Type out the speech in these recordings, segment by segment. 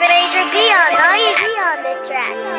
Razor B on this track.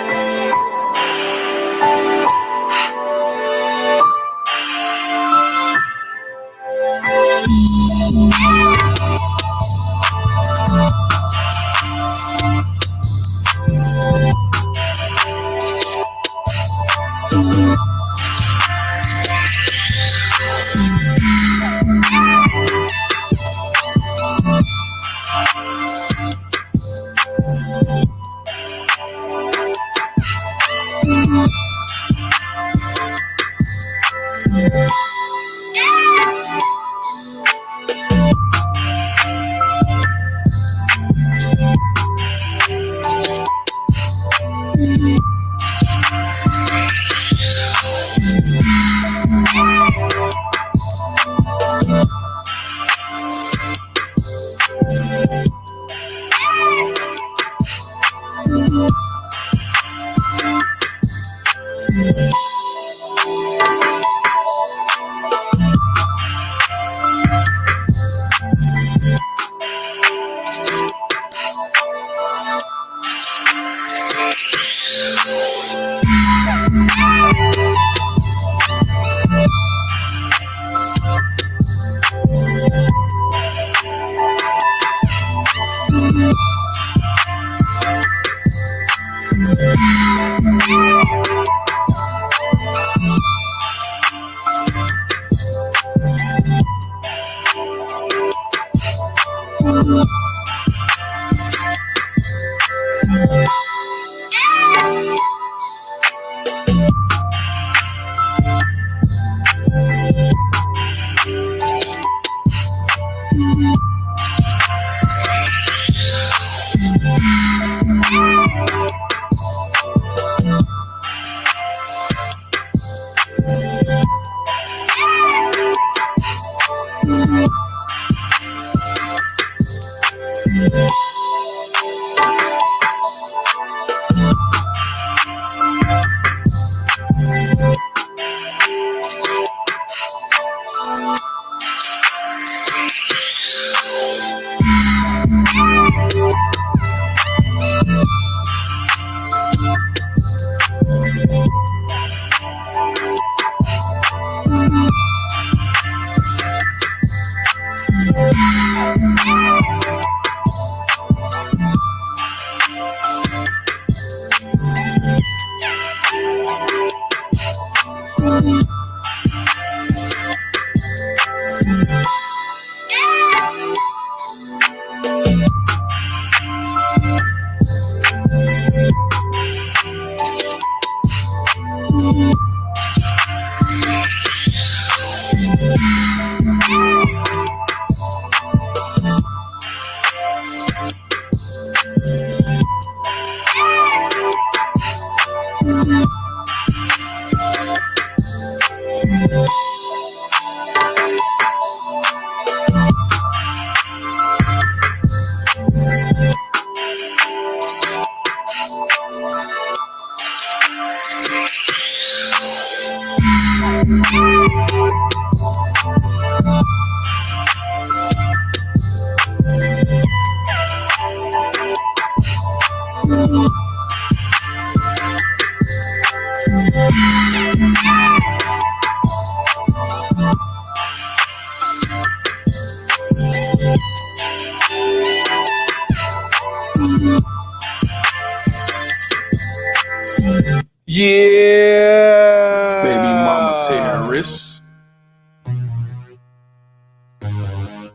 Yeah, baby mama terrorist.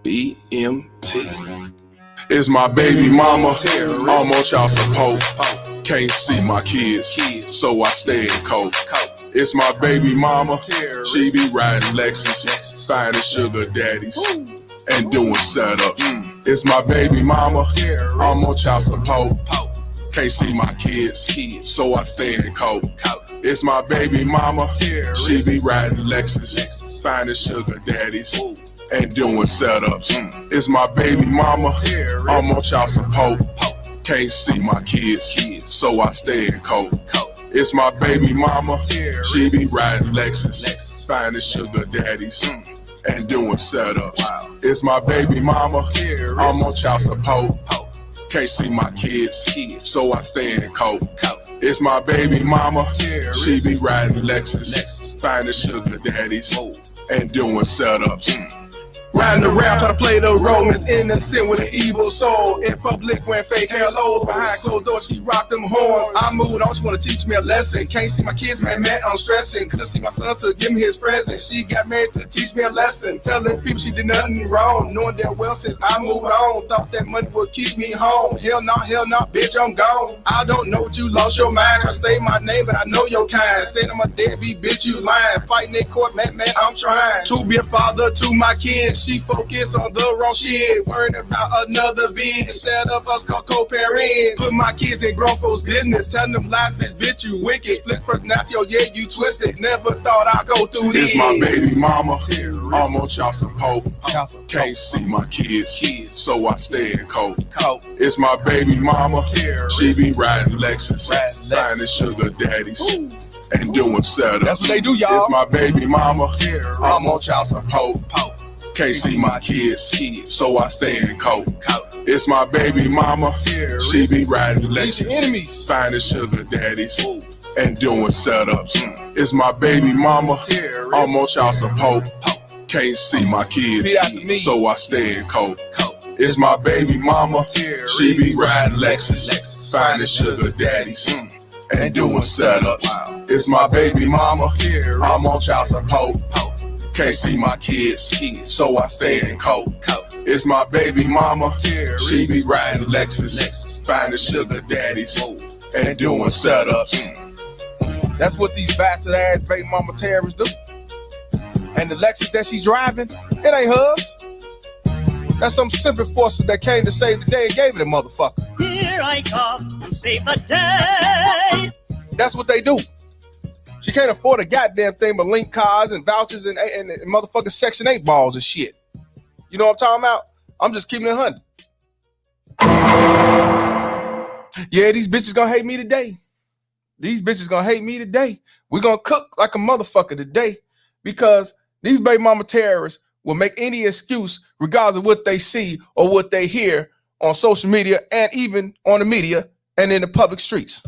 BMT. It's my baby mama, I'm on child support. Can't see my kids, so I stay in coke. It's my baby mama, she be riding Lexus, finding sugar daddies and doing setups. It's my baby mama, I'm on child support. Can't see my kids, so I stay in coke. It's my baby mama, she be riding Lexus, finding sugar daddies and doing setups. It's my baby mama, I'm on child support. Can't see my kids, so I stay in coke. It's my baby mama, she be riding Lexus, finding sugar daddies and doing setups. It's my baby mama, I'm on child support. Can't see my kids, so I stay in coat. It's my baby mama, she be riding Lexus, finding sugar daddies, and doing setups. Riding around, try to play the role as innocent with an evil soul. In public, wearing fake hellos. Behind closed doors, she rock them horns. I moved on, she wanna teach me a lesson. Can't see my kids, man, I'm stressing. Couldn't see my son to give me his present. She got married to teach me a lesson. Telling people she did nothing wrong. Knowing that well since I moved on. Thought that money would keep me home. Hell no, bitch, I'm gone. I don't know what you lost your mind. Try to say my name, but I know your kind. Saying I'm a deadbeat, bitch, you lying. Fighting in court, man, I'm trying to be a father to my kids. She focus on the wrong shit, worried about another being instead of us co-parenting. Put my kids in grown folks' business, telling them lies, bitch, you wicked. Split personality, oh yeah, you twisted. Never thought I'd go through this. It's my baby mama, I'm on child support. Can't see my kids, so I stay in coat. It's my baby mama, she be riding Lexus, finding sugar daddies, and doing setups. That's what they do, y'all. It's my baby mama, I'm on child support. Can't see my kids, so I stay in coat. It's my baby mama, she be riding Lexus, finding sugar daddies, and doing setups. It's my baby mama, I'm on child support. Can't see my kids, so I stay in coat. It's my baby mama, she be riding Lexus, finding sugar daddies, and doing setups. It's my baby mama, I'm on child support. Can't see my kids, so I stay in coat. It's my baby mama, she be riding Lexus, finding sugar daddies, and doing setups. That's what these bastard ass baby mama terrorists do. And the Lexus that she's driving, it ain't hers. That's some simple forces that came to save the day and gave it a motherfucker. Here I come to save the day. That's what they do. She can't afford a goddamn thing but link cars and vouchers and motherfucking Section 8 balls and shit. You know what I'm talking about? I'm just keeping it 100. Yeah, these bitches gonna hate me today. These bitches gonna hate me today. We gonna cook like a motherfucker today because these baby mama terrorists will make any excuse regardless of what they see or what they hear on social media and even on the media and in the public streets.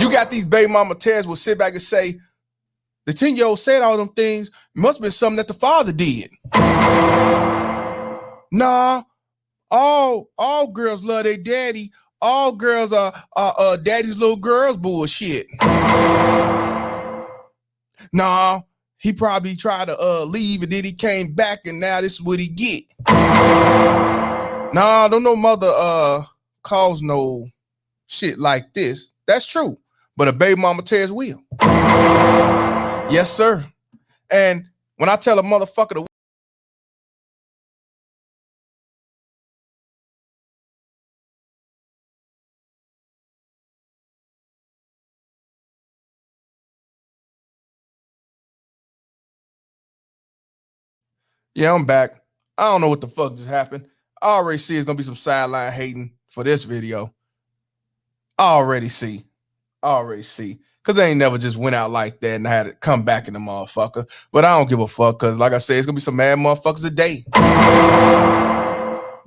You got these baby mama terrorists will sit back and say, the 10-year-old said all them things, must have been something that the father did. Nah, all girls love their daddy. All girls are daddy's little girls bullshit. Nah, he probably tried to leave and then he came back and now this is what he get. Nah, don't no mother cause no shit like this. That's true. But a baby mama terrorist will. Yes, sir. And when I tell a motherfucker to yeah, I'm back. I don't know what the fuck just happened. I already see it's gonna be some sideline hating for this video. I already see. Cause they ain't never just went out like that and had to come back in the motherfucker. But I don't give a fuck, cause like I said, it's gonna be some mad motherfuckers a day.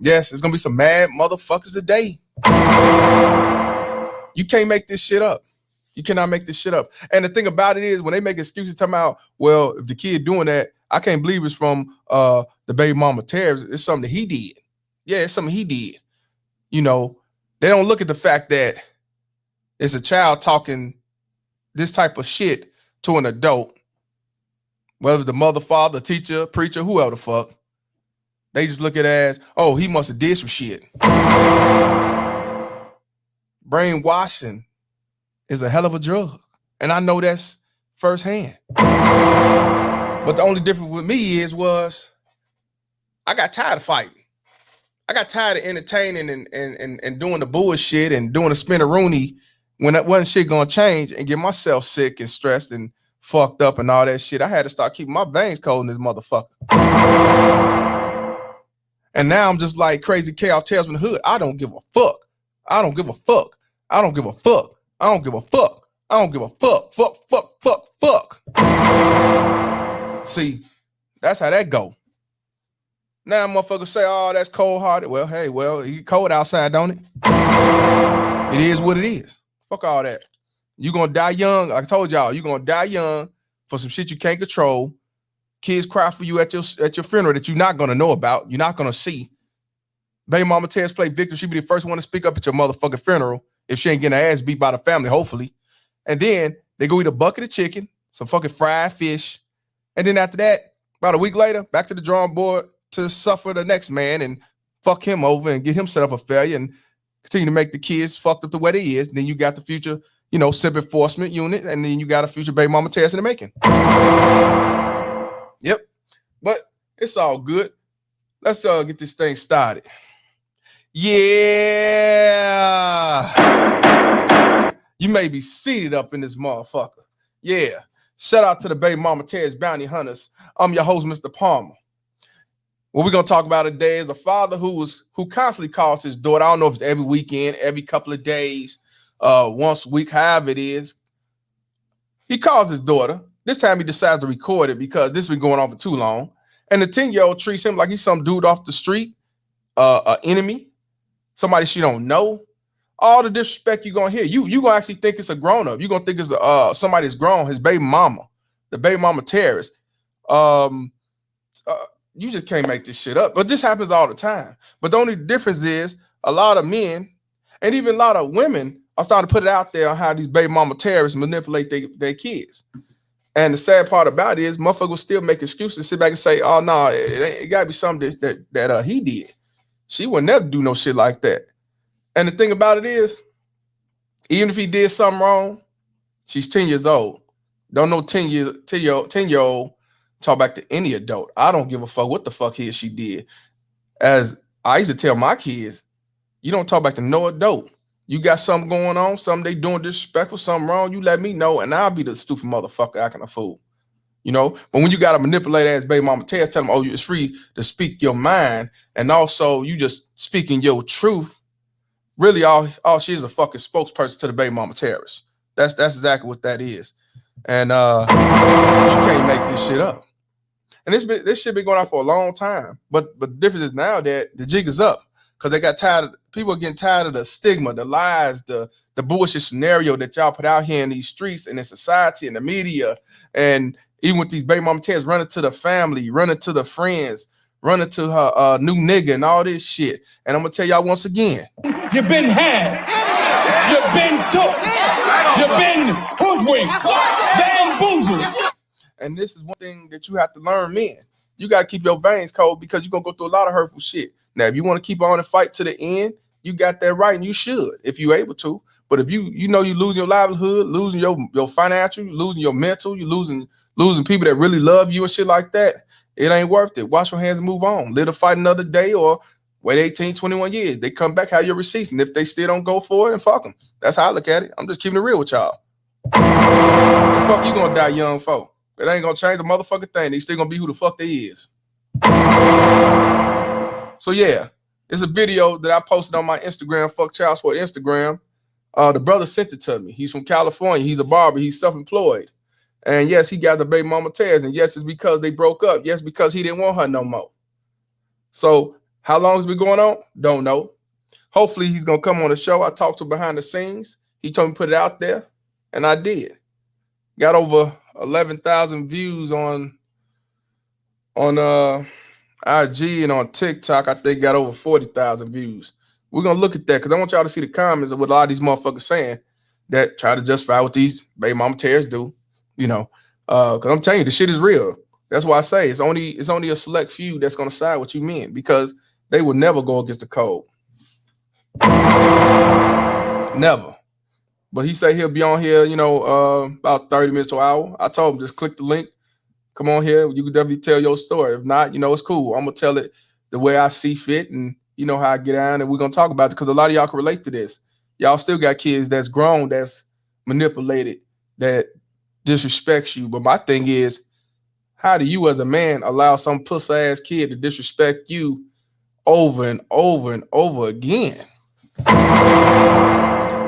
Yes, it's gonna be some mad motherfuckers a day. You can't make this shit up. You cannot make this shit up. And the thing about it is when they make excuses talking about, well, if the kid doing that, I can't believe it's from the baby mama terrorist. It's something that he did. Yeah, it's something he did. You know, they don't look at the fact that it's a child talking this type of shit to an adult, whether it's the mother, father, teacher, preacher, whoever the fuck. They just look at it as, oh, he must have did some shit. Brainwashing is a hell of a drug. And I know that's firsthand. But the only difference with me was I got tired of fighting. I got tired of entertaining and doing the bullshit and doing the spinneroonie when that wasn't shit gonna change and get myself sick and stressed and fucked up and all that shit. I had to start keeping my veins cold in this motherfucker. And now I'm just like Crazy Chaos Tales from the Hood. I don't give a fuck. I don't give a fuck. I don't give a fuck. I don't give a fuck. I don't give a fuck. Fuck. See, that's how that go. Now motherfuckers say, oh, that's cold-hearted. Well, hey, well, you cold outside, don't it? It is what it is. Fuck all that. You gonna die young. Like I told y'all, you gonna die young for some shit you can't control. Kids cry for you at your funeral that you're not gonna know about. You're not gonna see. Baby mama Tez play victim. She be the first one to speak up at your motherfucking funeral if she ain't getting her ass beat by the family, hopefully. And then they go eat a bucket of chicken, some fucking fried fish. And then after that, about a week later, back to the drawing board to suffer the next man and fuck him over and get himself a failure and continue to make the kids fucked up the way they is. And then you got the future, you know, SIP enforcement unit, and then you got a future baby mama Tez in the making. Yep. But it's all good. Let's get this thing started. Yeah. You may be seated up in this motherfucker. Yeah. Shout out to the baby mama Tez Bounty Hunters. I'm your host, Mr. Palmer. What we're gonna talk about today is a father who constantly calls his daughter. I don't know if it's every weekend, every couple of days, once a week, however it is. He calls his daughter. This time he decides to record it because this has been going on for too long. And the 10-year-old treats him like he's some dude off the street, an enemy, somebody she don't know. All the disrespect you're gonna hear. You gonna actually think it's a grown-up. You're gonna think it's somebody that's grown, his baby mama, the baby mama terrorist. You just can't make this shit up. But this happens all the time. But the only difference is a lot of men and even a lot of women are starting to put it out there on how these baby mama terrorists manipulate their kids. And the sad part about it is motherfuckers will still make excuses and sit back and say, oh, no, it got to be something that he did. She would never do no shit like that. And the thing about it is, even if he did something wrong, she's 10 years old. Don't know 10-year-old talk back to any adult. I don't give a fuck what the fuck he or she did. As I used to tell my kids, you don't talk back to no adult. You got something going on, something they doing disrespectful, something wrong, you let me know, and I'll be the stupid motherfucker acting a fool. You know, but when you got to manipulate ass baby mama Tez, tell them, oh, it's free to speak your mind, and also you just speaking your truth. Really, all she is a fucking spokesperson to the baby mama terrorist. That's exactly what that is. And you can't make this shit up. And this shit been going on for a long time. But the difference is now that the jig is up because they got tired of people are getting tired of the stigma, the lies, the bullshit scenario that y'all put out here in these streets and in society and the media. And even with these baby mama Tez running to the family, running to the friends, running to her new nigga and all this shit. And I'm gonna tell y'all once again. You've been had. You've been took. You've been hoodwinked. Bamboozled. And this is one thing that you have to learn, men. You got to keep your veins cold because you're going to go through a lot of hurtful shit. Now, if you want to keep on and fight to the end, you got that right and you should if you're able to. But if you know you're losing your livelihood, losing your financial, losing your mental, you're losing people that really love you and shit like that, it ain't worth it. Wash your hands and move on. Live to fight another day or wait 18, 21 years. They come back, have your receipts. And if they still don't go for it, then fuck them. That's how I look at it. I'm just keeping it real with y'all. The fuck you going to die young for? It ain't gonna change a motherfucking thing. They still gonna be who the fuck they is. So yeah, it's a video that I posted on my Instagram, Fuck Child Support Instagram. The brother sent it to me. He's from California. He's a barber. He's self-employed. And yes, he got the baby mama Tez. And yes, it's because they broke up. Yes, because he didn't want her no more. So how long has it been going on? Don't know. Hopefully he's gonna come on the show. I talked to him behind the scenes. He told me to put it out there, and I did. Got over 11,000 views on IG and on TikTok. I think got over 40,000 views. We're gonna look at that because I want y'all to see the comments of what a lot of these motherfuckers saying that try to justify what these baby mama terrorists do. You know, because I'm telling you, the shit is real. That's why I say it's only a select few that's gonna side with you men because they will never go against the code. Never. But he said he'll be on here, you know, about 30 minutes to an hour. I told him just click the link. Come on here. You can definitely tell your story. If not, you know, it's cool. I'm going to tell it the way I see fit and you know how I get on. And we're going to talk about it because a lot of y'all can relate to this. Y'all still got kids that's grown, that's manipulated, that disrespects you. But my thing is, how do you as a man allow some pussy ass kid to disrespect you over and over and over again?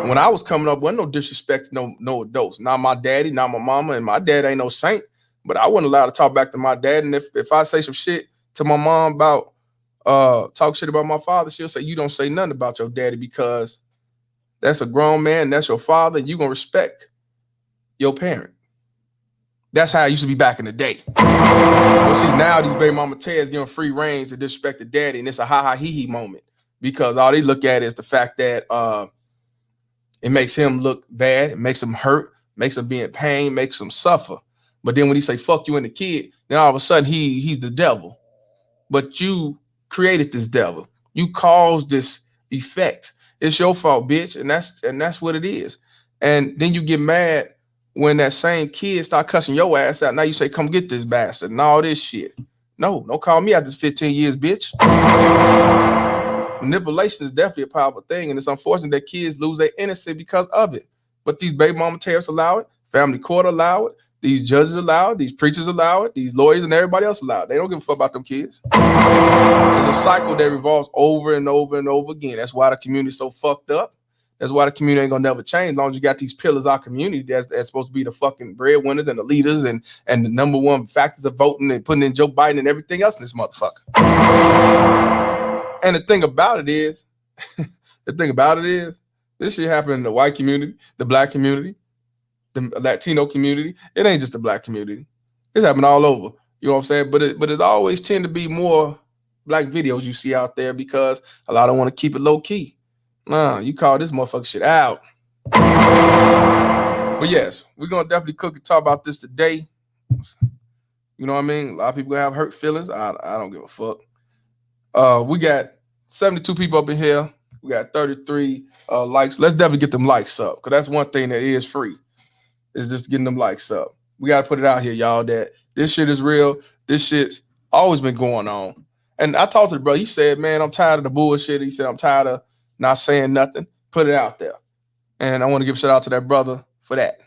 When I was coming up, wasn't no disrespect to no adults. Not my daddy, not my mama, and my dad ain't no saint. But I wasn't allowed to talk back to my dad. And if I say some shit to my mom about talk shit about my father, she'll say, you don't say nothing about your daddy because that's a grown man, that's your father, and you're gonna respect your parent. That's how it used to be back in the day. But see, now these baby mama Teds giving free reigns to disrespect the daddy, and it's a ha ha he he moment because all they look at is the fact that it makes him look bad, it makes him hurt, makes him be in pain, makes him suffer. But then when he say fuck you and the kid, then all of a sudden he's the devil. But you created this devil. You caused this effect. It's your fault, bitch, and that's what it is. And then you get mad when that same kid start cussing your ass out. Now you say, come get this bastard and all this shit. No, don't call me out this 15 years, bitch. Manipulation is definitely a powerful thing, and it's unfortunate that kids lose their innocence because of it. But these baby mama terrorists allow it, family court allow it, these judges allow it, these preachers allow it, these lawyers and everybody else allow it. They don't give a fuck about them kids. It's a cycle that revolves over and over and over again. That's why the community's so fucked up. That's why the community ain't gonna never change as long as you got these pillars of our community that's supposed to be the fucking breadwinners and the leaders and the number one factors of voting and putting in Joe Biden and everything else in this motherfucker. And the thing about it is, this shit happened in the white community, the black community, the Latino community. It ain't just the black community. It's happening all over. You know what I'm saying? But it's always tend to be more black videos you see out there because a lot of them want to keep it low key. Nah, you call this motherfucker shit out. But yes, we're gonna definitely cook and talk about this today. You know what I mean? A lot of people gonna have hurt feelings. I don't give a fuck. We got 72 people up in here. We got 33 likes. Let's definitely get them likes up because that's one thing that is free. Is just getting them likes up. We gotta put it out here, y'all, that this shit is real. This shit's always been going on. And I talked to the brother. He said, man, I'm tired of the bullshit. He said, I'm tired of not saying nothing. Put it out there. And I want to give a shout out to that brother for that.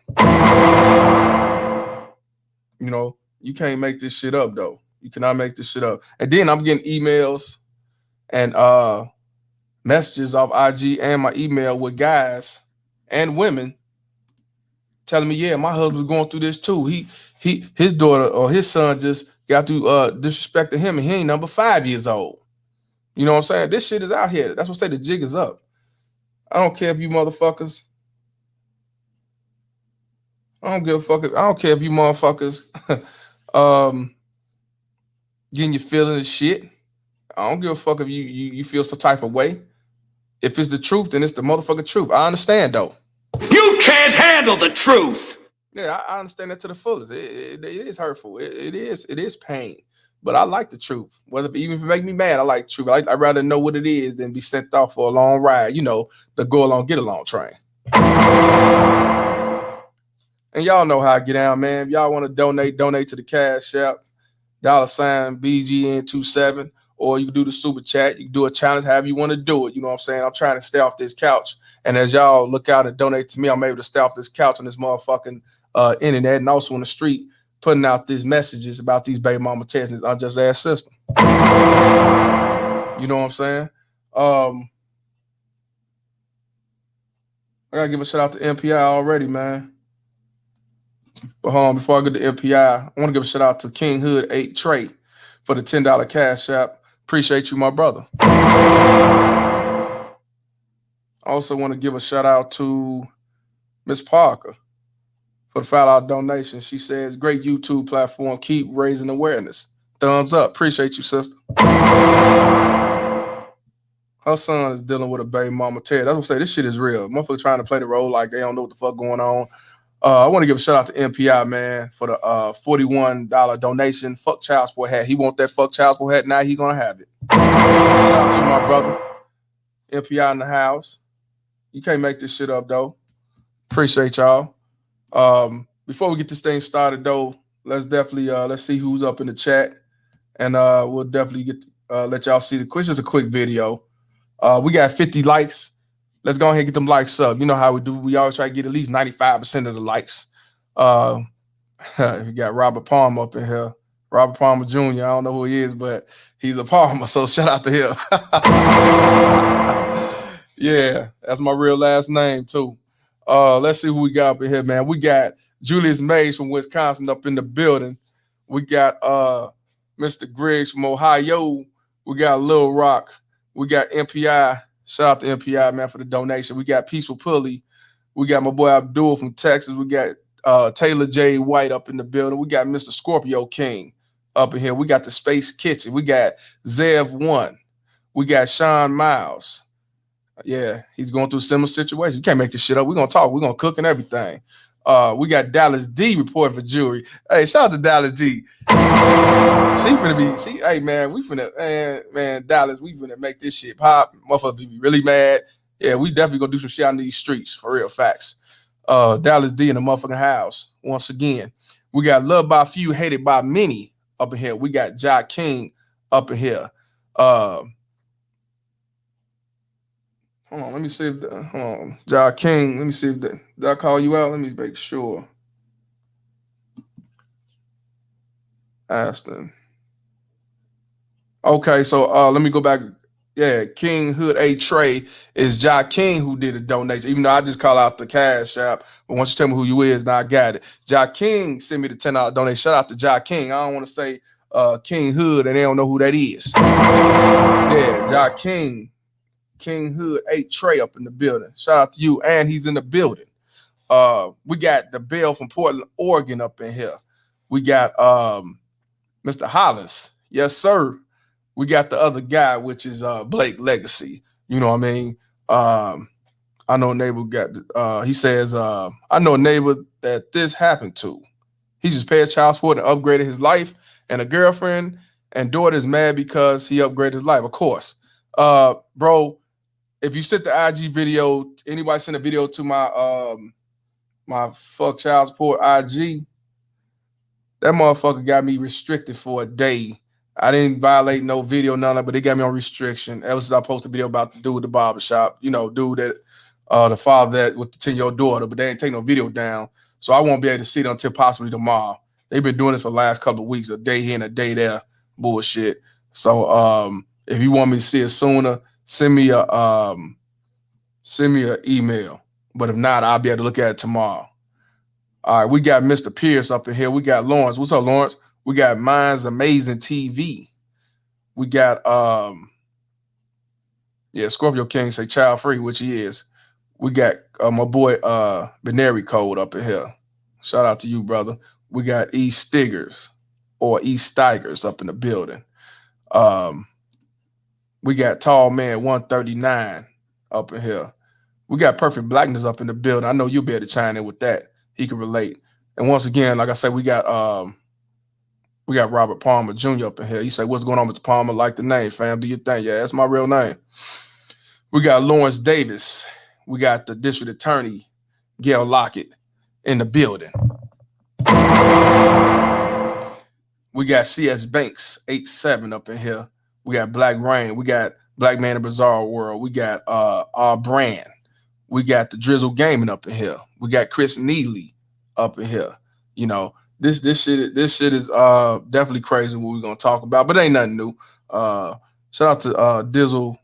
You know, you can't make this shit up, though. You cannot make this shit up. And then I'm getting emails and messages off IG and my email with guys and women telling me, yeah, my husband's going through this too. His daughter or his son just got to disrespecting him, and he ain't number 5 years old. You know what I'm saying? This shit is out here. That's what I say the jig is up. I don't care if you motherfuckers. I don't give a fuck. I don't care if you motherfuckers getting your feelings and shit. I don't give a fuck if you feel some type of way. If it's the truth, then it's the motherfucking truth. I understand though. You can't handle the truth. Yeah, I understand that to the fullest. It is hurtful. It is pain. But I like the truth. Even if it make me mad, I like truth. I'd rather know what it is than be sent off for a long ride. You know, the go along, get along train. And y'all know how I get down, man. If y'all want to donate to the Cash App, $ BGN27, or you can do the super chat. You can do a challenge, however you want to do it. You know what I'm saying? I'm trying to stay off this couch. And as y'all look out and donate to me, I'm able to stay off this couch on this motherfucking internet and also on the street, putting out these messages about these baby mama tests and this unjust ass system. You know what I'm saying? I gotta give a shout out to MPI already, man. But hold on, before I get to MPI, I want to give a shout out to King Hood 8 Trey for the $10 Cash App. Appreciate you, my brother. I also want to give a shout out to Miss Parker for the $5 donation. She says, great YouTube platform. Keep raising awareness. Thumbs up. Appreciate you, sister. Her son is dealing with a baby mama tear. That's what I say. This shit is real. Motherfuckers trying to play the role like they don't know what the fuck going on. I want to give a shout out to MPI, man, for the $41 donation. Fuck child support hat. He want that fuck child support hat. Now he gonna have it. Shout out to my brother. MPI in the house. You can't make this shit up, though. Appreciate y'all. Before we get this thing started, though, let's definitely let's see who's up in the chat, and we'll definitely get let y'all see the quiz. Just a quick video. We got 50 likes. Let's go ahead and get them likes up. You know how we do. We always try to get at least 95% of the likes. We got Robert Palmer up in here. Robert Palmer Jr. I don't know who he is, but he's a Palmer, so shout out to him. Yeah, that's my real last name, too. Let's see who we got up in here, man. We got Julius Mays from Wisconsin up in the building. We got Mr. Griggs from Ohio. We got Lil Rock. We got MPI. Shout out to MPI, man, for the donation. We got Peaceful Pulley. We got my boy Abdul from Texas. We got Taylor J. White up in the building. We got Mr. Scorpio King up in here. We got the Space Kitchen. We got Zev1. We got Sean Miles. Yeah, he's going through a similar situation. You can't make this shit up. We're going to talk. We're going to cook and everything. We got Dallas D reporting for Jewelry. Hey, shout out to Dallas G. Hey man, we finna, man, Dallas, we finna make this shit pop. Motherfuckers be really mad. Yeah, we definitely gonna do some shit on these streets, for real, facts. Dallas D in the motherfucking house. Once again, we got Loved by Few, Hated by Many up in here. We got Ja King up in here. Hold on, let me see if hold on. Ja King, let me see if did I call you out? Let me make sure. Aston. Okay, so let me go back. Yeah, King Hood A Trey is Ja King who did a donation. Even though I just call out the cash app, but once you tell me who you is, now I got it. Ja King sent me the $10 donation. Shout out to Ja King. I don't want to say King Hood and they don't know who that is. Yeah, Ja King, King Hood A Trey up in the building. Shout out to you, and he's in the building. We got the Bell from Portland, Oregon up in here. We got Mr. Hollis. Yes, sir. We got the other guy, which is Blake Legacy. You know what I mean? I know a neighbor got, he says, I know a neighbor that this happened to. He just paid child support and upgraded his life, and a girlfriend and daughter is mad because he upgraded his life. Of course. Bro, if you sent the IG video, anybody send a video to my my fuck child support IG, that motherfucker got me restricted for a day. I didn't violate no video, none of that, but they got me on restriction. Ever since I posted a video about the dude at the barbershop, you know, dude that the father that with the 10-year-old daughter, but they ain't take no video down. So I won't be able to see it until possibly tomorrow. They've been doing this for the last couple of weeks, a day here and a day there. Bullshit. So if you want me to see it sooner, send me an email. But if not, I'll be able to look at it tomorrow. All right, we got Mr. Pierce up in here. We got Lawrence. What's up, Lawrence? We got Mine's Amazing TV. We got Scorpio King say child free, which he is. We got my boy Binary Code up in here. Shout out to you, brother. We got E Stiggers or E Stigers up in the building. We got Tall Man 139 up in here. We got Perfect Blackness up in the building. I know you'll be able to chime in with that. He can relate. And once again, like I said, we got Robert Palmer Jr. up in here. He said, what's going on, Mr. Palmer? Like the name, fam. Do your thing. Yeah, that's my real name. We got Lawrence Davis. We got the district attorney, Gail Lockett, in the building. We got CS Banks, 87 up in here. We got Black Rain. We got Black Man in Bizarre World. We got our brand. We got the Drizzle Gaming up in here. We got Chris Neely up in here. You know, this shit is definitely crazy what we're gonna talk about, but ain't nothing new. Shout out to Drizzle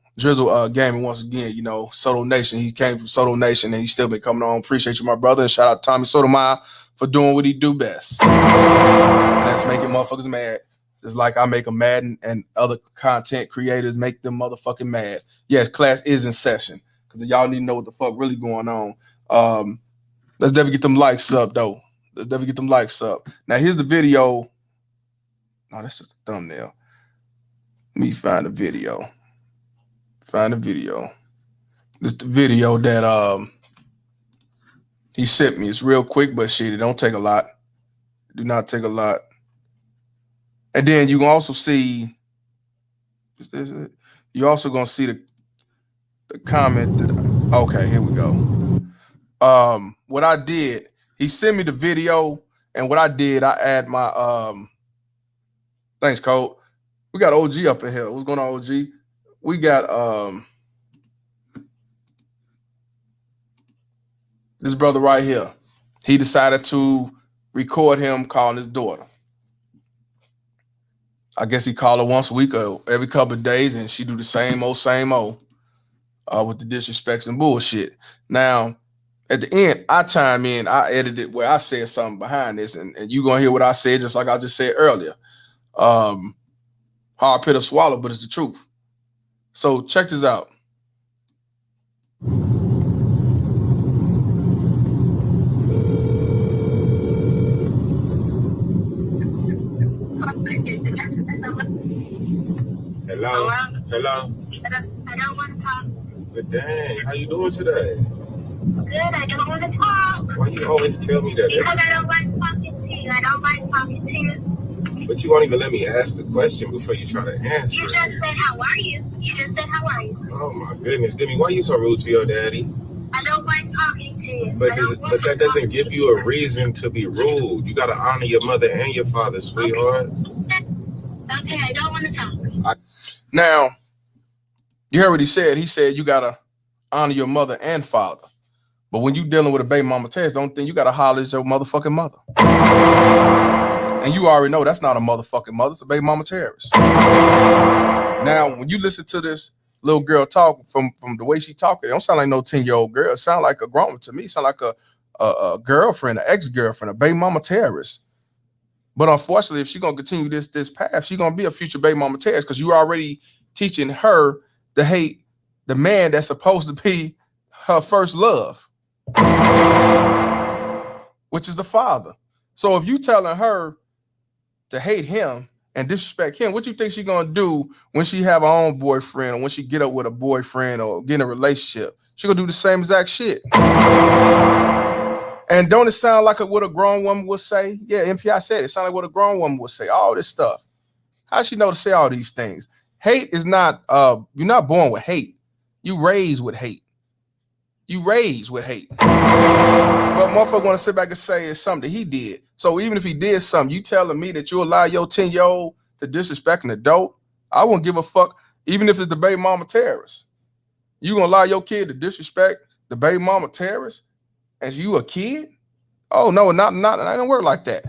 Gaming once again. You know, Soto Nation. He came from Soto Nation and he's still been coming on. Appreciate you, my brother. And shout out to Tommy Sotomayor for doing what he do best. And that's making motherfuckers mad. Just like I make them mad and other content creators make them motherfucking mad. Yes, class is in session. Because y'all need to know what the fuck really going on. Let's definitely get them likes up, though. Let's definitely get them likes up. Now, here's the video. No, that's just a thumbnail. Let me find the video. Find the video. This is the video that he sent me. It's real quick, but shit, it don't take a lot. Do not take a lot. And then you can also see, you're also going to see the comment that, okay, here we go. What I did, he sent me the video, and what I did, I add my, thanks, Cole. We got OG up in here. What's going on, OG? We got this brother right here. He decided to record him calling his daughter. I guess he called her once a week or every couple of days, and she do the same old with the disrespects and bullshit. Now, at the end, I chime in, I edited where I said something behind this, and you're going to hear what I said just like I just said earlier. Hold Hard pill to swallow, but it's the truth. So check this out. Hello? Hello? I don't want to talk. But dang, how you doing today? Good, I don't want to talk. Why you always tell me that? Because I don't like talking to you. I don't like talking to you. But you won't even let me ask the question before you try to answer You it. just said, how are you? You just said, how are you? Oh my goodness, Demi, why you so rude to your daddy? I don't like talking to you. But that doesn't give you a reason to be rude. You gotta honor your mother and your father, sweetheart. Okay, I don't want to talk. Now, you heard what he said. He said you gotta honor your mother and father. But when you dealing with a baby mama terrorist, don't think you gotta holler at your motherfucking mother. And you already know that's not a motherfucking mother, it's a baby mama terrorist. Now, when you listen to this little girl talk from the way she talking, it don't sound like no 10-year-old girl. It sound like a grown one to me. It sound like a girlfriend, an ex-girlfriend, a baby mama terrorist. But unfortunately, if she's gonna continue this path, she's gonna be a future baby mama terrorist because you already teaching her to hate the man that's supposed to be her first love, which is the father. So if you telling her to hate him and disrespect him, what you think she's gonna do when she have her own boyfriend or when she get up with a boyfriend or get in a relationship? She gonna do the same exact shit. And don't it sound like what a grown woman would say? Yeah, MPI said it. Sound like what a grown woman would say. All this stuff. How she know to say all these things? Hate is not, you're not born with hate. You raised with hate. You raised with hate. But motherfucker want to sit back and say it's something that he did. So even if he did something, you telling me that you allow your 10-year-old to disrespect an adult? I won't give a fuck, even if it's the baby mama terrorist. You gonna allow your kid to disrespect the baby mama terrorist? As you a kid? Oh no, not I don't work like that.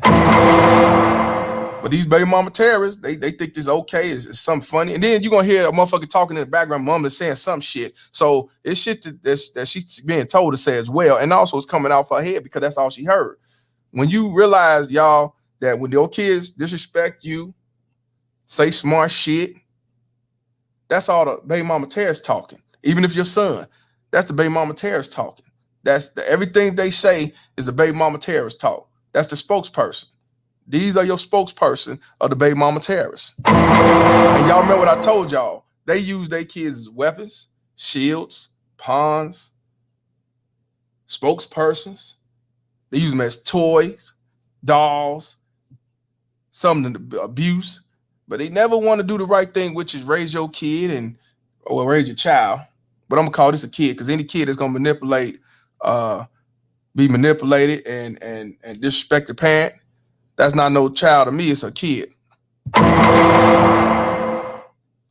But these baby mama terrorists, they think this okay, is something funny. And then you're gonna hear a motherfucker talking in the background, mom is saying some shit. So it's shit that she's being told to say as well. And also it's coming off her head because that's all she heard. When you realize, y'all, that when your kids disrespect you, say smart shit, that's all the baby mama terrorists talking. Even if your son, that's the baby mama terrorists talking. That's everything they say is the baby mama terrorist talk. That's the spokesperson. These are your spokesperson of the baby mama terrorists. And y'all remember what I told y'all? They use their kids as weapons, shields, pawns, spokespersons. They use them as toys, dolls, something to abuse. But they never want to do the right thing, which is raise your kid or raise your child. But I'm gonna call this a kid because any kid that's gonna be manipulated and disrespect the parent, that's not no child to me, it's a kid.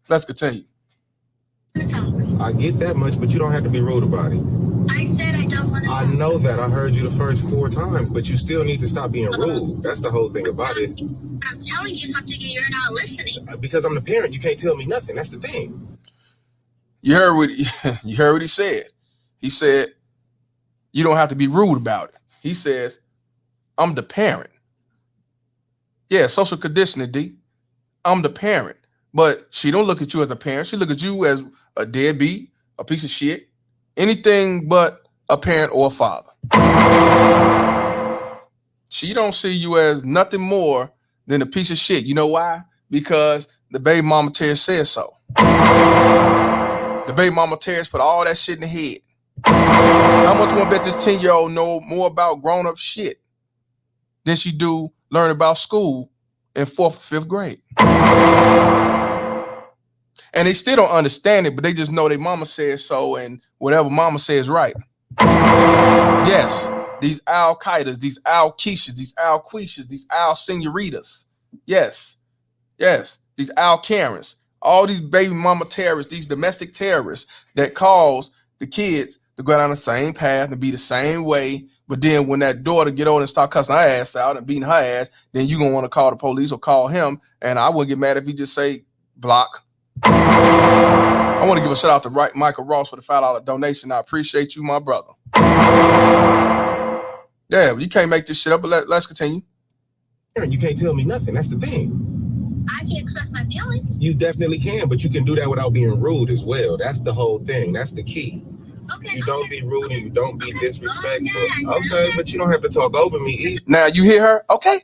Let's continue. I get that much, but you don't have to be rude about it. I said I don't want to I talk. know that. I heard you the first 4 times, but you still need to stop being rude. That's the whole thing about it. I'm telling you something and you're not listening. Because I'm the parent, you can't tell me nothing. That's the thing. You heard what he said. He said, you don't have to be rude about it. He says, I'm the parent. Yeah, social conditioning, D. I'm the parent. But she don't look at you as a parent. She look at you as a deadbeat, a piece of shit, anything but a parent or a father. She don't see you as nothing more than a piece of shit. You know why? Because the baby mama terrorist said so. The baby mama terrorist put all that shit in the head. How much you want to bet this 10-year-old know more about grown-up shit than she do learn about school in 4th or 5th grade? And they still don't understand it, but they just know their mama says so and whatever mama says right. Yes, these Al-Qaedas, these Al-Keishas, these Al-Quishas, these Al-Senoritas. Yes, these Al-Karens, all these baby mama terrorists, these domestic terrorists that cause the kids to go down the same path and be the same way. But then when that daughter get old and start cussing her ass out and beating her ass, then you gonna want to call the police or call him. And I wouldn't get mad if he just say block. I want to give a shout out to Michael Ross for the $5 donation. I appreciate you, my brother. Yeah, you can't make this shit up, but let's continue. You can't tell me nothing. That's the thing. I can express my feelings. You definitely can, but you can do that without being rude as well. That's the whole thing. That's the key. Okay. You don't be rude and you don't be disrespectful. Okay, but you don't have to talk over me either. Now you hear her? Okay.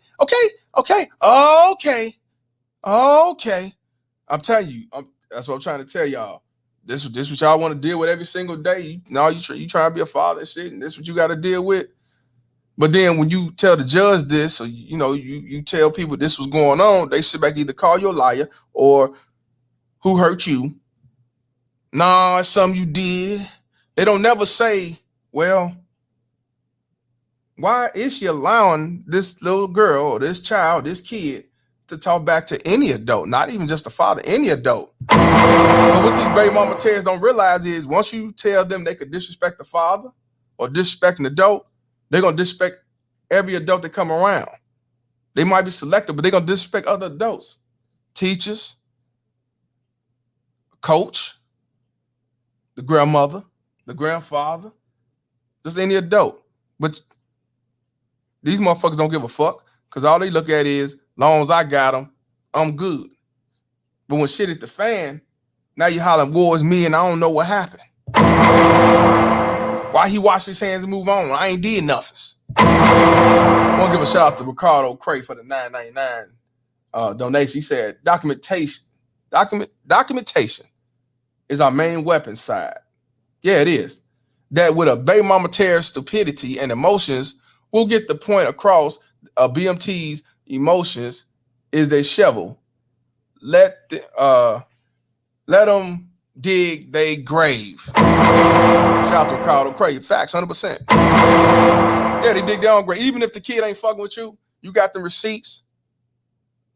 I'm telling you, that's what I'm trying to tell y'all. This what y'all want to deal with every single day. You trying to be a father and shit, and this what you got to deal with. But then when you tell the judge this, or you tell people this was going on, they sit back, either call you a liar or who hurt you. Nah, it's something you did. They don't never say, well, why is she allowing this little girl or this child, this kid, to talk back to any adult, not even just the father, any adult? But what these baby mama tears don't realize is once you tell them they could disrespect the father or disrespect an adult, they're going to disrespect every adult that come around. They might be selective, but they're going to disrespect other adults, teachers, coach, the grandmother, the grandfather, just any adult. But these motherfuckers don't give a fuck because all they look at is, long as I got them, I'm good. But when shit hit the fan, now you hollering, war is me and I don't know what happened. Why he washed his hands and move on? I ain't did nothing. I want to give a shout out to Ricardo Cray for the $9.99 donation. He said, documentation is our main weapon side. Yeah, it is. That with a baby mama terror's stupidity and emotions, we'll get the point across. BMT's emotions is they shovel. Let them dig they grave. Shout out to Ricardo Cray. Facts, 100%. Yeah, they dig their own grave. Even if the kid ain't fucking with you, you got the receipts.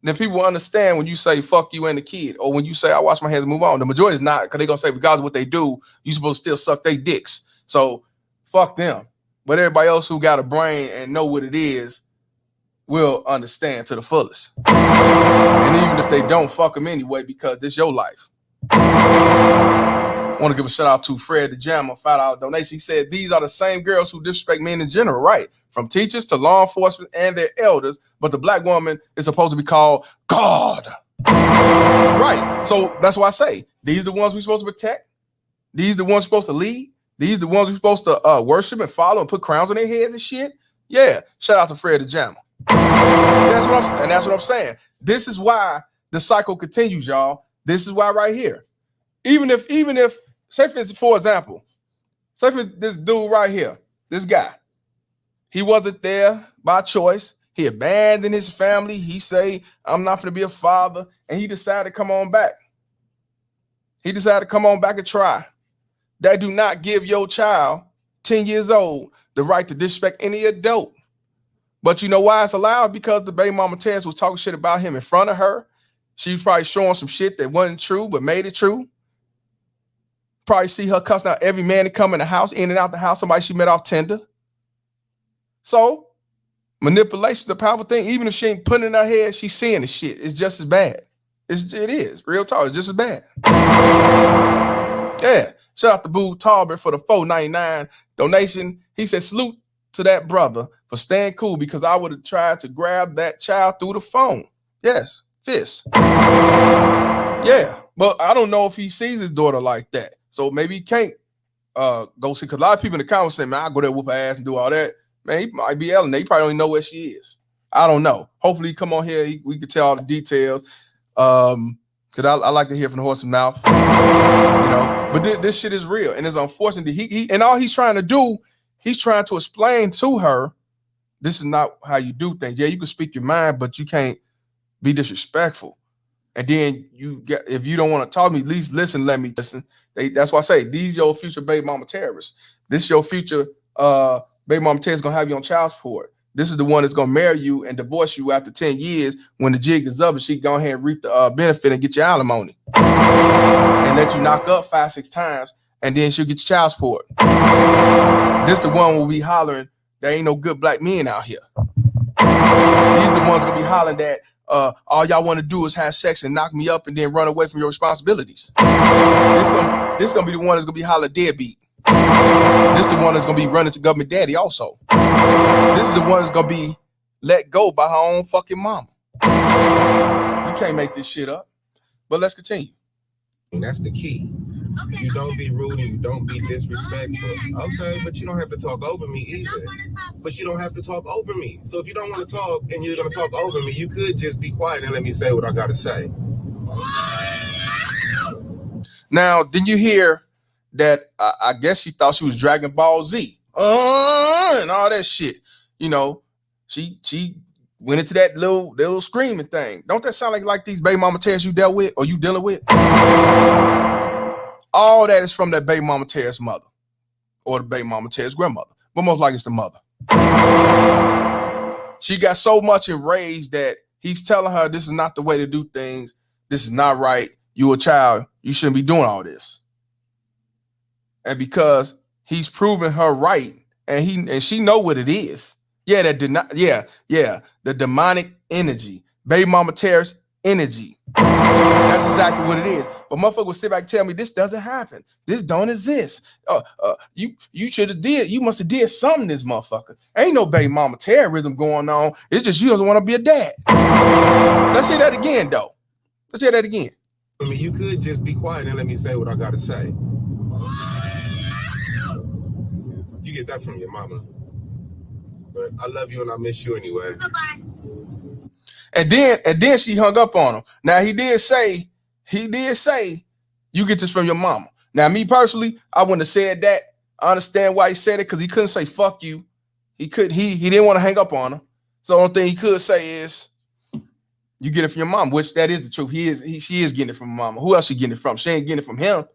Then people will understand when you say fuck you and the kid, or when you say I wash my hands and move on. The majority is not, because they're gonna say regardless of what they do, you supposed to still suck their dicks. So fuck them. But everybody else who got a brain and know what it is will understand to the fullest. And even if they don't, fuck them anyway, because this your life. I want to give a shout out to Fred the Jammer, $5 donation. He said, these are the same girls who disrespect men in general, right? From teachers to law enforcement and their elders, but the black woman is supposed to be called God. Right. So that's why I say, these are the ones we're supposed to protect. These are the ones supposed to lead. These are the ones we're supposed to worship and follow and put crowns on their heads and shit. Yeah. Shout out to Fred the Jammer. That's what I'm saying. This is why the cycle continues, y'all. This is why right here. Even if, say for example, say for this dude right here, this guy, he wasn't there by choice. He abandoned his family. He say, I'm not going to be a father. And he decided to come on back. He decided to come on back and try. That do not give your child 10 years old the right to disrespect any adult. But you know why it's allowed? Because the baby mama Tess was talking shit about him in front of her. She was probably showing some shit that wasn't true, but made it true. Probably see her cussing out every man that come in the house, in and out the house, somebody she met off Tinder. So manipulation is a powerful thing. Even if she ain't putting it in her head, she's seeing the shit. It's just as bad. It is. Real talk. It's just as bad. Yeah. Shout out to Boo Talbert for the $4.99 donation. He said, salute to that brother for staying cool, because I would have tried to grab that child through the phone. Yes. Fist. Yeah. But I don't know if he sees his daughter like that. So maybe he can't go see, because a lot of people in the comments say, man, I'll go there, whoop her ass and do all that. Man, he might be yelling. He probably don't even know where she is. I don't know. Hopefully he come on here. We can tell all the details. Because I like to hear from the horse's mouth. You know, but this shit is real. And it's unfortunate that he and all he's trying to do, he's trying to explain to her, this is not how you do things. Yeah, you can speak your mind, but you can't be disrespectful. And then if you don't want to talk to me, at least listen, let me listen. That's why I say, these your future baby mama terrorists. This your future baby mama terrorist gonna have you on child support. This is the one that's gonna marry you and divorce you after 10 years when the jig is up, and she go ahead and reap the benefit and get your alimony. And let you knock up 5-6 times, and then she'll get your child support. This the one will be hollering, there ain't no good black men out here. These the ones gonna be hollering that all y'all want to do is have sex and knock me up and then run away from your responsibilities. This gonna be the one that's gonna be hollering deadbeat. This the one that's gonna be running to government daddy also. This is the one that's gonna be let go by her own fucking mama. You can't make this shit up. But let's continue. And that's the key. You don't be rude and you don't be disrespectful. Okay, but you don't have to talk over me either. But you don't have to talk over me. So if you don't want to talk and you're going to talk over me, you could just be quiet and let me say what I got to say. Now, did you hear that? I guess she thought she was Dragon Ball Z and all that shit. You know, she went into that little screaming thing. Don't that sound like these baby mama tears you dealt with or you dealing with? All that is from that baby mama tear's mother or the baby mama tear's grandmother, but most likely it's the mother. She got so much enraged that he's telling her this is not the way to do things. This is not right. You a child. You shouldn't be doing all this. And because he's proven her right, and she know what it is. Yeah, the demonic energy, baby mama tears energy. That's exactly what it is. But motherfucker will sit back and tell me this doesn't happen. This don't exist. You should have did. You must have did something. This motherfucker ain't no baby mama terrorism going on. It's just you doesn't want to be a dad. Let's hear that again, though. Let's hear that again. I mean, you could just be quiet and let me say what I got to say. You get that from your mama. But I love you and I miss you anyway. Bye-bye. And then she hung up on him. Now he did say, you get this from your mama. Now, me personally, I wouldn't have said that. I understand why he said it, because he couldn't say fuck you. He didn't want to hang up on her. So the only thing he could say is, you get it from your mom, which that is the truth. She is getting it from mama. Who else she getting it from? She ain't getting it from him.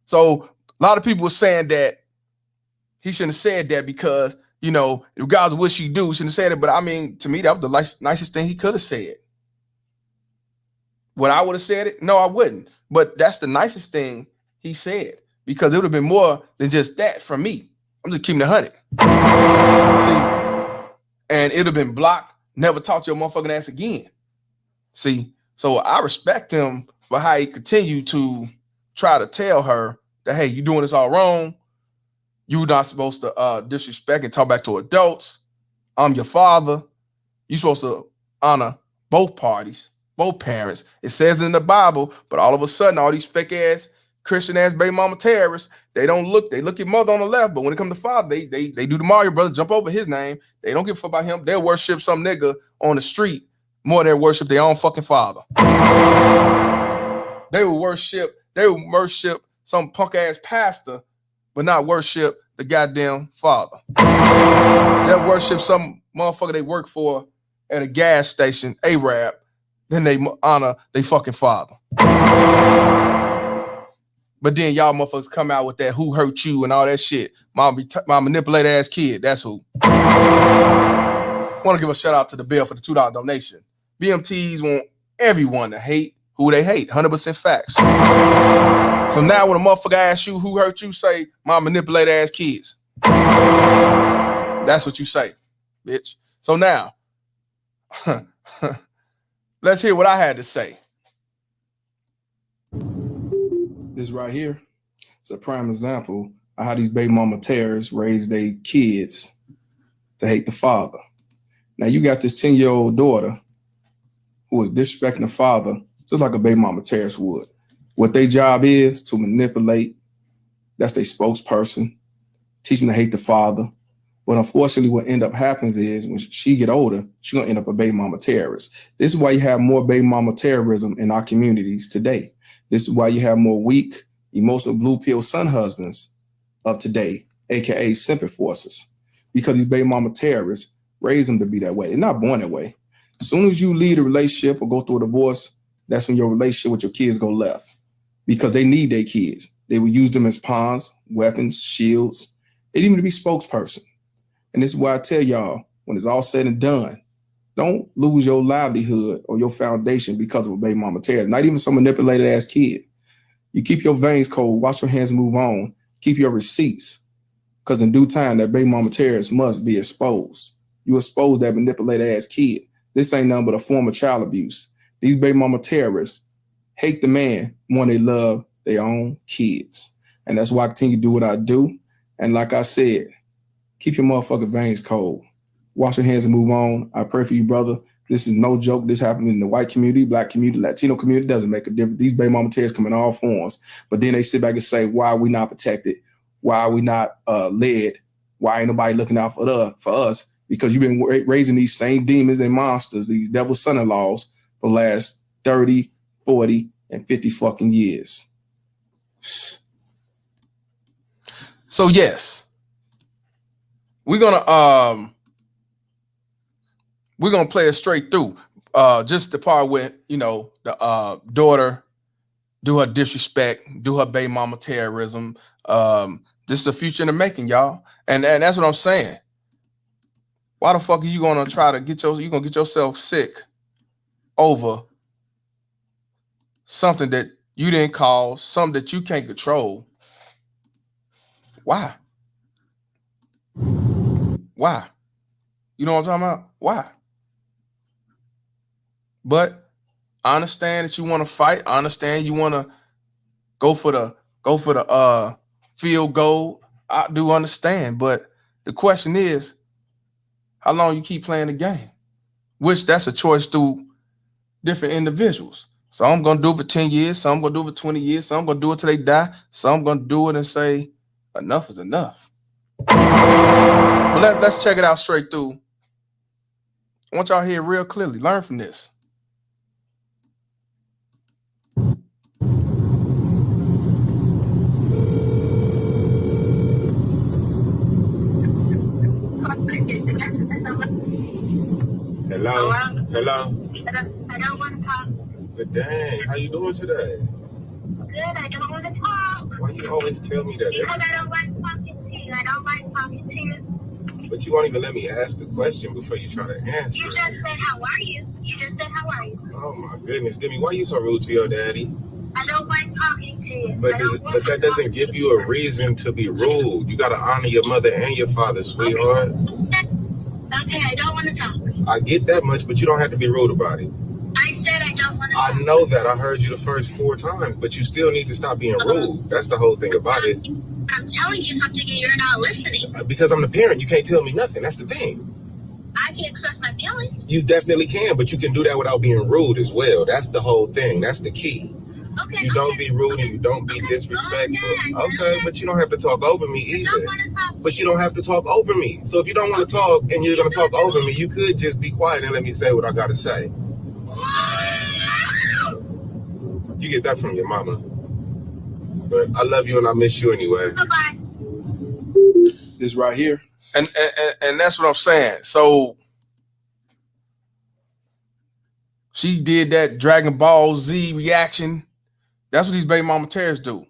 So a lot of people were saying that he shouldn't have said that because, you know, regardless of what she do, shouldn't have said it. But I mean, to me, that was the nicest thing he could have said. Would I would have said it? No, I wouldn't. But that's the nicest thing he said, because it would have been more than just that from me. I'm just keeping it 100. See, and it would have been blocked. Never talk to your motherfucking ass again. See, so I respect him for how he continued to try to tell her that, hey, you doing this all wrong. You're not supposed to disrespect and talk back to adults. I'm your father. You're supposed to honor both parties, both parents. It says it in the Bible, but all of a sudden, all these fake ass Christian ass baby mama terrorists, they look at mother on the left, but when it comes to father, they do the Mario brother, jump over his name. They don't give a fuck about him. They'll worship some nigga on the street more than worship their own fucking father. They will worship some punk ass pastor, but not worship the goddamn father. They'll worship some motherfucker they work for at a gas station, Arab, then they honor their fucking father. But then y'all motherfuckers come out with that who hurt you and all that shit. My manipulated ass kid, that's who. Want to give a shout out to the Bill for the $2 donation. BMTs want everyone to hate who they hate. 100% facts. So now when a motherfucker asks you who hurt you, say, my manipulated ass kids. That's what you say, bitch. So now, let's hear what I had to say. This right here, it's a prime example of how these baby mama terrorists raise their kids to hate the father. Now you got this 10-year-old daughter who is disrespecting the father just like a baby mama terrorist would. What their job is to manipulate. That's their spokesperson, teach them to hate the father. But unfortunately, what end up happens is when she get older, she's gonna end up a baby mama terrorist. This is why you have more baby mama terrorism in our communities today. This is why you have more weak, emotional blue pill son husbands of today, aka simple forces, because these baby mama terrorists raise them to be that way. They're not born that way. As soon as you leave a relationship or go through a divorce, that's when your relationship with your kids go left, because they need their kids. They will use them as pawns, weapons, shields, and even to be spokesperson. And this is why I tell y'all, when it's all said and done, don't lose your livelihood or your foundation because of a baby mama terrorist, not even some manipulated ass kid. You keep your veins cold, wash your hands and move on, keep your receipts, because in due time, that baby mama terrorist must be exposed. You expose that manipulated ass kid. This ain't nothing but a form of child abuse. These baby mama terrorists hate the man more than they love their own kids. And that's why I continue to do what I do. And like I said, keep your motherfucking veins cold. Wash your hands and move on. I pray for you, brother. This is no joke. This happened in the white community, black community, Latino community. Doesn't make a difference. These baby mama tears come in all forms. But then they sit back and say, why are we not protected? Why are we not led? Why ain't nobody looking out for us? Because you've been raising these same demons and monsters, these devil son-in-laws, for the last 30, 40, and 50 fucking years. So yes, we're gonna play it straight through. Just the part where, you know, the daughter do her disrespect, do her baby mama terrorism. This is the future in the making, y'all. And that's what I'm saying. Why the fuck are you gonna try to get yourself sick over something that you didn't cause, something that you can't control? Why? Why? You know what I'm talking about? Why? But I understand that you want to fight. I understand you want to go for the field goal. I do understand, but the question is, how long you keep playing the game? Which that's a choice through different individuals. So I'm gonna do it for 10 years, some I'm gonna do it for 20 years, some I'm gonna do it till they die, some I'm gonna do it and say enough is enough. But let's check it out straight through. I want y'all to hear real clearly. Learn from this. Hello? Hello? I don't want to talk. But dang, how you doing today? Good, I don't want to talk. Why you always tell me that? Because I don't like talking to you. I don't like talking to you. But you won't even let me ask the question before you try to answer. You just said, how are you? You just said, how are you? Oh my goodness, Demi, why you so rude to your daddy? I don't like talking to you. But that doesn't give you a reason to be rude. You gotta honor your mother and your father, sweetheart. Okay, I don't want to talk. I get that much, but you don't have to be rude about it. I said I don't want to talk. I know that. I heard you the first 4 times, but you still need to stop being rude. That's the whole thing about it. I'm telling you something and you're not listening. Because I'm the parent, you can't tell me nothing. That's the thing. I can express my feelings. You definitely can, but you can do that without being rude as well. That's the whole thing. That's the key. Okay, you don't be rude and you don't be disrespectful. Okay, but you don't have to talk over me either. But you don't have to talk over me. So if you don't want to talk and you're going to talk over me, you could just be quiet and let me say what I got to say. You get that from your mama. But I love you and I miss you anyway. Bye-bye. This right here. And that's what I'm saying. So she did that Dragon Ball Z reaction. That's what these baby mama tears do.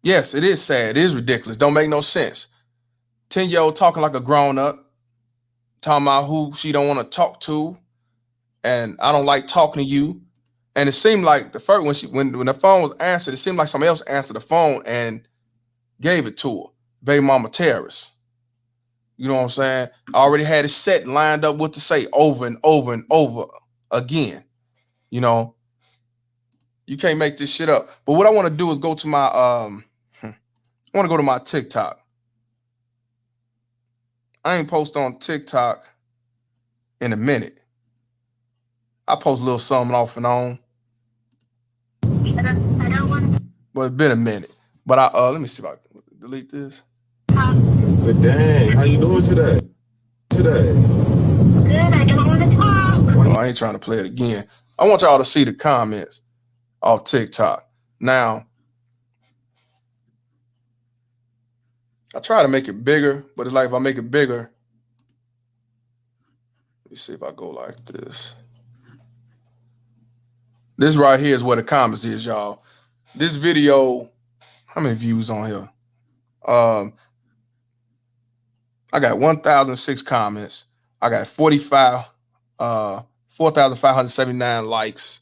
Yes, it is sad. It is ridiculous. Don't make no sense. 10-year-old talking like a grown-up, talking about who she don't want to talk to, and I don't like talking to you. And it seemed like the first when the phone was answered, it seemed like somebody else answered the phone and gave it to her. Baby mama terrorist. You know what I'm saying? I already had it set and lined up what to say over and over and over again. You know, you can't make this shit up. But what I want to do is go to my I want to go to my TikTok. I ain't post on TikTok in a minute. I post a little something off and on. I don't want to. But it's been a minute. But let me see if I can delete this. But dang, how you doing today? Good, I don't want to talk. Oh, I ain't trying to play it again. I want y'all to see the comments off TikTok. Now, I try to make it bigger, but it's like if I make it bigger, let me see if I go like this. This right here is where the comments is, y'all. This video, how many views on here? I got 1,006 comments. I got 4,579 likes.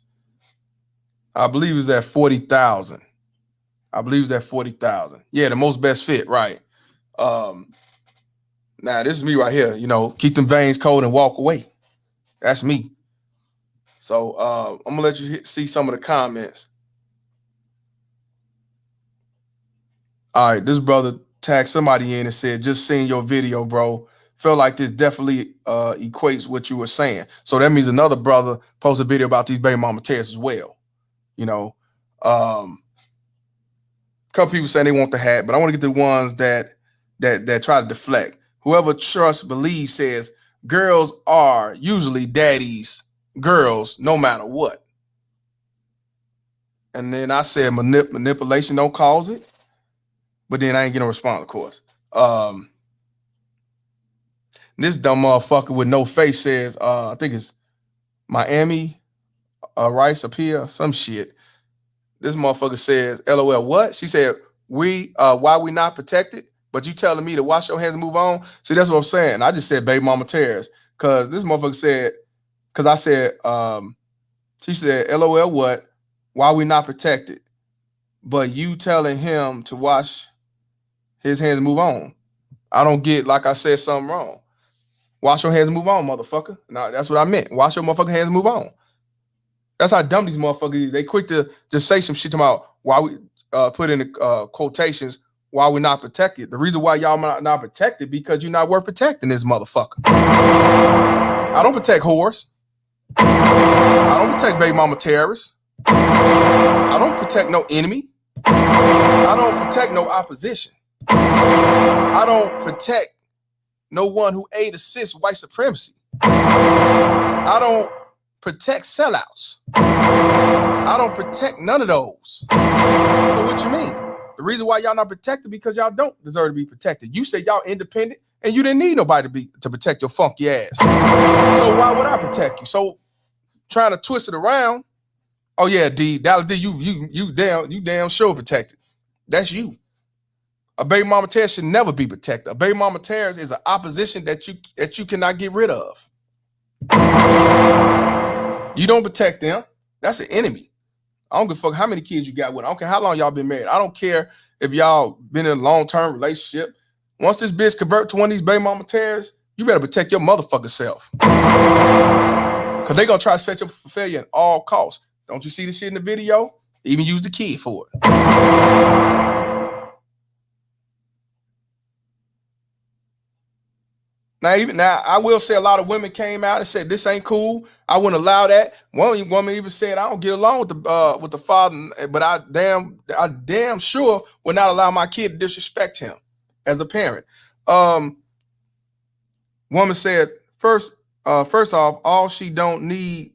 I believe it's at 40,000. I believe it's at 40,000. Yeah, the most best fit, right? Now this is me right here. You know, keep them veins cold and walk away. That's me. So I'm gonna let you see some of the comments. All right, this brother tagged somebody in and said, "Just seen your video, bro. feel like this definitely equates what you were saying. So that means another brother posted a video about these baby mama tears as well. You know, a couple people saying they want the hat, but I want to get the ones that try to deflect. Whoever trusts believes says girls are usually daddy's girls no matter what. And then I said manipulation don't cause it, but then I ain't getting a response, of course. This dumb motherfucker with no face says, I think it's Miami Rice up here, some shit. This motherfucker says, LOL, what? She said, why we not protected? But you telling me to wash your hands and move on? See, that's what I'm saying. I just said baby mama tears. Cause this motherfucker said, cause I said, she said, LOL, what? Why we not protected? But you telling him to wash his hands and move on. I don't get, like I said something wrong. Wash your hands and move on, motherfucker. No, that's what I meant. Wash your motherfucking hands and move on. That's how dumb these motherfuckers is. They quick to just say some shit about why we put in the quotations, why we're not protected. The reason why y'all not protected because you're not worth protecting this motherfucker. I don't protect whores. I don't protect baby mama terrorists. I don't protect no enemy. I don't protect no opposition. I don't protect no one who aid assists white supremacy. I don't protect sellouts. I don't protect none of those. So what you mean? The reason why y'all not protected because y'all don't deserve to be protected. You say y'all independent and you didn't need nobody to protect your funky ass. So why would I protect you? So trying to twist it around. Oh yeah, D, Dollar D, you damn sure protected. That's you. A baby mama tear should never be protected. A baby mama tears is an opposition that you cannot get rid of. You don't protect them. That's an enemy. I don't give a fuck how many kids you got with. I don't care how long y'all been married. I don't care if y'all been in a long-term relationship. Once this bitch convert to one of these baby mama tears, you better protect your motherfucking self. Because they going to try to set you up for failure at all costs. Don't you see the shit in the video? They even use the kid for it. Now, I will say a lot of women came out and said this ain't cool. I wouldn't allow that. One woman even said I don't get along with the father, but I damn sure would not allow my kid to disrespect him as a parent. Woman said first off, all she don't need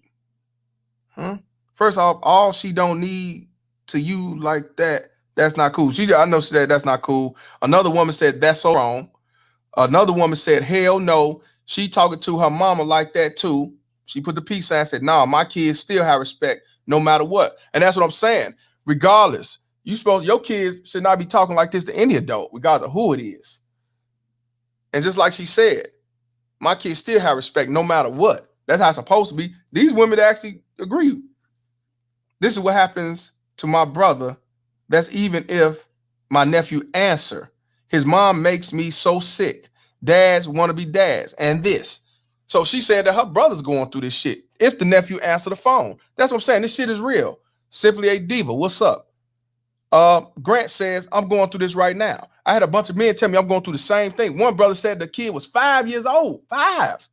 to you like that. That's not cool. I know she said that's not cool. Another woman said that's so wrong. Another woman said, hell no. She talking to her mama like that too. She put the peace sign and said, nah, my kids still have respect no matter what. And that's what I'm saying. Regardless, your kids should not be talking like this to any adult, regardless of who it is. And just like she said, my kids still have respect no matter what. That's how it's supposed to be. These women actually agree. This is what happens to my brother. That's even if my nephew answer. His mom makes me so sick. Dads want to be dads. And this. So she said that her brother's going through this shit. If the nephew answer the phone. That's what I'm saying. This shit is real. Simply a diva. What's up? Grant says, I'm going through this right now. I had a bunch of men tell me I'm going through the same thing. One brother said the kid was 5 years old. 5.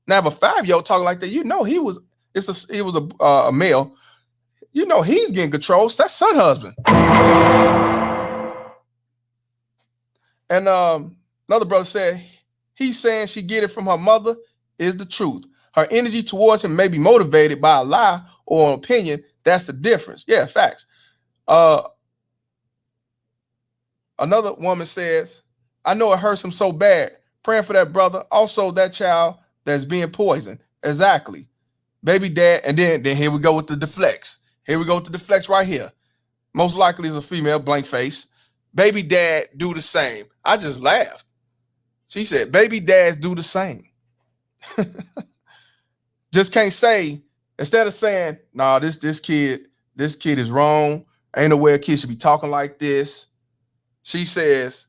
Now, if a 5-year-old talking like that, you know he was a male. You know he's getting controlled. That's son husband. And another brother said, he's saying she get it from her mother is the truth. Her energy towards him may be motivated by a lie or an opinion. That's the difference. Yeah, facts. Another woman says, I know it hurts him so bad. Praying for that brother. Also, that child that's being poisoned. Exactly. Baby dad. And then here we go with the deflects. Here we go with the deflects right here. Most likely is a female, blank face. Baby dad do the same. I just laughed. She said, baby dads do the same. Just can't say, instead of saying, nah, this kid is wrong. Ain't no way a kid should be talking like this. She says,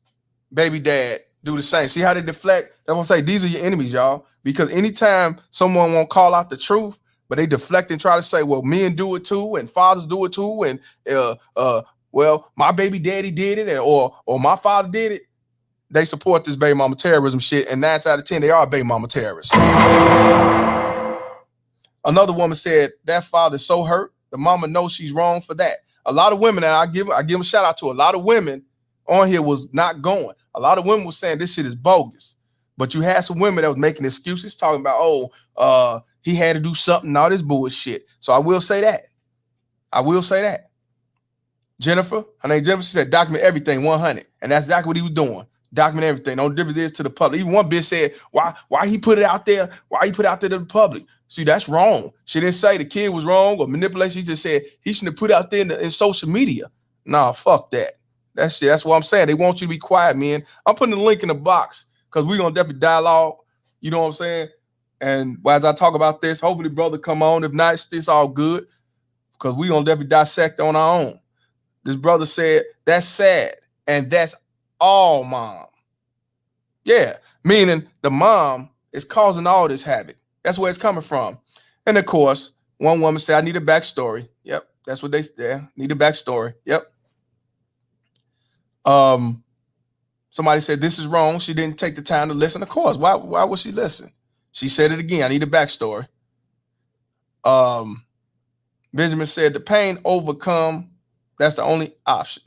baby dad do the same. See how they deflect? That's what I say, these are your enemies, y'all. Because anytime someone won't call out the truth, but they deflect and try to say, well, men do it too, and fathers do it too, and well, my baby daddy did it, or my father did it. they support this baby mama terrorism shit, and 9 out of 10 they are baby mama terrorists. Another woman said that father's so hurt, the mama knows she's wrong for that. A lot of women, and I give them a shout out to a lot of women on here was not going. A lot of women were saying this shit is bogus. But you had some women that was making excuses, talking about, oh, he had to do something, all this bullshit. So I will say that. I will say that. Jennifer, her name Jennifer, she said document everything 100. And that's exactly what he was doing. Document everything. No difference is to the public. Even one bitch said, why he put it out there? Why he put it out there to the public? See, that's wrong. She didn't say the kid was wrong or manipulation. She just said he shouldn't have put it out there in social media. Nah, fuck that. That's what I'm saying. They want you to be quiet, man. I'm putting the link in the box because we're going to definitely dialogue. You know what I'm saying? And as I talk about this, hopefully brother come on. If not, it's all good because we're going to definitely dissect on our own. This brother said, that's sad. And that's all mom. Yeah, meaning the mom is causing all this havoc. That's where it's coming from. And of course, one woman said, I need a backstory. Yep, that's what they said. Need a backstory. Yep. Somebody said this is wrong. She didn't take the time to listen. Of course, why would she listen? She said it again. I need a backstory. Benjamin said the pain overcome. That's the only option.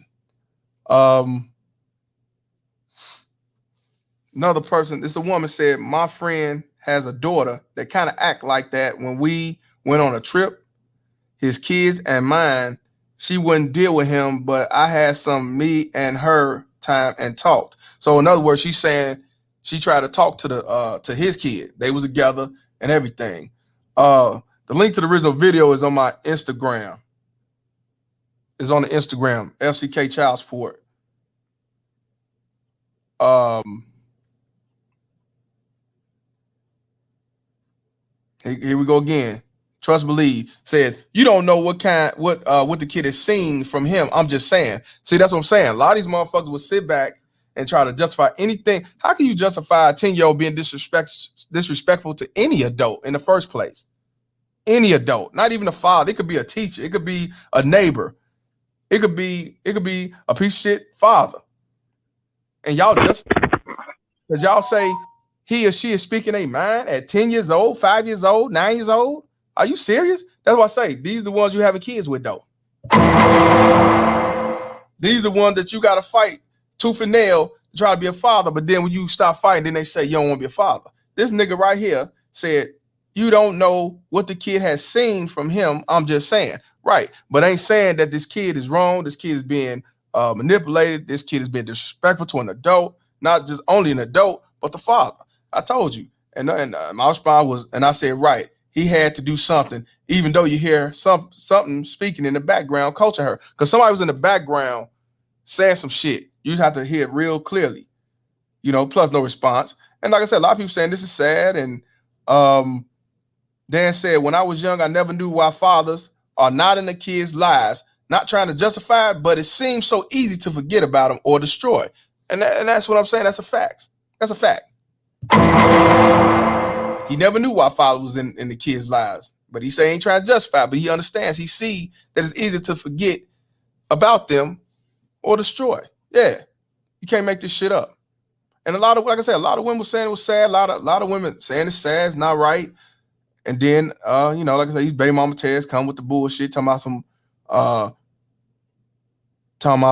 Another person, this is a woman said, my friend has a daughter that kind of act like that when we went on a trip. His kids and mine, she wouldn't deal with him, but I had some me and her time and talked. So in other words, she's saying she tried to talk to his kid. They was together and everything. The link to the original video is on my Instagram. It's on the Instagram, FCK Child Support. Here we go again. Trust Believe said, you don't know what the kid has seen from him. I'm just saying. See, that's what I'm saying. A lot of these motherfuckers will sit back and try to justify anything. How can you justify a 10-year-old being disrespectful to any adult in the first place? Any adult, not even a father. It could be a teacher. It could be a neighbor. It could be a piece of shit father. And y'all just, because y'all say he or she is speaking a mind at 10 years old, 5 years old, 9 years old. Are you serious? That's what I say. These are the ones you having kids with, though. These are the ones that you got to fight tooth and nail to try to be a father. But then when you stop fighting, then they say you don't want to be a father. This nigga right here said, you don't know what the kid has seen from him. I'm just saying. Right. But ain't saying that this kid is wrong. This kid is being manipulated. This kid has been disrespectful to an adult, not just only an adult, but the father. I told you. And my response was, and I said, right. He had to do something, even though you hear something speaking in the background, coaching her. Because somebody was in the background saying some shit. You have to hear it real clearly, plus no response. And like I said, a lot of people saying this is sad. And Dan said, when I was young, I never knew why fathers are not in the kids' lives, not trying to justify it, but it seems so easy to forget about them or destroy. And that's what I'm saying. That's a fact. That's a fact. He never knew why father was in the kids' lives, but he say he ain't trying to justify, but he understands. He see that it's easy to forget about them or destroy. Yeah, you can't make this shit up. And a lot of, like I said, a lot of women were saying it was sad. A lot of women saying it's sad, it's not right. And then, like I said, these baby mama tears come with the bullshit, talking about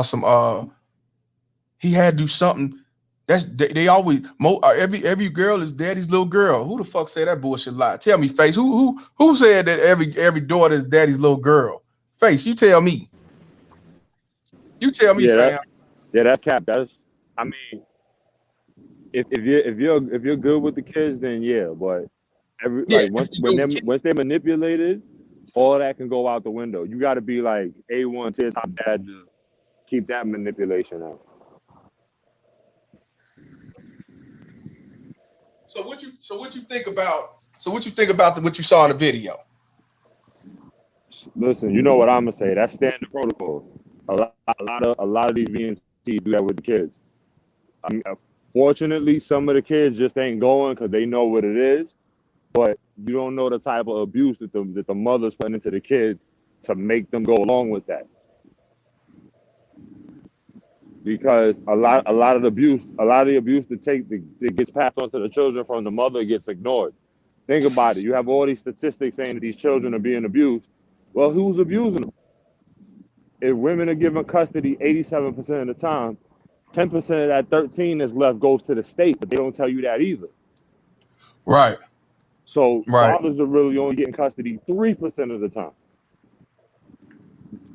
some, he had to do something. They always every girl is daddy's little girl. Who the fuck say that bullshit lie? Tell me, Face. Who said that every daughter is daddy's little girl? Face, you tell me. You tell me, fam. That's cap. I mean, if you're good with the kids, then yeah. But once they're manipulated, all that can go out the window. You got to be like A1 to top dad to keep that manipulation out. So what you think about what you saw in the video? Listen, you know what I'm gonna say. That's standard protocol. A lot of these VNT do that with the kids. I mean, fortunately, some of the kids just ain't going because they know what it is. But you don't know the type of abuse that the mother's putting into the kids to make them go along with that. because a lot of the abuse that gets passed on to the children from the mother gets ignored. Think about it. You have all these statistics saying that these children are being abused. Well, who's abusing them? If women are given custody 87% of the time, 10% of that 13 that's left goes to the state, but they don't tell you that either. Right. So Right. fathers are really only getting custody 3% of the time.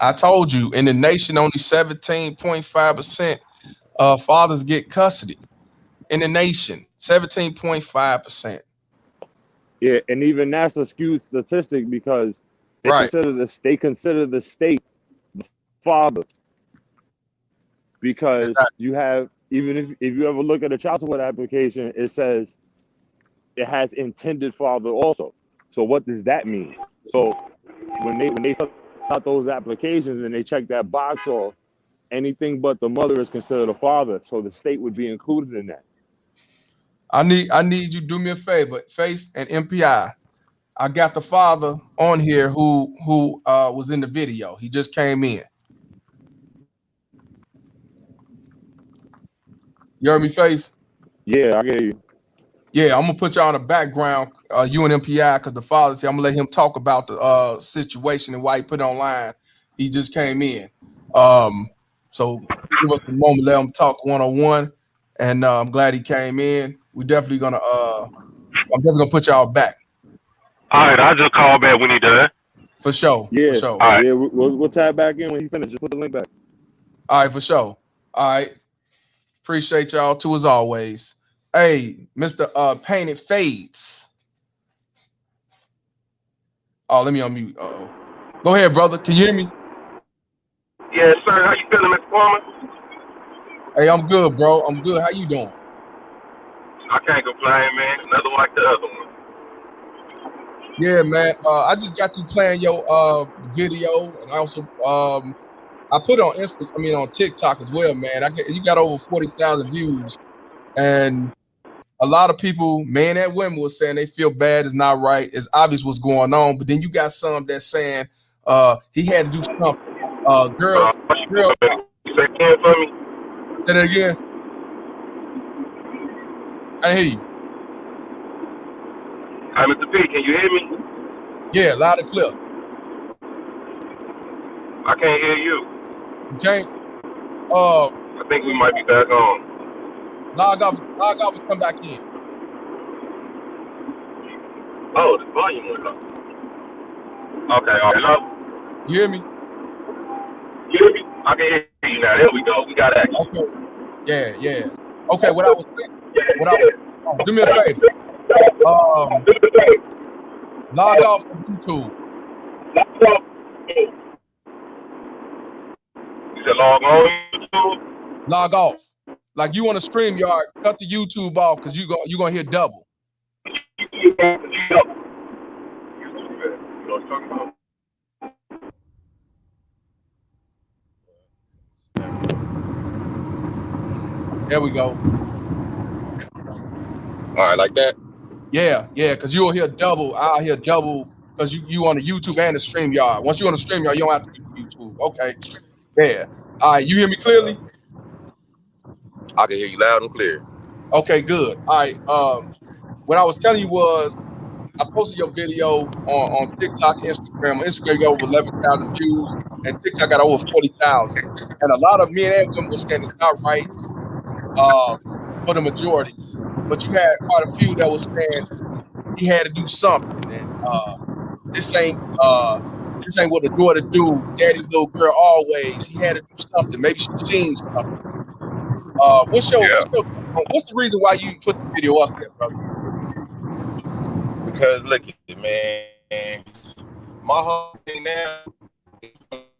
I told you, in the nation, only 17.5% of fathers get custody. In the nation, 17.5%. Yeah, and even that's a skewed statistic because they consider the state the father. Because you have, even if you ever look at a child support application, it says it has intended father also. So what does that mean? So when they fill out those applications and they check that box off, anything but the mother is considered a father. So the state would be included in that. I need you to do me a favor, Face and MPI. I got the father on here who was in the video. He just came in. You heard me, Face? Yeah, I get you. Yeah, I'm gonna put y'all in the background, you and MPI, because the father said I'm gonna let him talk about the situation and why he put it online. He just came in. So give us a moment, let him talk one-on-one. And I'm glad he came in. We definitely gonna I'm definitely gonna put y'all back. All right, I'll just call back when he done. For sure. Yeah, for sure. All right. Yeah, we'll tap back in when he finishes. Just put the link back. All right, for sure. All right. Appreciate y'all too, as always. Hey, Mr. Painted Fades. Oh, let me unmute. Go ahead, brother. Can you hear me? Yes, sir. How you feeling, Mr. Palmer? Hey, I'm good, bro. I'm good. How you doing? I can't complain, man. Another like the other one. Yeah, man. I just got through playing your video, and I also I put it on Instagram, on TikTok as well, man. You got over 40,000 views, and a lot of people, men and women, were saying they feel bad. It's not right. It's obvious what's going on. But then you got some that's saying he had to do something. Girls. You say again for me? Say that again. I hear you. Hi, Mr. P. Can you hear me? Yeah, loud and clear. I can't hear you. You can't. I think we might be back on. Log off and come back in. Oh, the volume went up. Okay, all right. Hello? You hear me? You hear me? I can hear you now. There we go. We got action. Okay. Yeah. Okay, what I was saying, do me a favor. Log off from YouTube. You said log on YouTube? Log off. Like you want to StreamYard, cut the YouTube off because you're gonna hear double. There we go. All right, like that? Yeah, because you'll hear double. I'll hear double because you on the YouTube and the StreamYard. Once you're on the StreamYard, you don't have to do YouTube. Okay. Yeah. All right, you hear me clearly? I can hear you loud and clear. Okay, good. All right. What I was telling you was I posted your video on TikTok, Instagram. On Instagram, you got over 11,000 views, and TikTok got over 40,000. And a lot of men and women were saying it's not right for the majority. But you had quite a few that was saying he had to do something, and this ain't what a daughter do. Daddy's little girl always. He had to do something. Maybe she seen something. What's the reason why you put the video up there, brother? Because look, man, my whole thing now is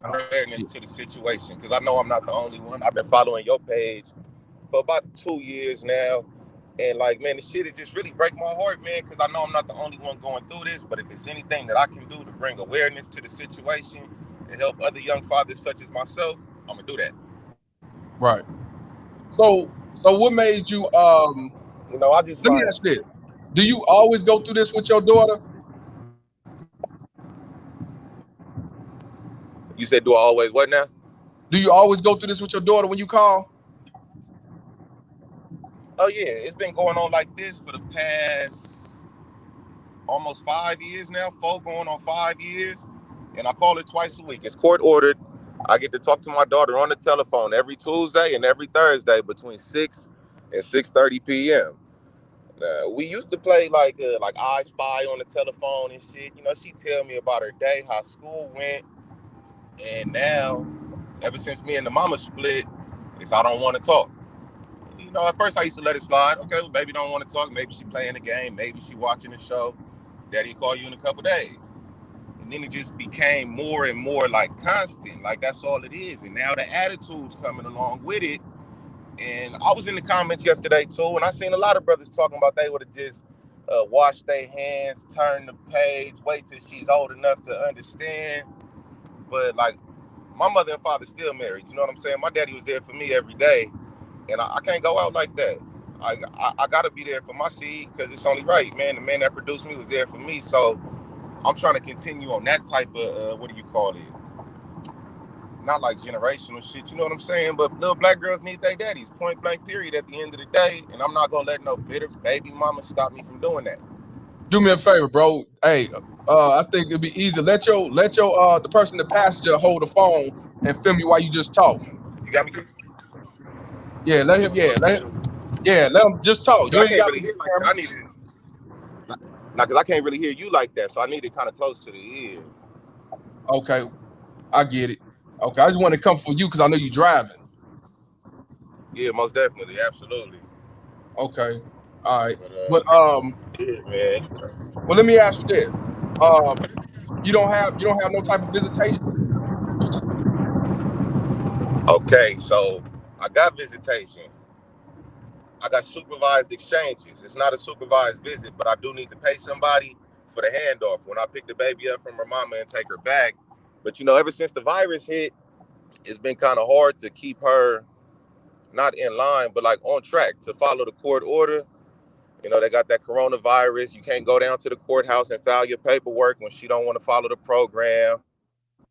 awareness to the situation. Because I know I'm not the only one. I've been following your page for about 2 years now. And like, man, the shit, it just really break my heart, man, because I know I'm not the only one going through this. But if it's anything that I can do to bring awareness to the situation and help other young fathers such as myself, I'm gonna do that. Right. So what made you I just let me ask this. Do you always go through this with your daughter? You said, do I always what now? Do you always go through this with your daughter when you call? Oh yeah, it's been going on like this for the past almost 5 years now, 4 going on 5 years, and I call it twice a week. It's court ordered. I get to talk to my daughter on the telephone every Tuesday and every Thursday between 6 and 6:30 p.m. We used to play like I Spy on the telephone and shit. You know, she tell me about her day, how school went, and now, ever since me and the mama split, it's I don't want to talk. You know, at first I used to let it slide. Okay, well, baby don't want to talk. Maybe she playing the game. Maybe she watching the show. Daddy call you in a couple days. And then it just became more and more like constant. Like that's all it is. And now the attitude's coming along with it. And I was in the comments yesterday too, and I seen a lot of brothers talking about they would have just washed their hands, turned the page, wait till she's old enough to understand. But like my mother and father still married. You know what I'm saying? My daddy was there for me every day. And I can't go out like that. I got to be there for my seed because it's only right, man. The man that produced me was there for me. So I'm trying to continue on that type of, what do you call it? Not like generational shit, you know what I'm saying? But little black girls need their daddies, point blank period at the end of the day. And I'm not going to let no bitter baby mama stop me from doing that. Do me a favor, bro. Hey, I think it'd be easy. Let your the person, the passenger, hold the phone and film you while you just talk. You got me? Yeah, let him just talk. You I ain't can't got really hear like that. I need it. Now, because I can't really hear you like that, so I need it kind of close to the ear. Okay, I get it. Okay, I just want to come for you because I know you're driving. Yeah, most definitely, absolutely. Okay, all right. But yeah, man. Well, let me ask you this: you don't have no type of visitation? Okay, so I got visitation. I got supervised exchanges. It's not a supervised visit, but I do need to pay somebody for the handoff when I pick the baby up from her mama and take her back. But you know, ever since the virus hit, it's been kind of hard to keep her not in line, but like on track to follow the court order. You know, they got that coronavirus. You can't go down to the courthouse and file your paperwork when she don't want to follow the program.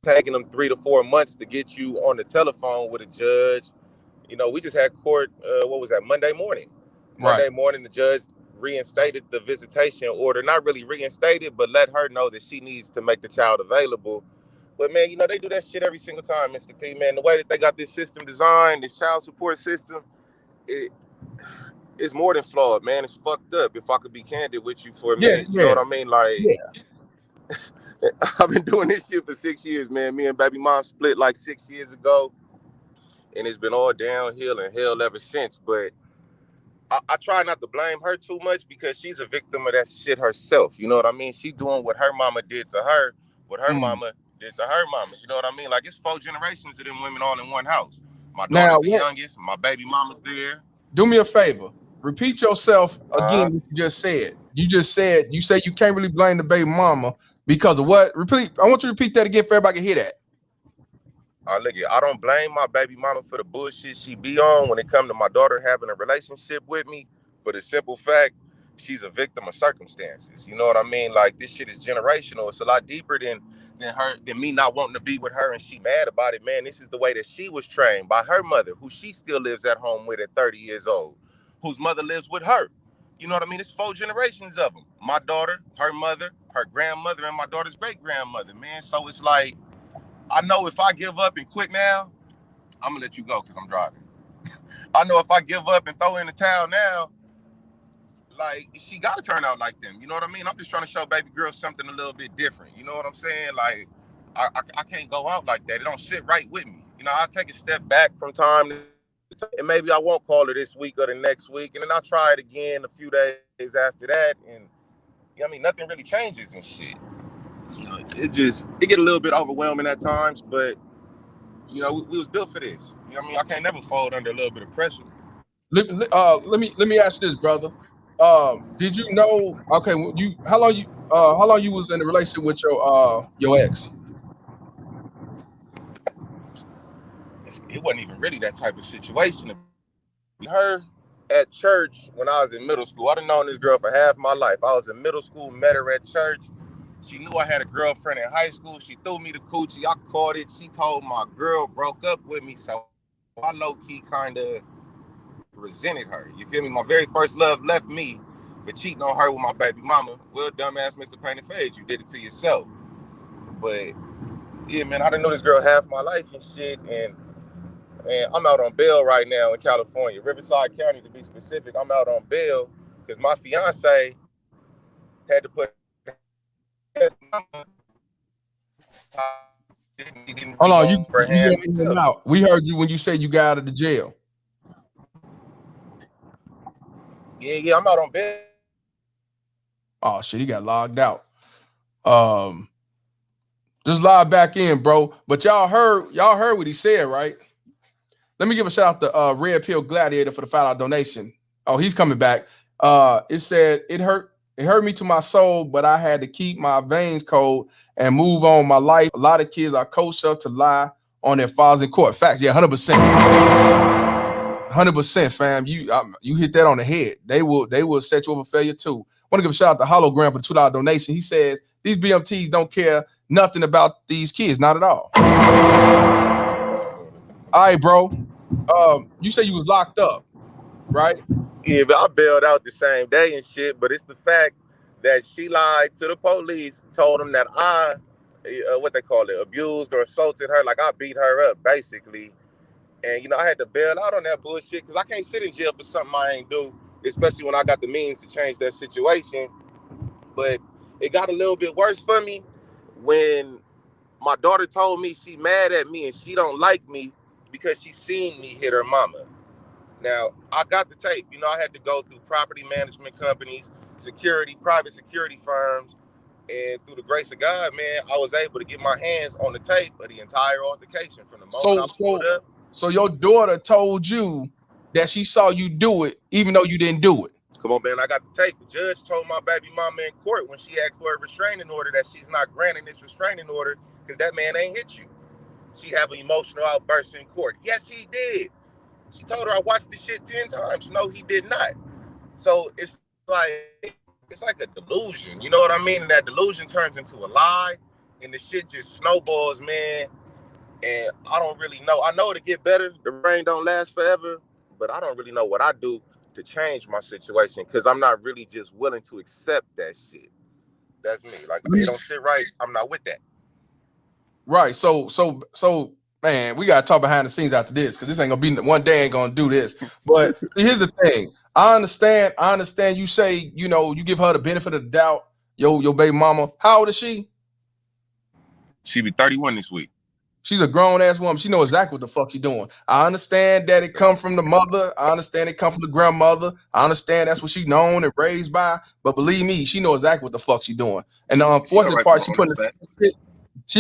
Taking them 3 to 4 months to get you on the telephone with a judge. You know, we just had court, what was that, Monday morning. Right. Monday morning, the judge reinstated the visitation order. Not really reinstated, but let her know that she needs to make the child available. But, man, you know, they do that shit every single time, Mr. P, man. The way that they got this system designed, this child support system, it's more than flawed, man. It's fucked up, if I could be candid with you for a minute. You know what I mean? Like, I've been doing this shit for 6 years, man. Me and baby mom split like 6 years ago. And it's been all downhill and hell ever since. But I try not to blame her too much because she's a victim of that shit herself. You know what I mean? She doing what her mama did to her, what her mama did to her mama. You know what I mean? Like, it's 4 generations of them women all in one house. My daughter's the youngest. My baby mama's there. Do me a favor. Repeat yourself again what you just said. You say you can't really blame the baby mama because of what? Repeat. I want you to repeat that again for everybody to hear that. Look, I don't blame my baby mama for the bullshit she be on when it comes to my daughter having a relationship with me. For the simple fact, she's a victim of circumstances. You know what I mean? Like, this shit is generational. It's a lot deeper than me not wanting to be with her and she mad about it. Man, this is the way that she was trained by her mother, who she still lives at home with at 30 years old, whose mother lives with her. You know what I mean? It's 4 generations of them. My daughter, her mother, her grandmother, and my daughter's great-grandmother, man. So it's like, I know if I give up and quit now, I'm gonna let you go because I'm driving. I know if I give up and throw in the towel now, like, she gotta turn out like them. You know what I mean? I'm just trying to show baby girl something a little bit different. You know what I'm saying? Like, I can't go out like that. It don't sit right with me. You know, I take a step back from time to time, and maybe I won't call her this week or the next week, and then I'll try it again a few days after that. And you know what I mean, nothing really changes and shit. You know, it get a little bit overwhelming at times, but you know, we was built for this. You know what I mean? I can't never fold under a little bit of pressure. Let me ask you this, brother. Did you know? Okay, how long you was in a relationship with your ex? It wasn't even really that type of situation. Her at church when I was in middle school. I'd have known this girl for half my life. I was in middle school, met her at church. She knew I had a girlfriend in high school. She threw me the coochie. I caught it. She told my girl broke up with me. So I low-key kind of resented her. You feel me? My very first love left me for cheating on her with my baby mama. Well, dumbass Mr. Painted Face, you did it to yourself. But yeah, man, I done know this girl half my life and shit, and I'm out on bail right now in California, Riverside County to be specific. I'm out on bail because my fiance had to put his mama. Hold on, you out. We heard you when you said you got out of the jail. Yeah, I'm out on bail. Oh shit, he got logged out. Just log back in, bro. But y'all heard what he said, right? Let me give a shout out to Red Pill Gladiator for the $5 donation. Oh, he's coming back. It said it hurt me to my soul, but I had to keep my veins cold and move on my life. A lot of kids are coached up to lie on their fathers in court. Facts, yeah, 100%. 100%, fam. You hit that on the head. They will set you up for failure too. Want to give a shout out to Hologram for the $2 donation. He says these BMTs don't care nothing about these kids, not at all. All right, bro. You say you was locked up, right? Yeah, but I bailed out the same day and shit. But it's the fact that she lied to the police, told them that I, what they call it, abused or assaulted her, like I beat her up, basically. And, you know, I had to bail out on that bullshit because I can't sit in jail for something I ain't do, especially when I got the means to change that situation. But it got a little bit worse for me when my daughter told me she mad at me and she don't like me because she seen me hit her mama. Now, I got the tape. You know, I had to go through property management companies, private security firms, and through the grace of God, man, I was able to get my hands on the tape of the entire altercation from the moment I pulled up. So your daughter told you that she saw you do it, even though you didn't do it. Come on, man, I got the tape. The judge told my baby mama in court when she asked for a restraining order that she's not granting this restraining order because that man ain't hit you. She have an emotional outburst in court. Yes, he did. She told her I watched the shit 10 times. No, he did not. So it's like a delusion. You know what I mean? And that delusion turns into a lie, and the shit just snowballs, man. And I don't really know. I know it'll get better. The rain don't last forever, but I don't really know what I do to change my situation because I'm not really just willing to accept that shit. That's me. Like, if it don't sit right, I'm not with that. Right. So, man, we gotta talk behind the scenes after this because this ain't gonna be one day ain't gonna do this. But here's the thing. I understand. You say, you know, you give her the benefit of the doubt. Your baby mama. How old is she? She be 31 this week. She's a grown ass woman. She knows exactly what the fuck she's doing. I understand that it come from the mother. I understand it come from the grandmother. I understand that's what she's known and raised by. But believe me, she knows exactly what the fuck she's doing. And the unfortunate part, she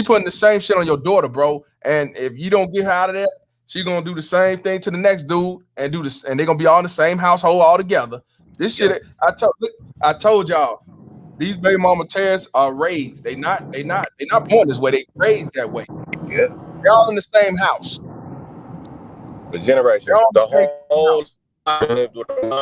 putting the same shit on your daughter, bro. And if you don't get her out of that, she's gonna do the same thing to the next dude and do this, and they're gonna be all in the same household all together. This shit, I told y'all, these baby mama terrorists are raised. They not born this way. They raised that way. Yeah, they're all in the same house for generations. The whole lived with them.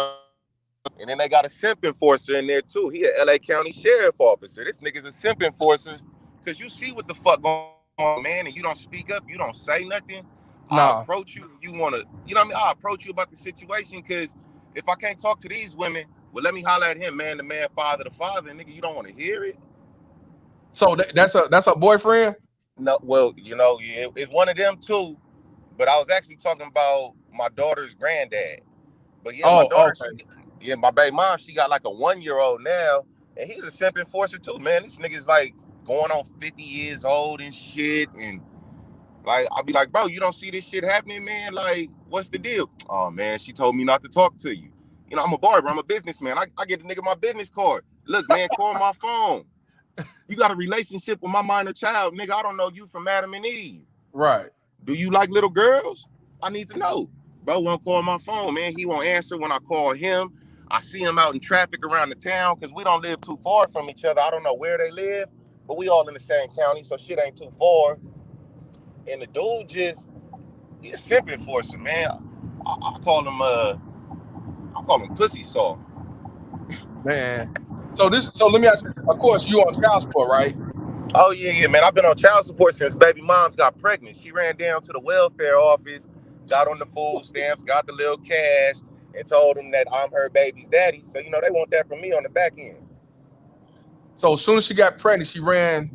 And then they got a simp enforcer in there too. He a LA County Sheriff officer. This nigga's a simp enforcer because you see what the fuck going on, man, and you don't speak up, you don't say nothing. I approach you, you want to, you know what I mean? I approach you about the situation because if I can't talk to these women, well, let me holler at him, man, the man, father, the father, nigga, you don't want to hear it. So that's a boyfriend? No, well, you know, it's one of them too, but I was actually talking about my daughter's granddad. But yeah, my daughter, my baby mom, she got like a 1-year-old now, and he's a simp enforcer too, man. This nigga's like going on 50 years old and shit, and like I'll be like, bro, you don't see this shit happening, man? Like, what's the deal? Oh man, she told me not to talk to you. You know, I'm a barber, I'm a businessman. I get a nigga my business card. Look, man, call my phone. You got a relationship with my minor child, nigga. I don't know you from Adam and Eve. Right. Do you like little girls? I need to know. Bro won't call my phone, man. He won't answer when I call him. I see him out in traffic around the town because we don't live too far from each other. I don't know where they live, but we all in the same county, so shit ain't too far. And the dude he's a simp enforcer, man. I call him pussy soft. Man. So let me ask you, of course you on child support, right? Oh yeah, man. I've been on child support since baby mom's got pregnant. She ran down to the welfare office, got on the food stamps, got the little cash, and told them that I'm her baby's daddy. So, you know, they want that from me on the back end. So as soon as she got pregnant, she ran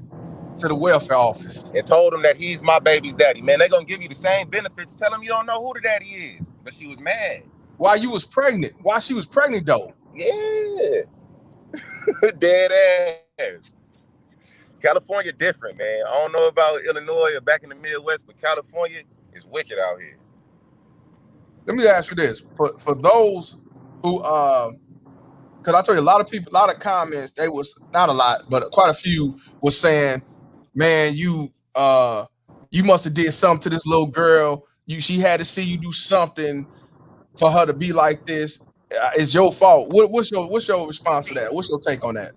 to the welfare office and told them that he's my baby's daddy. Man, they gonna give you the same benefits. Tell them you don't know who the daddy is. But she was mad. while you was pregnant. While she was pregnant, though. Yeah. Dead ass. California different, man. I don't know about Illinois or back in the Midwest, but California is wicked out here. Let me ask you this. For those who because I told you a lot of people, a lot of comments, they was not a lot, but quite a few was saying, man, you must have did something to this little girl. She had to see you do something for her to be like this. It's your fault. What's your response to that? What's your take on that?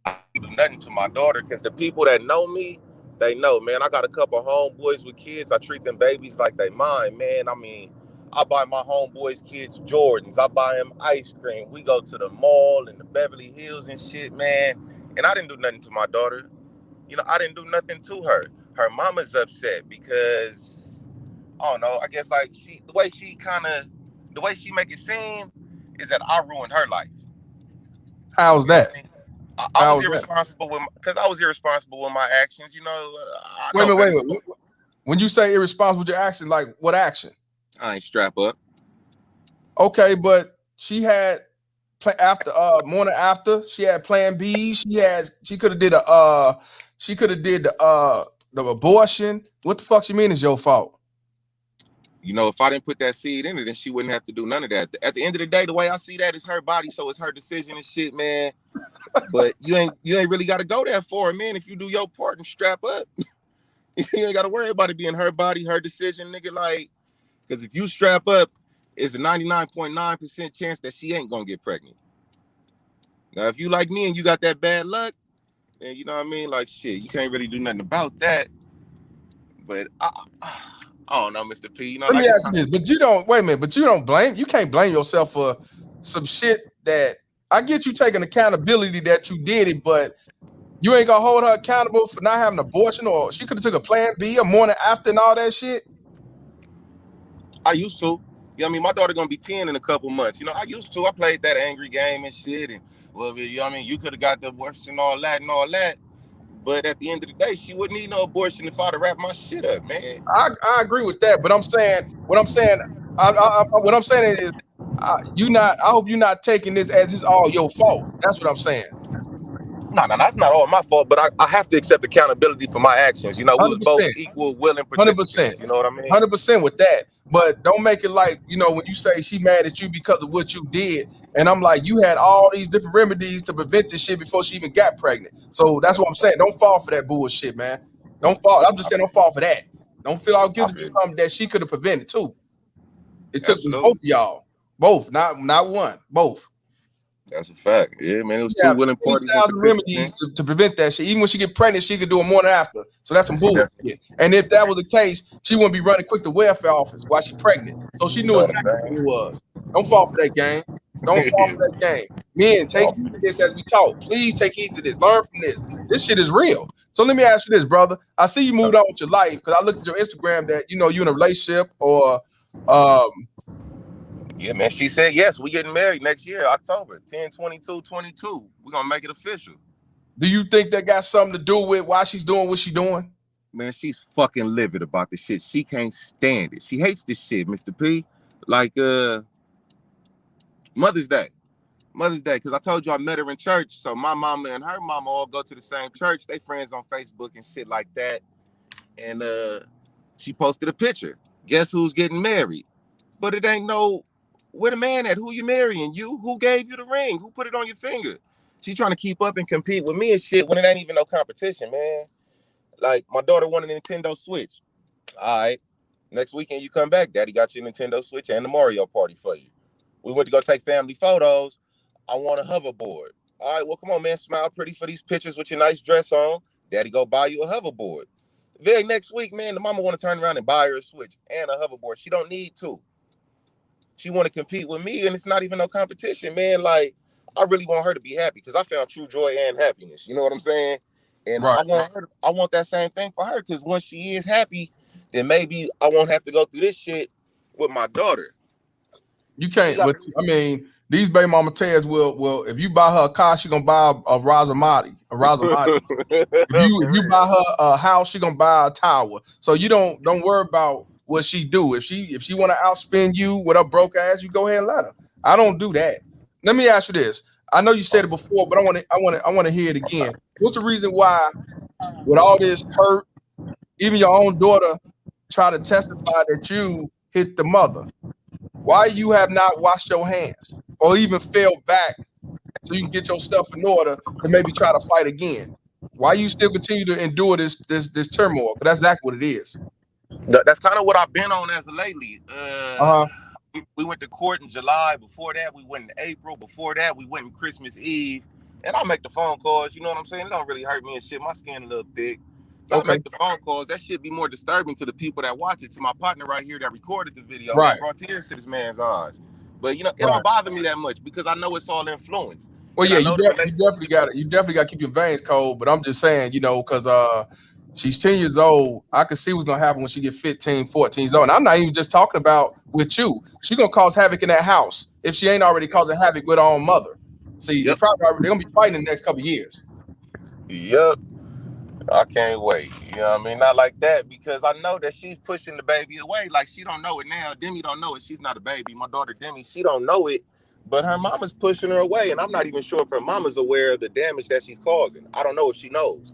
I don't do nothing to my daughter because the people that know me, they know, man. I got a couple homeboys with kids. I treat them babies like they mine, man. I mean, I buy my homeboys' kids Jordans. I buy them ice cream. We go to the mall in the Beverly Hills and shit, man. And I didn't do nothing to my daughter. You know, I didn't do nothing to her. Her mama's upset because, I don't know, I guess like the way she make it seem is that I ruined her life. How's that? I was irresponsible because I was irresponsible with my actions. You know, wait a minute. When you say irresponsible with your action, like what action? I ain't strap up. Okay, but she had morning after she had plan B. She could have did the abortion. What the fuck you mean is your fault? You know, if I didn't put that seed in it, then she wouldn't have to do none of that. At the end of the day, the way I see that is her body, so it's her decision and shit, man. But you ain't really got to go that far, man. If you do your part and strap up, you ain't got to worry about it being her body, her decision, nigga. Like, because if you strap up, it's a 99.9% chance that she ain't gonna get pregnant. Now, if you like me and you got that bad luck, then you know what I mean. Like, shit, you can't really do nothing about that. But I don't know, Mr. P. You know, let me ask you this, but you don't wait a minute. But you don't blame. You can't blame yourself for some shit that I get you taking accountability that you did it, but you ain't gonna hold her accountable for not having an abortion, or she could have took a plan B, a morning after, and all that shit. I used to. You know what I mean? My daughter gonna be 10 in a couple months. You know, I used to. I played that angry game and shit, and well, you know what I mean? You could have got the abortion and all that. But at the end of the day, she wouldn't need no abortion if I'd have wrapped my shit up, man. I agree with that, but what I'm saying is, I hope you're not taking this as it's all your fault. That's what I'm saying. No, that's not all my fault, but I have to accept accountability for my actions. You know, we was both equal, willing participants. 100%. You know what I mean? 100% with that. But don't make it like, you know, when you say she mad at you because of what you did, and I'm like, you had all these different remedies to prevent this shit before she even got pregnant. So that's what I'm saying. Don't fall for that bullshit, man. Don't fall. I'm just saying, don't fall for that. Don't feel all guilty for something that she could have prevented too. It took both of y'all, both, not one, both. That's a fact. Yeah, man. It was two willing parties. Remedies to prevent that shit. Even when she get pregnant, she could do it morning after. So that's some bullshit. And if that was the case, she wouldn't be running quick to welfare office while she's pregnant. So she knew exactly what it was. Don't fall for that game. Don't fall for that game. Men, take heed to this as we talk. Please take heed to this. Learn from this. This shit is real. So let me ask you this, brother. I see you moved on with your life because I looked at your Instagram that you know you in a relationship or yeah, man. She said yes. We getting married next year, October 10/22/22. We're gonna make it official. Do you think that got something to do with why she's doing what she's doing? Man, she's fucking livid about this shit. She can't stand it. She hates this shit, Mr. P. Like Mother's Day, because I told you I met her in church. So my mama and her mama all go to the same church. They friends on Facebook and shit like that. And she posted a picture. Guess who's getting married? But it ain't no. Where the man at? Who you marrying? You? Who gave you the ring? Who put it on your finger? She trying to keep up and compete with me and shit when it ain't even no competition, man. Like, my daughter wanted a Nintendo Switch. All right. Next weekend you come back, Daddy got you a Nintendo Switch and the Mario Party for you. We went to go take family photos. I want a hoverboard. All right, well, come on, man. Smile pretty for these pictures with your nice dress on. Daddy go buy you a hoverboard. Very next week, man, the mama want to turn around and buy her a Switch and a hoverboard. She don't need to. She want to compete with me, and it's not even no competition, man. Like, I really want her to be happy because I found true joy and happiness. You know what I'm saying? And right. I want that same thing for her because once she is happy, then maybe I won't have to go through this shit with my daughter. You can't. But I mean, these baby mama Tez will. If you buy her a car, she gonna buy a Razamati. If you buy her a house, she gonna buy a tower. So you don't worry about what she do. If she want to outspend you with her broke ass, you go ahead and let her. I don't do that. Let me ask you this. I know you said it before, but I want to hear it again. What's the reason why, with all this hurt, even your own daughter try to testify that you hit the mother? Why you have not washed your hands or even fell back so you can get your stuff in order to maybe try to fight again? Why you still continue to endure this turmoil? But that's exactly what it is. That's kind of what I've been on as of lately. We went to court in July. Before that, we went in April. Before that, we went in Christmas Eve. And I make the phone calls. You know what I'm saying? It don't really hurt me and shit. My skin a little thick. So I make the phone calls. That should be more disturbing to the people that watch it. To my partner right here that recorded the video, that brought tears to this man's eyes. But you know, it don't bother me that much because I know it's all influence. Well, yeah, you definitely got to keep your veins cold. But I'm just saying, you know, because she's 10 years old. I can see what's gonna happen when she get 15, 14 years old. And I'm not even just talking about with you. She's gonna cause havoc in that house if she ain't already causing havoc with her own mother. See, they're gonna be fighting in the next couple of years. Yep. I can't wait. You know what I mean? Not like that, because I know that she's pushing the baby away. Like, she don't know it now. Demi don't know it. She's not a baby. My daughter Demi, she don't know it, but her mama's pushing her away. And I'm not even sure if her mama's aware of the damage that she's causing. I don't know if she knows.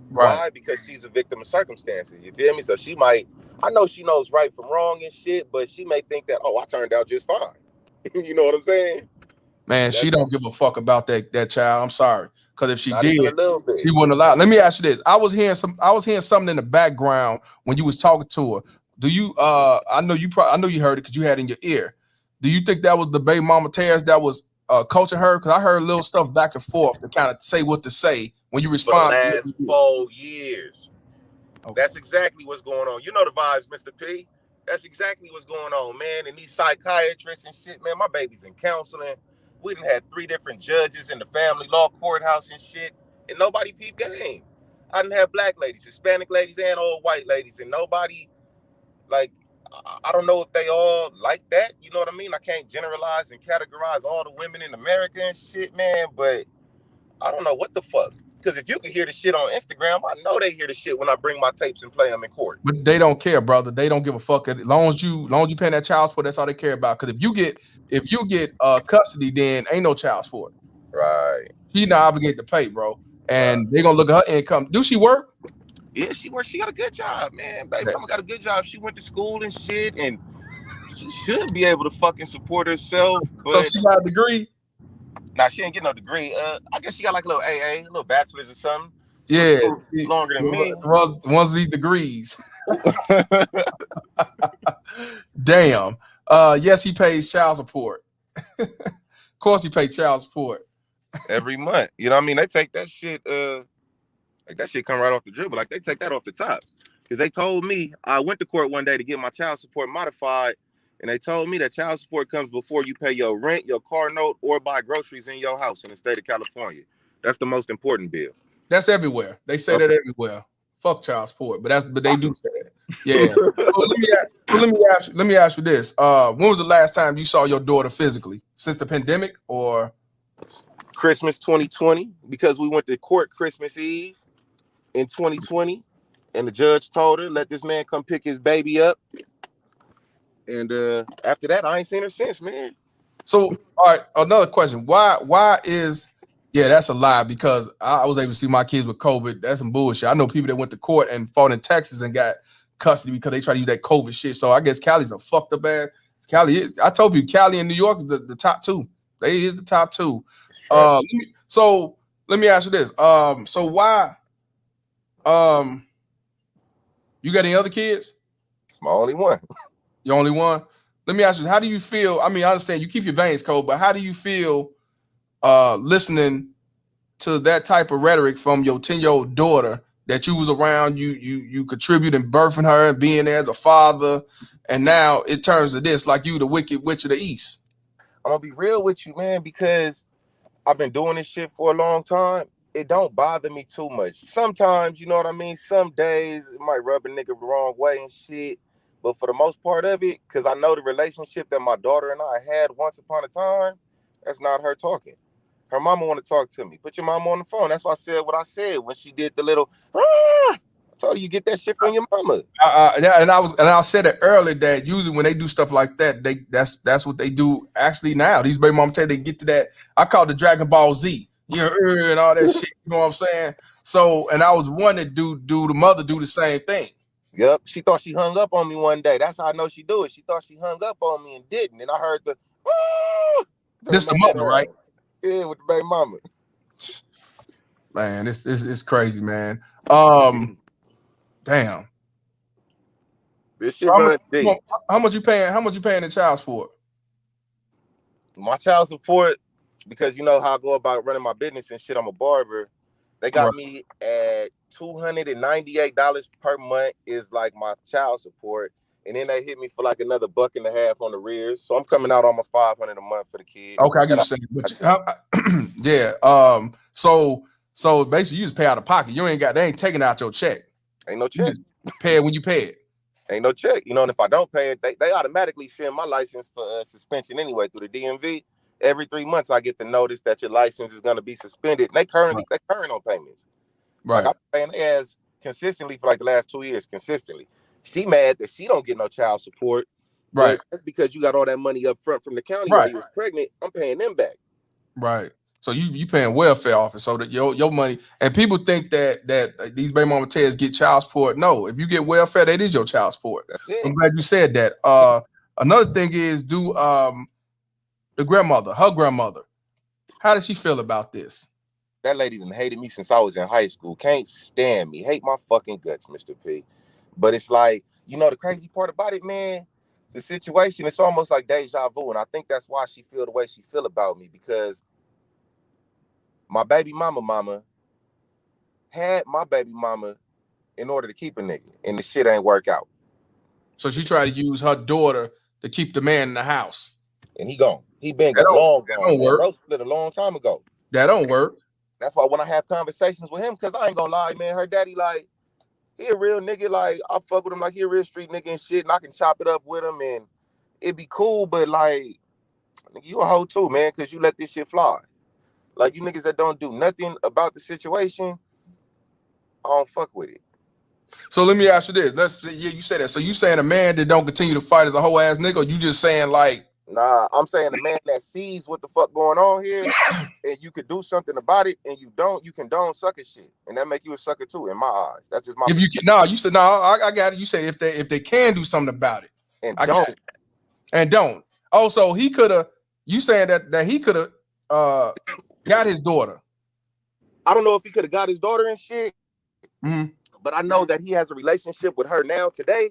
Why? Because she's a victim of circumstances. You feel me? So she might, I know she knows right from wrong and shit, but she may think that, oh, I turned out just fine. You know what I'm saying? Man, she don't give a fuck about that child. I'm sorry. Because if she did, she wouldn't allow. Let me ask you this. I was hearing something in the background when you was talking to her. Do you I know you heard it because you had it in your ear. Do you think that was the baby mama Tez that was coaching her? Because I heard little stuff back and forth to kind of say what to say when you respond. For the last 4 years. Okay. That's exactly what's going on. You know the vibes, Mr. P. That's exactly what's going on, man. And these psychiatrists and shit, man, my baby's in counseling. We done had 3 different judges in the family law courthouse and shit, and nobody peeped game. I done had black ladies, Hispanic ladies, and old white ladies, and nobody, like, I don't know if they all like that. You know what I mean? I can't generalize and categorize all the women in America and shit, man, but I don't know what the fuck. Because if you can hear the shit on Instagram, I know they hear the shit when I bring my tapes and play them in court. But they don't care, brother. They don't give a fuck. As long as you paying that child support, that's all they care about. Because if you get custody, then ain't no child support. Right. She's not obligated to pay, bro. And they're gonna look at her income. Do she work? Yeah, she works. She got a good job, man. Baby mama got a good job. She went to school and shit, and she should be able to fucking support herself. But so she got a degree? Nah, she ain't getting no degree. I guess she got like a little AA, a little bachelor's or something. Yeah, longer than me. The ones with these degrees. Damn. Yes, he pays child support. Of course, he pays child support every month. You know what I mean? They take that shit. Like that shit come right off the dribble. Like they take that off the top. Because they told me, I went to court one day to get my child support modified. And they told me that child support comes before you pay your rent, your car note, or buy groceries in your house in the state of California. That's the most important bill. That's everywhere. They say that everywhere. Fuck child support, but they do say that. Yeah. So let me ask you this. When was the last time you saw your daughter physically? Since the pandemic or Christmas 2020? Because we went to court Christmas Eve in 2020, and the judge told her, let this man come pick his baby up. And after that, I ain't seen her since, man. So, all right, another question. Why is, yeah, that's a lie, because I was able to see my kids with COVID. That's some bullshit. I know people that went to court and fought in Texas and got custody because they try to use that COVID shit. So I guess Cali's a fucked up ass. Cali is. I told you, Cali and New York is the top 2. They is the top 2. So let me ask you this. So why, you got any other kids? It's my only one. Your only one? Let me ask you, how do you feel? I mean, I understand you keep your veins cold, but how do you feel listening to that type of rhetoric from your 10-year-old daughter that you was around, you contribute in birthing her and being there as a father, and now it turns to this, like you the wicked witch of the East? I'm gonna be real with you, man, because I've been doing this shit for a long time. It don't bother me too much. Sometimes, you know what I mean? Some days it might rub a nigga the wrong way and shit. But for the most part of it, because I know the relationship that my daughter and I had once upon a time, that's not her talking. Her mama want to talk to me. Put your mama on the phone. That's why I said what I said when she did the little. I told you get that shit from your mama. Yeah, and I said it earlier that usually when they do stuff like that, that's what they do. Actually, now these baby mama tell they get to that. I call it the Dragon Ball Z, and all that shit. You know what I'm saying? So, and I was wondering, do the mother do the same thing? Yep. She thought she hung up on me one day. That's how I know she do it. She thought she hung up on me and didn't. And I heard the. This the mother, right? Yeah, with the baby mama. Man, it's crazy, man. Damn. This shit So deep. How much you paying? How much you paying in child support? My child support, because you know how I go about running my business and shit. I'm a barber. They got me at $298 per month is like my child support, and then they hit me for like another $1.50 on the rears. So I'm coming out almost $500 a month for the kid. Okay, I get you saying, but yeah. So basically, you just pay out of pocket. You ain't got they ain't taking out your check. Ain't no check. Pay it when you pay it. Ain't no check. You know, and if I don't pay it, they automatically send my license for suspension anyway through the DMV. Every 3 months, I get the notice that your license is going to be suspended. And they current on payments. Right. Like I'm paying their ass consistently for like the last 2 years, consistently. She mad that she don't get no child support. Right. That's because you got all that money up front from the county while you was pregnant. I'm paying them back. Right. So you paying welfare office so that your money, and people think that these baby mama tells get child support. No, if you get welfare, that is your child support. That's it. I'm glad you said that. Another thing is the grandmother, her grandmother. How does she feel about this? That lady done hated me since I was in high school. Can't stand me. Hate my fucking guts, Mr. P. But it's like, you know, the crazy part about it, man, the situation, it's almost like deja vu. And I think that's why she feel the way she feel about me, because my baby mama had my baby mama in order to keep a nigga, and the shit ain't work out. So she tried to use her daughter to keep the man in the house. And he gone. He been gone. Long gone. Don't work. Bro split a long time ago. That don't work. That's why when I have conversations with him, because I ain't gonna lie, man, her daddy, like, he a real nigga. Like, I fuck with him like he a real street nigga and shit, and I can chop it up with him, and it'd be cool, but, like, you a hoe too, man, because you let this shit fly. Like, you niggas that don't do nothing about the situation, I don't fuck with it. So let me ask you this. You said that. So you saying a man that don't continue to fight is a whole ass nigga, or you just saying like... Nah, I'm saying the man that sees what the fuck going on here and you could do something about it, and you condone sucker shit, and that make you a sucker too in my eyes. That's just my... If you can, no, you said no, I got it. You say if they can do something about it. And I don't. And don't. Oh, so he could have, you saying that he could have got his daughter. I don't know if he could have got his daughter and shit, mm-hmm. But I know that he has a relationship with her now today.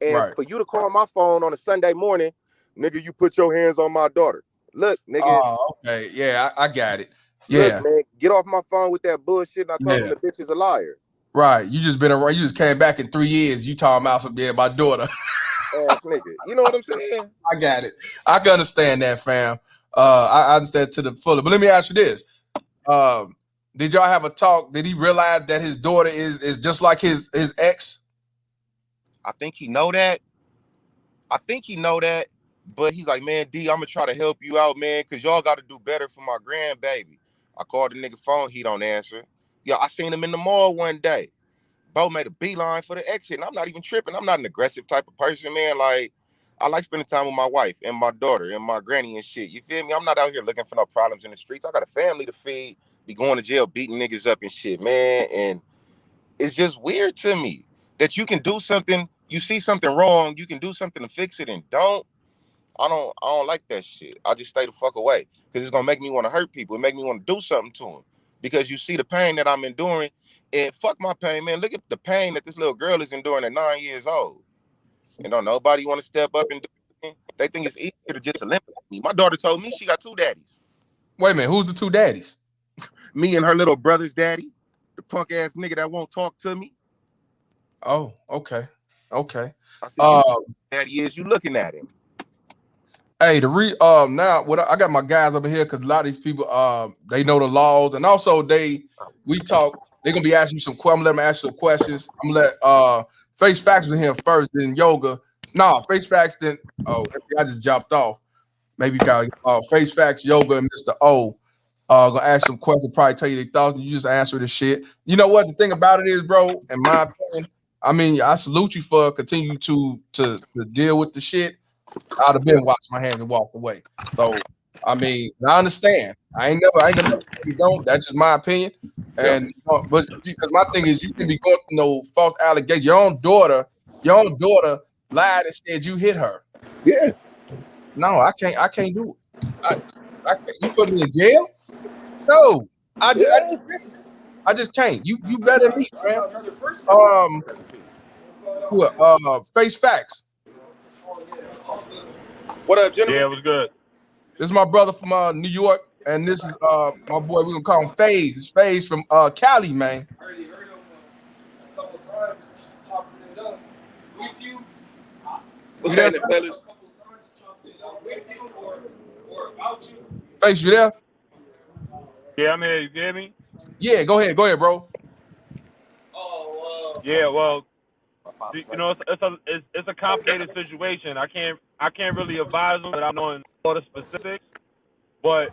And for you to call my phone on a Sunday morning, nigga, you put your hands on my daughter. Look, nigga. Oh, okay. Yeah, I got it. Yeah. Look, man, get off my phone with that bullshit. And I told him the bitch is a liar. Right. You just been around. You just came back in 3 years. You talking about some, my daughter. Ass nigga. You know what I'm saying? I got it. I can understand that, fam. I understand to the fullest. But let me ask you this. Did y'all have a talk? Did he realize that his daughter is just like his ex? I think he know that. But he's like, man, D, I'm gonna try to help you out, man, because y'all got to do better for my grandbaby. I called the nigga phone, he don't answer. Yo, I seen him in the mall one day. Bo made a beeline for the exit, and I'm not even tripping. I'm not an aggressive type of person, man. Like, I like spending time with my wife and my daughter and my granny and shit. You feel me? I'm not out here looking for no problems in the streets. I got a family to feed, be going to jail, beating niggas up and shit, man. And it's just weird to me that you can do something, you see something wrong, you can do something to fix it and don't. I don't like that shit. I just stay the fuck away because it's gonna make me want to hurt people. It make me want to do something to them because you see the pain that I'm enduring, and fuck my pain, man. Look at the pain that this little girl is enduring at 9 years old, and don't nobody want to step up and do it. They think it's easier to just eliminate me. My daughter told me she got 2 daddies. Wait a minute, who's the 2 daddies? Me and her little brother's daddy, the punk ass nigga that won't talk to me. Oh, okay. I said, daddy is, you looking at him. Hey, now what I got my guys over here because a lot of these people they know the laws, and also we talk. They're gonna be asking you some questions. I'm gonna let them ask you some questions. I'm gonna let Face Facts in here first, then Yoga, Nah, Face Facts didn't. Oh, I just jumped off. Maybe you got Face Facts, Yoga, and Mr. O. Gonna ask some questions, probably tell you their thoughts, and you just answer the shit. You know what? The thing about it is, bro, in my opinion, I mean, I salute you for continue to deal with the shit. I'd have been washing my hands and walked away. So, I mean, I understand. I ain't gonna you don't. That's just my opinion. And but because my thing is, you can be going through no false allegations. Your own daughter lied and said you hit her. Yeah. No, I can't do it. You put me in jail? No, I just can't. You better than me, man. Face Facts. What up, gentlemen? Yeah, it was good. This is my brother from New York, and this is my boy. We're gonna call him FaZe. It's FaZe from Cali, man. What's happening, fellas? FaZe, you there? Yeah, I'm here. You hear me? Yeah, go ahead, bro. Yeah, well, you know, it's a complicated situation. I can't really advise them without knowing all the specifics. But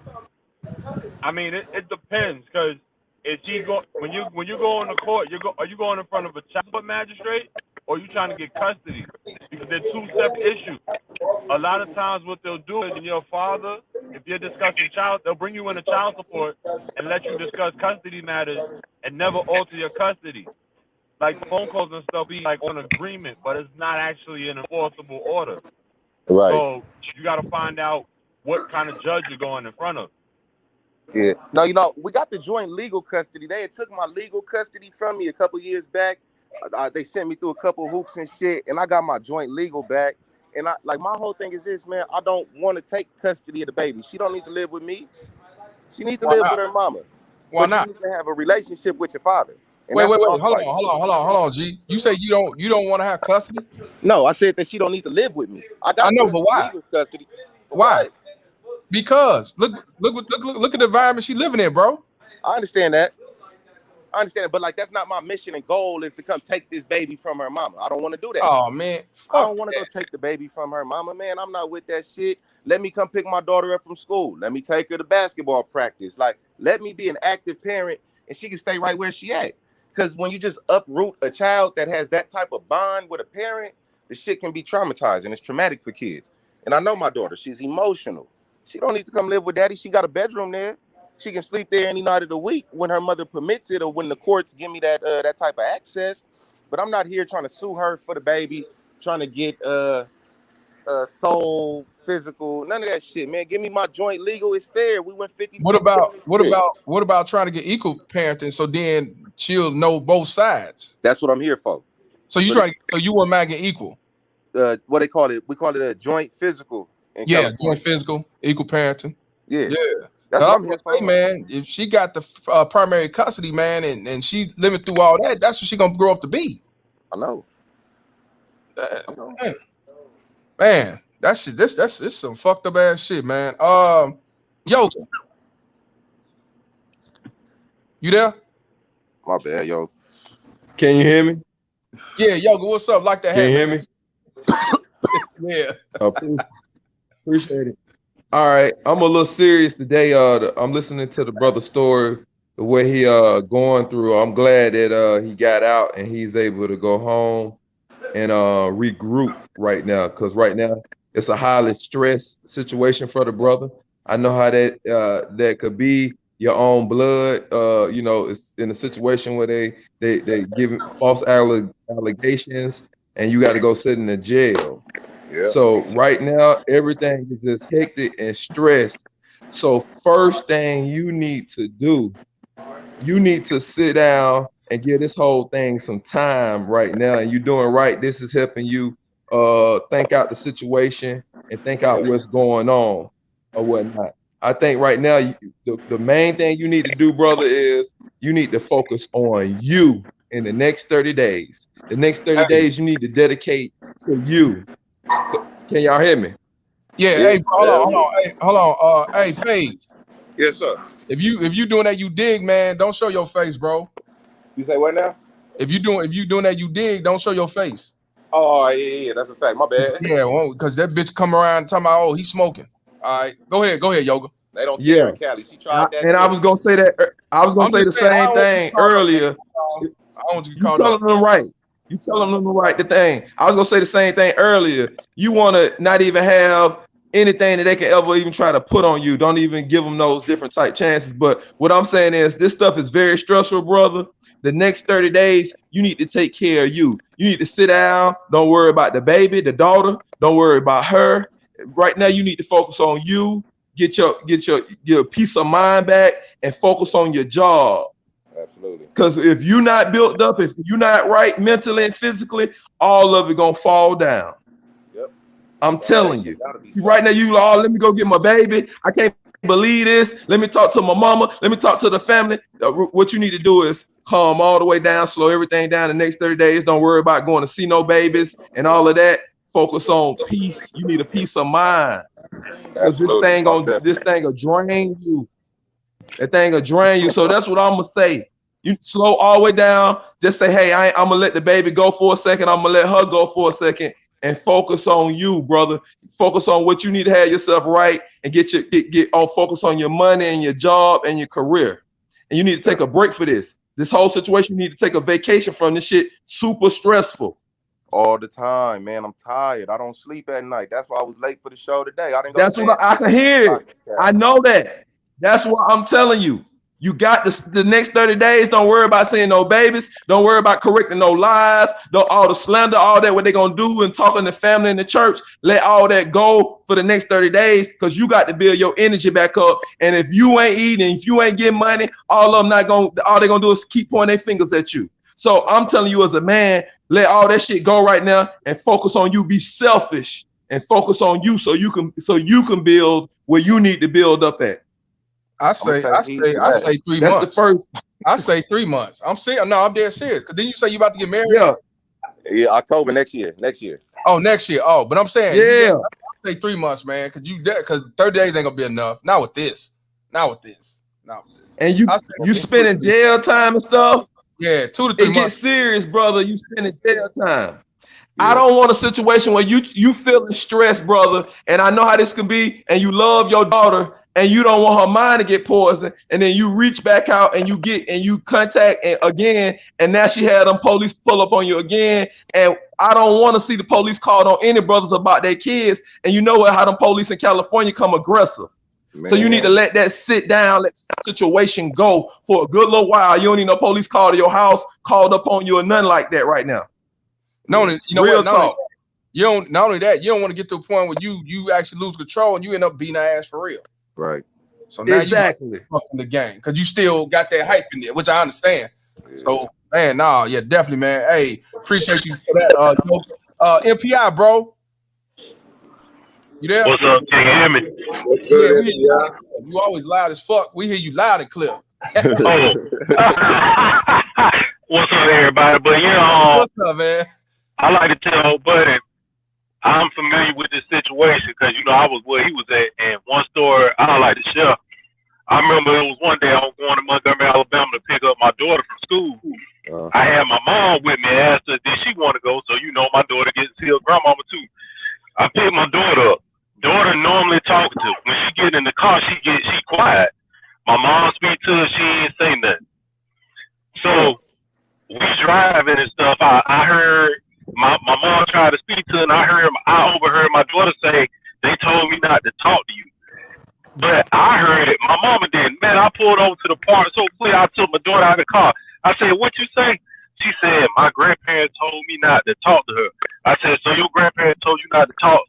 I mean, it depends, because if she go when you go into court, are you going in front of a child magistrate, or are you trying to get custody? Because they're two separate issues. A lot of times, what they'll do is, when you're a father, if you're discussing they'll bring you into child support and let you discuss custody matters and never alter your custody. Like phone calls and stuff be like on agreement, but it's not actually an enforceable order. Right. So you got to find out what kind of judge you're going in front of. Yeah. No, you know, we got the joint legal custody. They had took my legal custody from me a couple years back. They sent me through a couple of hoops and shit, and I got my joint legal back. And my whole thing is this, man. I don't want to take custody of the baby. She don't need to live with me. She needs to live with her mama. Why not? You need to have a relationship with your father. And wait. Hold on, G. You say you don't want to have custody? No, I said that she don't need to live with me. I know, but why? Legal custody. Why? Because look at the environment she living in, bro. I understand that. But like, that's not my mission and goal, is to come take this baby from her mama. I don't want to do that. Oh man, I don't want to go take the baby from her mama, man. I'm not with that shit. Let me come pick my daughter up from school. Let me take her to basketball practice. Like, let me be an active parent, and she can stay right where she at. Because when you just uproot a child that has that type of bond with a parent, the shit can be traumatizing. It's traumatic for kids. And I know my daughter. She's emotional. She don't need to come live with daddy. She got a bedroom there. She can sleep there any night of the week when her mother permits it, or when the courts give me that type of access. But I'm not here trying to sue her for the baby, trying to get soul, physical, none of that shit, man. Give me my joint legal. It's fair. We went 50. What about trying to get equal parenting, so then she'll know both sides? That's what I'm here for. So you want to get equal? What they call it? We call it a joint physical. Yeah, joint physical, equal parenting. Yeah. That's what I'm gonna say, man. If she got the primary custody, man, and she living through all that, that's what she gonna grow up to be. I know. Man, that's some fucked up ass shit, man. Yoga, you there? My bad, yo. Can you hear me? Yeah, Yoga, what's up? Like that? Can you hear me? Yeah. Appreciate it. All right, I'm a little serious today. I'm listening to the brother's story, the way he going through. I'm glad that he got out and he's able to go home and regroup right now, because right now it's a highly stressed situation for the brother. I know how that could be. Your own blood, you know, it's in a situation where they give false allegations and you got to go sit in the jail. Yeah. So right now, everything is just hectic and stressed. So first thing you need to do, you need to sit down and give this whole thing some time right now. And you're doing right. This is helping you think out the situation and think out what's going on or whatnot. I think right now, the main thing you need to do, brother, is you need to focus on you in the next 30 days. The next 30 days you need to dedicate to you. Can y'all hear me? Yeah. Hey, hold on. Hey, FaZe. Yes, sir. If you doing that, you dig, man. Don't show your face, bro. You say what now? If you doing that, you dig. Don't show your face. Oh yeah, that's a fact. My bad. Yeah, well, because that bitch come around talking about, oh, he's smoking. All right, go ahead, Yoga. They don't care in Cali. She tried that And too. I was gonna say that. I was gonna say the same thing earlier. I don't want you You telling them right. You telling them the right thing. I was gonna say the same thing earlier. You want to not even have anything that they can ever even try to put on you. Don't even give them those different type chances. But what I'm saying is this stuff is very stressful, brother. The next 30 days, you need to take care of you. You need to sit down. Don't worry about the baby, the daughter. Don't worry about her. Right now, you need to focus on you. Get your peace of mind back and focus on your job. Absolutely. Because if you're not built up, if you're not right mentally and physically, all of it gonna fall down. Yep. I'm telling you. See, right now you all, let me go get my baby. I can't believe this. Let me talk to my mama. Let me talk to the family. What you need to do is calm all the way down, slow everything down the next 30 days. Don't worry about going to see no babies and all of that. Focus on peace. You need a peace of mind. Because this thing will drain you. That thing will drain you. So that's what I'm gonna say. You slow all the way down. Just say, hey, I'm gonna let the baby go for a second. I'm gonna let her go for a second, and focus on you, brother. Focus on what you need to have yourself right, and get on focus on your money and your job and your career. And you need to take a break for this. This whole situation, you need to take a vacation from this shit. Super stressful. All the time, man. I'm tired. I don't sleep at night. That's why I was late for the show today. I didn't go. That's what I can hear it. I know that. That's what I'm telling you. You got the next 30 days. Don't worry about seeing no babies. Don't worry about correcting no lies. All the slander, all that, what they gonna do and talking to family in the church. Let all that go for the next 30 days because you got to build your energy back up. And if you ain't eating, if you ain't getting money, all they gonna do is keep pointing their fingers at you. So I'm telling you as a man, let all that shit go right now and focus on you. Be selfish and focus on you so you can build where you need to build up at. I say 3 months. That's the first. I say 3 months. I'm serious. No, I'm dead serious. Cause then you say you about to get married. Yeah, October next year. Oh, next year. Oh, but I'm saying I say 3 months, man. Cause 30 days ain't gonna be enough. Not with this. And you spending jail time and stuff. Yeah, 2 to 3 months. It gets serious, brother. You spending jail time. Yeah. I don't want a situation where you feeling stressed, brother. And I know how this can be. And you love your daughter. And you don't want her mind to get poisoned, and then you reach back out and you contact again, and now she had them police pull up on you again. And I don't want to see the police called on any brothers about their kids. And you know how them police in California come aggressive. Man. So you need to let that sit down, let that situation go for a good little while. You don't need no police call to your house, called up on you or nothing like that right now. No, you know real what? talk. You don't. Not only that, you don't want to get to a point where you actually lose control and you end up beating her ass for real. Right. So now exactly you fucking the game because you still got that hype in there, which I understand. Yeah. So man, yeah, definitely, man. Hey, appreciate you for that. MPI, bro. You there? What's up? Can you hear me? Yeah, you always loud as fuck. We hear you loud and clear. Oh. What's up, everybody? But what's up, man? I like to tell Buddy I'm familiar with this situation because I was where he was at, and one story I like to share. I remember it was one day I was going to Montgomery, Alabama to pick up my daughter from school. I had my mom with me and asked her, did she want to go? So my daughter gets to see her grandmama too. I picked my daughter up. Daughter normally talkative. When she get in the car, she quiet. My mom speak to her, she ain't say nothing. So we driving and stuff. I heard my mom tried to speak to her, and I overheard my daughter say, they told me not to talk to you. But I heard it. My mama didn't. Man, I pulled over to the park so quick, I took my daughter out of the car. I said, what you say? She said, my grandparents told me not to talk to her. I said, so your grandparents told you not to talk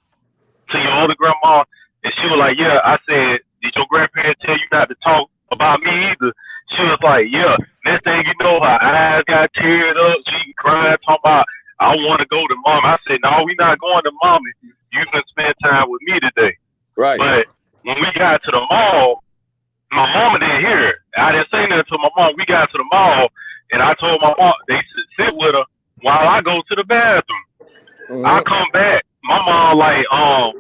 to your older grandma? And she was like, yeah. I said, did your grandparents tell you not to talk about me either? She was like, yeah. Next thing you know, her eyes got teared up. She cried, talking about, I want to go to mom. I said, no, we not going to mommy. You can spend time with me today. Right. But when we got to the mall, my mama didn't hear it. I didn't say nothing to my mom. We got to the mall, and I told my mom they should sit with her while I go to the bathroom. Mm-hmm. I come back. My mom like, y'all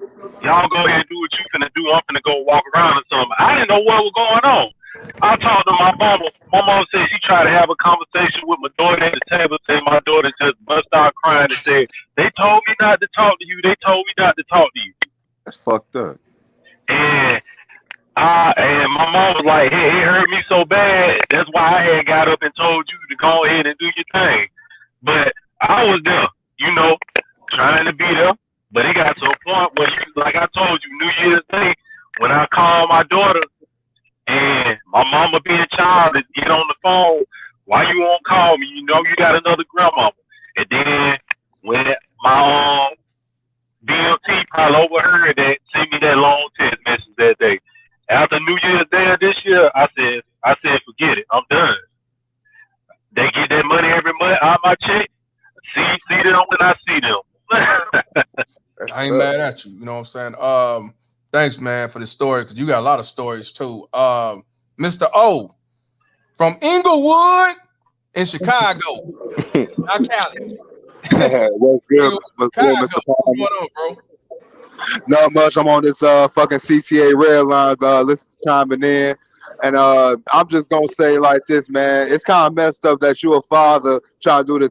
go ahead and do what you finna do. I'm finna go walk around or something. I didn't know what was going on. I talked to my mama. My mom said she tried to have a conversation with my daughter at the table, and my daughter just bust out crying and said, "They told me not to talk to you. They told me not to talk to you." That's fucked up. And my mom was like, "Hey, it hurt me so bad. That's why I had got up and told you to go ahead and do your thing." But I was there, trying to be there. But it got to a point where, like I told you, New Year's Day, when I called my daughter and my mama being childish, get on the phone, "Why you won't call me? You know you got another grandmama." And then when my BMT probably overheard that, sent me that long text message that day. After New Year's Day this year, I said, forget it. I'm done. They get that money every month out my check. See them when I see them. I ain't mad at you. You know what I'm saying? Thanks, man, for the story, because you got a lot of stories too. Mr. O from Inglewood in Chicago. Not Cali. What's good? What's good, Mr. Palmer? What's going on, bro? Not much. I'm on this fucking CTA red line, listen, chiming in, and I'm just gonna say like this, man. It's kind of messed up that you're a father trying to do the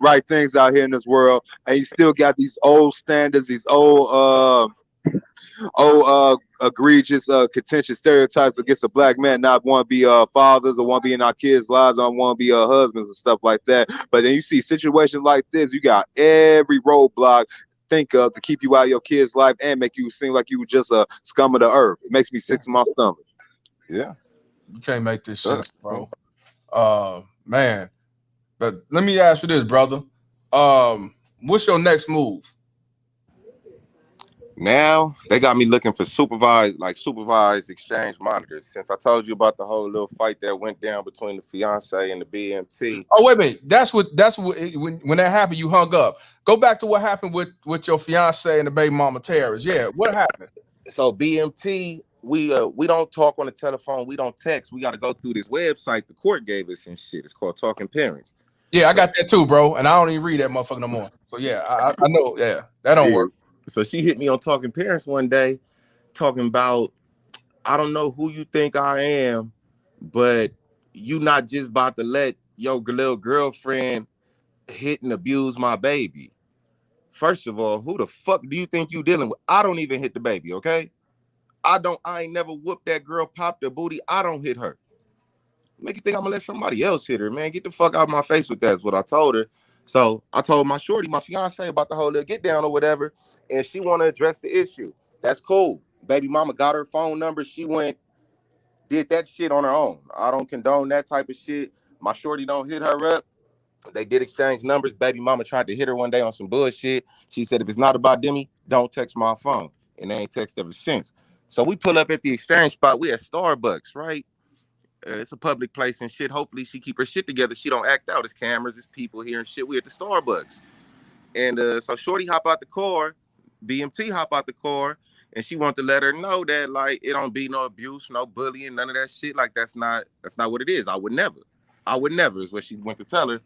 right things out here in this world, and you still got these old standards, these old egregious, contentious stereotypes against a black man not want to be fathers or want to be in our kids' lives or want to be husbands and stuff like that. But then you see situations like this, you got every roadblock think of to keep you out of your kid's life and make you seem like you were just a scum of the earth. It makes me sick to my stomach. Yeah, you can't make this shit up, bro. Man, but let me ask you this, brother. What's your next move? Now they got me looking for supervised exchange monitors. Since I told you about the whole little fight that went down between the fiance and the BMT. Oh, wait a minute. That's what when that happened, you hung up. Go back to what happened with your fiance and the baby mama terrorists. Yeah, what happened? So BMT, we don't talk on the telephone, we don't text. We got to go through this website the court gave us and shit. It's called Talking Parents. Yeah, I got that too, bro. And I don't even read that motherfucker no more. So yeah, I know. Yeah, that don't work. So she hit me on Talking Parents one day, talking about, I don't know who you think I am, but you not just about to let your little girlfriend hit and abuse my baby. First of all, who the fuck do you think you dealing with? I don't even hit the baby, okay? I ain't never whooped that girl, popped her booty. I don't hit her. Make you think I'm gonna let somebody else hit her, man. Get the fuck out of my face with that, is what I told her. So I told my shorty, my fiance, about the whole little get down or whatever, and she want to address the issue. That's cool. Baby mama got her phone number. She did that shit on her own. I don't condone that type of shit. My shorty don't hit her up. They did exchange numbers. Baby mama tried to hit her one day on some bullshit. She said, if it's not about Demi, don't text my phone. And they ain't text ever since. So we pull up at the exchange spot. We at Starbucks, right? It's a public place and shit. Hopefully she keep her shit together. She don't act out. It's cameras, it's people here and shit. We at the Starbucks. And so shorty hop out the car, BMT hop out the car, and she wanted to let her know that, like, it don't be no abuse, no bullying, none of that shit. Like, that's not what it is. I would never is what she went to tell her.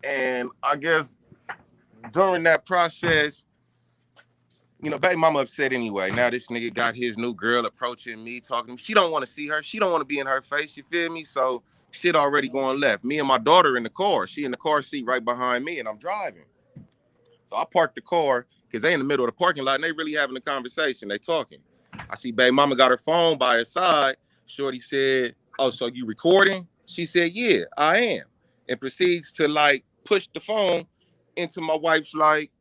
And I guess during that process, baby mama upset anyway. Now this nigga got his new girl approaching me, talking to me. She don't want to see her. She don't want to be in her face. You feel me? So shit already going left. Me and my daughter in the car. She in the car seat right behind me, and I'm driving. So I parked the car because they in the middle of the parking lot, and they really having a conversation. They talking. I see baby mama got her phone by her side. Shorty said, "Oh, so you recording?" She said, "Yeah, I am," and proceeds to like push the phone into my wife's like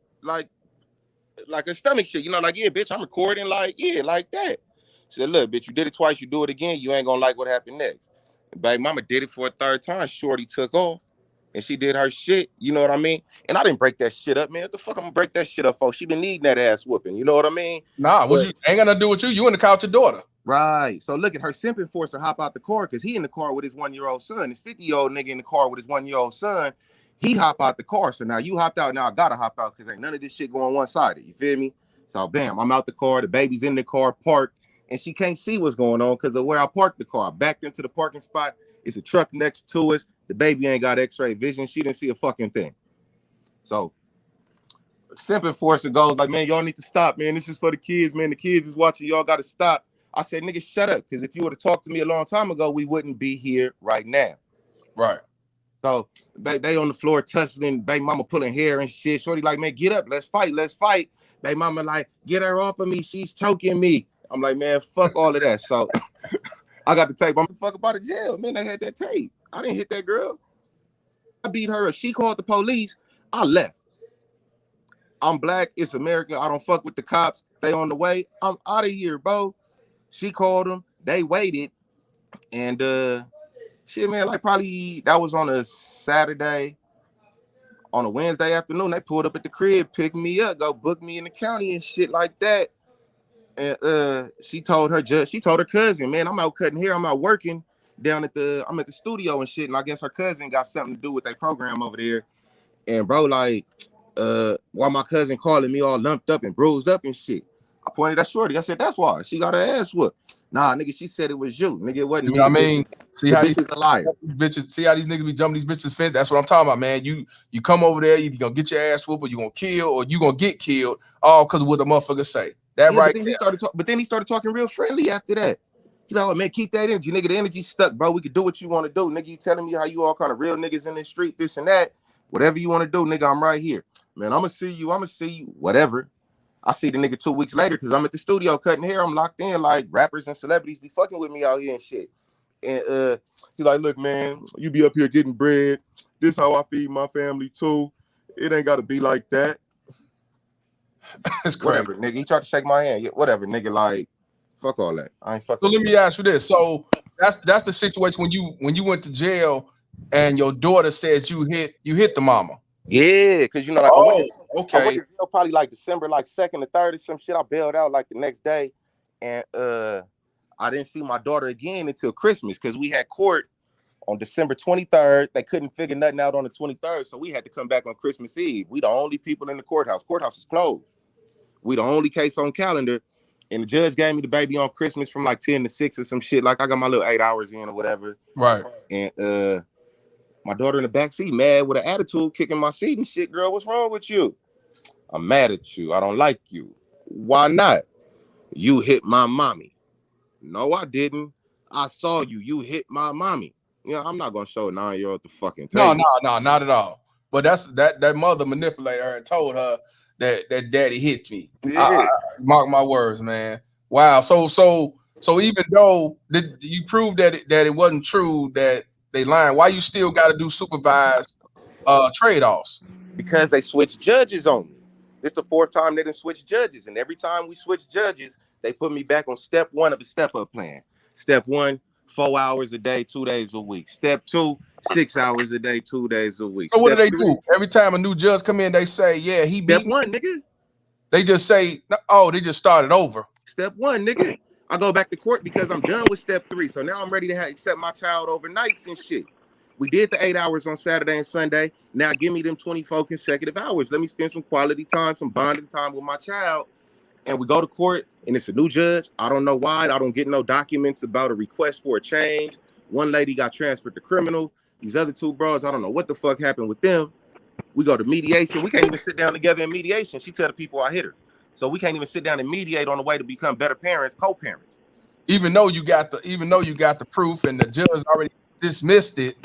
her stomach shit, like, "Yeah, bitch, I'm recording," like, yeah, like that. She said, "Look, bitch, you did it twice, you do it again, you ain't gonna like what happened next." And baby mama did it for a third time. Shorty took off and she did her shit, you know what I mean? And I didn't break that shit up, man. What the fuck I'm gonna break that shit up for? She been needing that ass whooping, you know what I mean? Nah, what you ain't gonna do with you. You in the car with your daughter. Right. So look at her simping force her hop out the car because he in the car with his 1-year-old son. His 50-year-old nigga in the car with his 1-year-old son. He hop out the car. So now you hopped out. Now I gotta hop out because ain't none of this shit going one-sided. You feel me? So bam, I'm out the car. The baby's in the car, parked, and she can't see what's going on because of where I parked the car. I backed into the parking spot. It's a truck next to us. The baby ain't got x-ray vision. She didn't see a fucking thing. So simping force it goes like, man, y'all need to stop, man. This is for the kids, man. The kids is watching. Y'all got to stop. I said, nigga, shut up. Because if you would have talked to me a long time ago, we wouldn't be here right now. Right. So they on the floor tussling, baby mama pulling hair and shit. Shorty like, man, get up, let's fight. Baby mama like, get her off of me, she's choking me. I'm like, man, fuck all of that. So I got the tape. I'm the fuck about the jail. Man, they had that tape. I didn't hit that girl. I beat her. She called the police. I left. I'm black. It's America. I don't fuck with the cops. They on the way. I'm out of here, bro. She called them. They waited. And shit, man, like probably that was on a Saturday. On a Wednesday afternoon, they pulled up at the crib, picked me up, go book me in the county and shit like that. And she told her cousin, man, I'm out cutting hair. I'm out working down I'm at the studio and shit. And I guess her cousin got something to do with that program over there. And bro, like, why my cousin calling me all lumped up and bruised up and shit. I pointed at Shorty. I said, that's why she got her ass whooped. Nah, nigga, she said it was you. Nigga, it wasn't me. I mean, see how these bitches a liar. Bitches, see how these niggas be jumping these bitches' fence. That's what I'm talking about, man. You come over there, you gonna get your ass whooped, or you gonna kill, or you gonna get killed, all because of what the motherfucker say. That yeah, right. But then he started talking real friendly after that. He's like, oh, man, keep that energy, nigga. The energy stuck, bro. We can do what you want to do, nigga. You telling me how you all kind of real niggas in the street, this and that. Whatever you want to do, nigga, I'm right here. Man, I'm gonna see you, whatever. I see the nigga 2 weeks later because I'm at the studio cutting hair. I'm locked in, like rappers and celebrities be fucking with me out here and shit. And he's like, look, man, you be up here getting bread. This how I feed my family too. It ain't gotta be like that. It's crazy. Whatever, nigga. He tried to shake my hand. Yeah, whatever, nigga. Like, fuck all that. I ain't fucking. So let me ask you this. So that's the situation when you went to jail and your daughter says you hit the mama. Yeah, because you know, like, okay. I went to jail probably like December, like 2nd or 3rd or some shit. I bailed out like the next day, and I didn't see my daughter again until Christmas because we had court on December 23rd. They couldn't figure nothing out on the 23rd, so we had to come back on Christmas Eve. We the only people in the courthouse. Courthouse is closed. We the only case on calendar, and the judge gave me the baby on Christmas from like 10 to 6 or some shit. Like I got my little 8 hours in or whatever. Right. And my daughter in the backseat, mad with an attitude, kicking my seat and shit. Girl, what's wrong with you? I'm mad at you. I don't like you. Why not? You hit my mommy. No, I didn't. I saw you. You hit my mommy. You know, I'm not gonna show a 9-year-old the fucking tape. No, not at all. But that's that mother manipulated her and told her that daddy hit me. Yeah. Mark my words, man. Wow. So even though you proved that it wasn't true that they lying, why you still got to do supervised trade-offs? Because they switched judges on me. This the 4th time they done switched judges, and every time we switch judges, they put me back on step 1 of a step-up plan. Step 1, 4 hours a day, 2 days a week. Step 2, 6 hours a day, 2 days a week. So what do they do? Every time a new judge come in, they say, yeah, he beat Step 1, nigga. They just say, oh, they just started over. Step 1, nigga. I go back to court because I'm done with step 3. So now I'm ready to accept my child overnights and shit. We did the 8 hours on Saturday and Sunday. Now give me them 24 consecutive hours. Let me spend some quality time, some bonding time with my child. And we go to court, and it's a new judge. I don't know why. I don't get no documents about a request for a change. One lady got transferred to criminal. These other 2 bros, I don't know what the fuck happened with them. We go to mediation. We can't even sit down together in mediation. She tell the people I hit her. So we can't even sit down and mediate on the way to become better parents, co-parents. Even though you got the proof and the judge already dismissed it.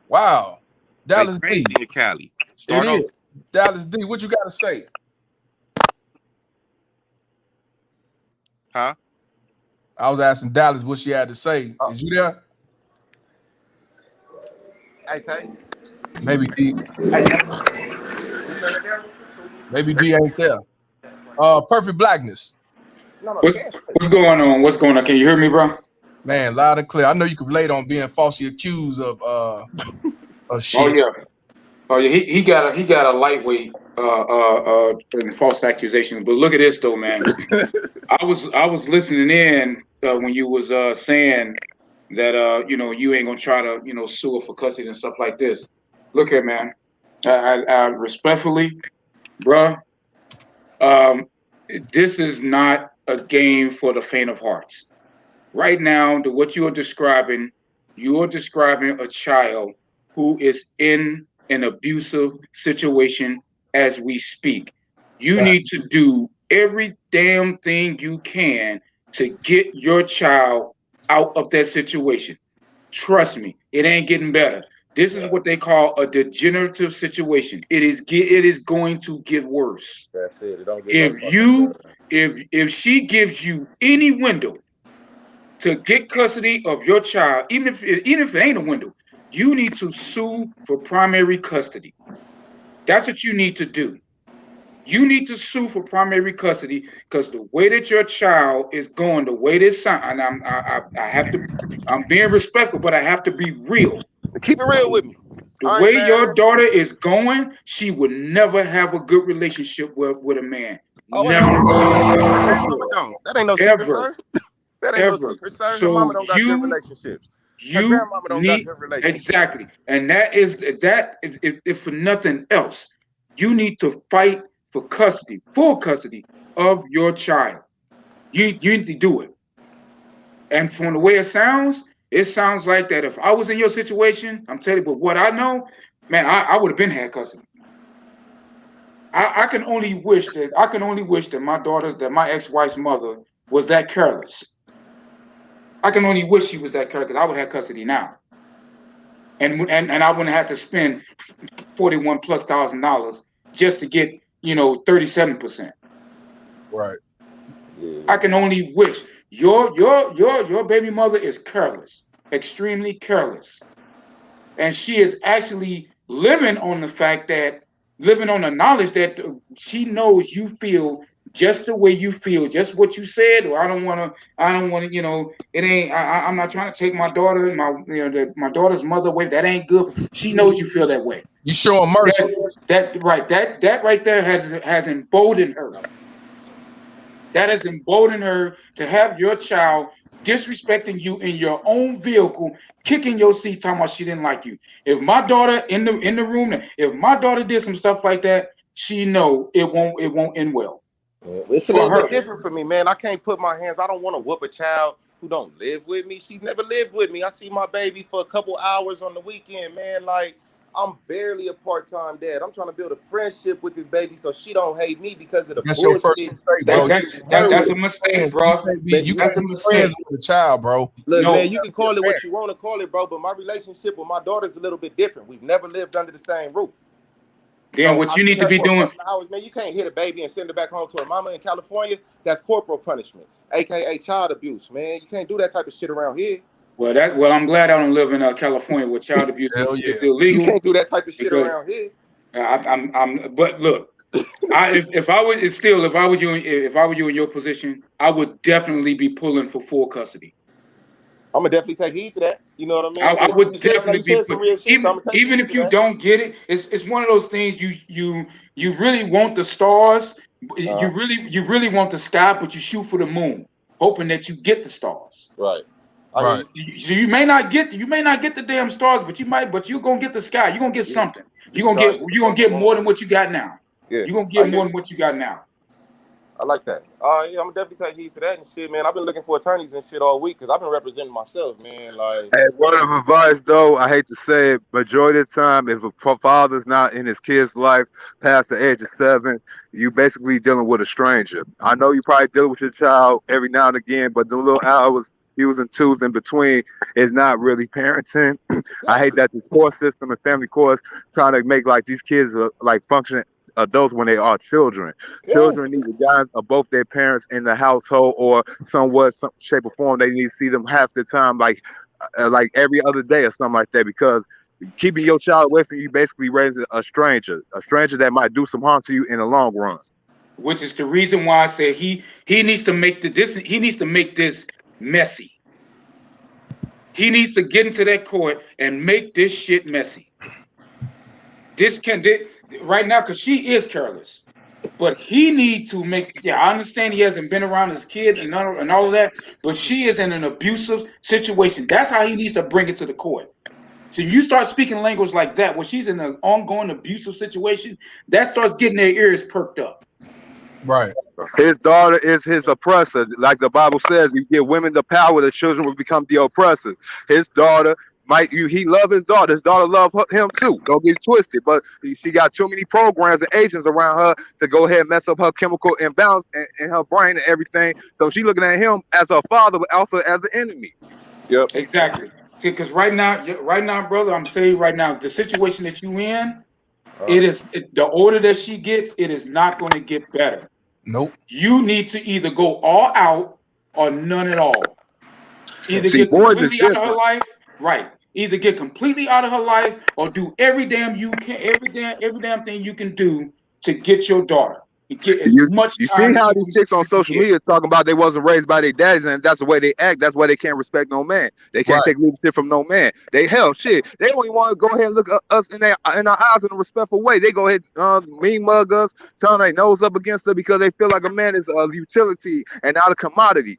Wow. Dallas crazy D. in Cali. It is. Dallas D, what you got to say? Huh? I was asking Dallas what she had to say. Is you there? Hey, Tay. Maybe D. Maybe D ain't there. Perfect Blackness. What's going on? What's going on? Can you hear me, bro? Man, loud and clear. I know you could relate on being falsely accused of shit. Oh yeah. He got a lightweight in false accusations. But look at this though, man. I was listening in when you was saying that you ain't gonna try to sue her for custody and stuff like this. Look here, man. I respectfully, bruh, this is not a game for the faint of hearts. Right now, what you are describing a child who is in an abusive situation as we speak. You need to do every damn thing you can to get your child out of that situation. Trust me, it ain't getting better. This is what they call a degenerative situation. It is going to get worse. That's it. It don't get no If fucking you better. if she gives you any window to get custody of your child, even if it ain't a window, you need to sue for primary custody. That's what you need to do. You need to sue for primary custody because the way that your child is going, the way this sound, and I have to, I'm being respectful, but I have to be real. Keep it real with me. The way your daughter is going, she would never have a good relationship with a man. Oh, never. Her grandmama don't. That ain't no secret, sir. That ain't no secret, sir. Her mama don't got good relationships. Her grandmama don't got good relationships. Exactly, and that is if for nothing else, you need to fight for custody, full custody of your child. You need to do it. And from the way it sounds like that if I was in your situation, I'm telling you, but what I know, man, I would have been had custody. I can only wish that my ex-wife's mother was that careless. I can only wish she was that careless because I would have custody now. And I wouldn't have to spend $41,000+ just to get 37%. Right. Yeah. I can only wish your baby mother is careless, extremely careless, and she is actually living on the knowledge that she knows you feel just the way you feel, just what you said. Or I don't want to. It ain't. I'm not trying to take my daughter, my daughter's mother away. That ain't good. She knows you feel that way. You show them mercy. That right there has emboldened her. That has emboldened her to have your child disrespecting you in your own vehicle, kicking your seat, talking about she didn't like you. If my daughter in the room, if my daughter did some stuff like that, she know it won't end well. It's a little bit different for me, man. I can't put my hands. I don't want to whoop a child who don't live with me. She's never lived with me. I see my baby for a couple hours on the weekend, man. Like, I'm barely a part-time dad. I'm trying to build a friendship with this baby so she don't hate me because of the That's bullshit. your first mistake, bro. That's a mistake, bro. That's a mistake with a child, bro. Look, man, you can call it what you want to call it, bro, but my relationship with my daughter is a little bit different. We've never lived under the same roof. Then what you need to be doing, hours, man, you can't hit a baby and send her back home to her mama in California. That's corporal punishment, aka child abuse, man. You can't do that type of shit around here. Well, I'm glad I don't live in California where child abuse is illegal. You can't do that type of shit around here. But look, if I was you in your position, I would definitely be pulling for full custody. I'm gonna definitely take heed to that. You know what I mean? I would definitely be even if you don't get it. It's one of those things you really want the stars. You really want the sky, but you shoot for the moon, hoping that you get the stars. Right. Right. So you may not get the damn stars, but you're gonna get the sky. You're gonna get something. You're gonna get more than what you got now. Yeah. You're gonna get more than what you got now. I like that. Yeah, I'm gonna definitely take heed to that and shit, man. I've been looking for attorneys and shit all week because I've been representing myself, man. Like, hey, word of advice though, I hate to say it, majority of the time, if a father's not in his kid's life past the age of 7, you basically dealing with a stranger. I know you probably dealing with your child every now and again, but the little hours he was in twos in between is not really parenting. I hate that the court system and family courts trying to make like these kids like functioning adults when they are children. Yeah. Children need the guidance of both their parents in the household, or some shape or form. They need to see them half the time, like every other day or something like that. Because keeping your child away from you basically raising a stranger that might do some harm to you in the long run. Which is the reason why I said he needs to make this messy. He needs to get into that court and make this shit messy. Right now, because she is careless, but he needs to make. Yeah, I understand he hasn't been around his kid and all of that, but she is in an abusive situation. That's how he needs to bring it to the court. So you start speaking language like that, where she's in an ongoing abusive situation, that starts getting their ears perked up. Right. His daughter is his oppressor. Like the Bible says, you give women the power, the children will become the oppressors. His daughter he love his daughter. His daughter love him too. Don't get it twisted. But she got too many programs and agents around her to go ahead and mess up her chemical imbalance in her brain and everything. So she looking at him as her father, but also as an enemy. Yep. Exactly. See, because right now, brother, I'm telling you right now, the situation that you in, the older that she gets, it is not going to get better. Nope. You need to either go all out or none at all. Either See, get boys is completely out of her different. life, right? Either get completely out of her life or do every damn thing you can do to get your daughter. And get as much You see time that how you these chicks on can social get. media talking about they wasn't raised by their daddies, and that's the way they act. That's why they can't respect no man. They can't take leadership from no man. They shit. They only want to go ahead and look at us in our eyes in a respectful way. They go ahead mean mug us, turn their nose up against us because they feel like a man is a utility and not a commodity.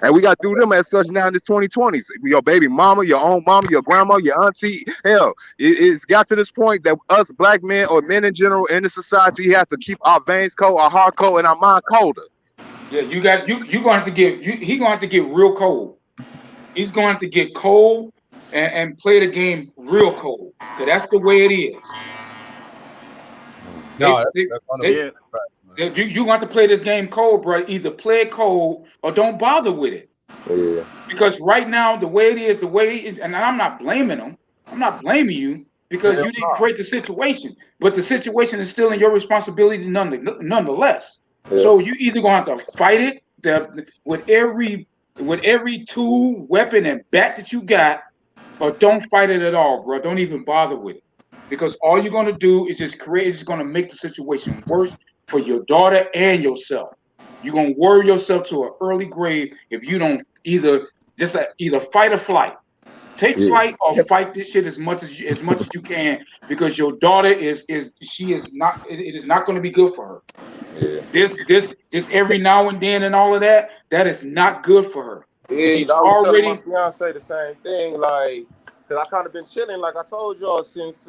And we got to do them as such now in this 2020s. Your baby mama, your own mama, your grandma, your auntie. Hell, it's got to this point that us black men or men in general in the society have to keep our veins cold, our heart cold, and our mind colder. Yeah, you're going to have to get he's going to have to get real cold. He's going to have to get cold and play the game real cold. Because that's the way it is. No, that's 100%. You want to play this game cold, bro. Either play it cold or don't bother with it. Yeah. Because right now, the way it is, and I'm not blaming them. I'm not blaming you because you didn't create the situation. But the situation is still in your responsibility nonetheless. Yeah. So you either gonna have to fight it with every tool, weapon, and bat that you got, or don't fight it at all, bro. Don't even bother with it. Because all you're gonna do is just gonna make the situation worse for your daughter and yourself. You're gonna worry yourself to an early grave if you don't either fight or flight. Take flight or fight this shit as much as you can, because your daughter it is not going to be good for her. Yeah. This every now and then and all of that is not good for her. Yeah, I was telling my fiance the same thing, like, because I kind of been chilling, like I told y'all, since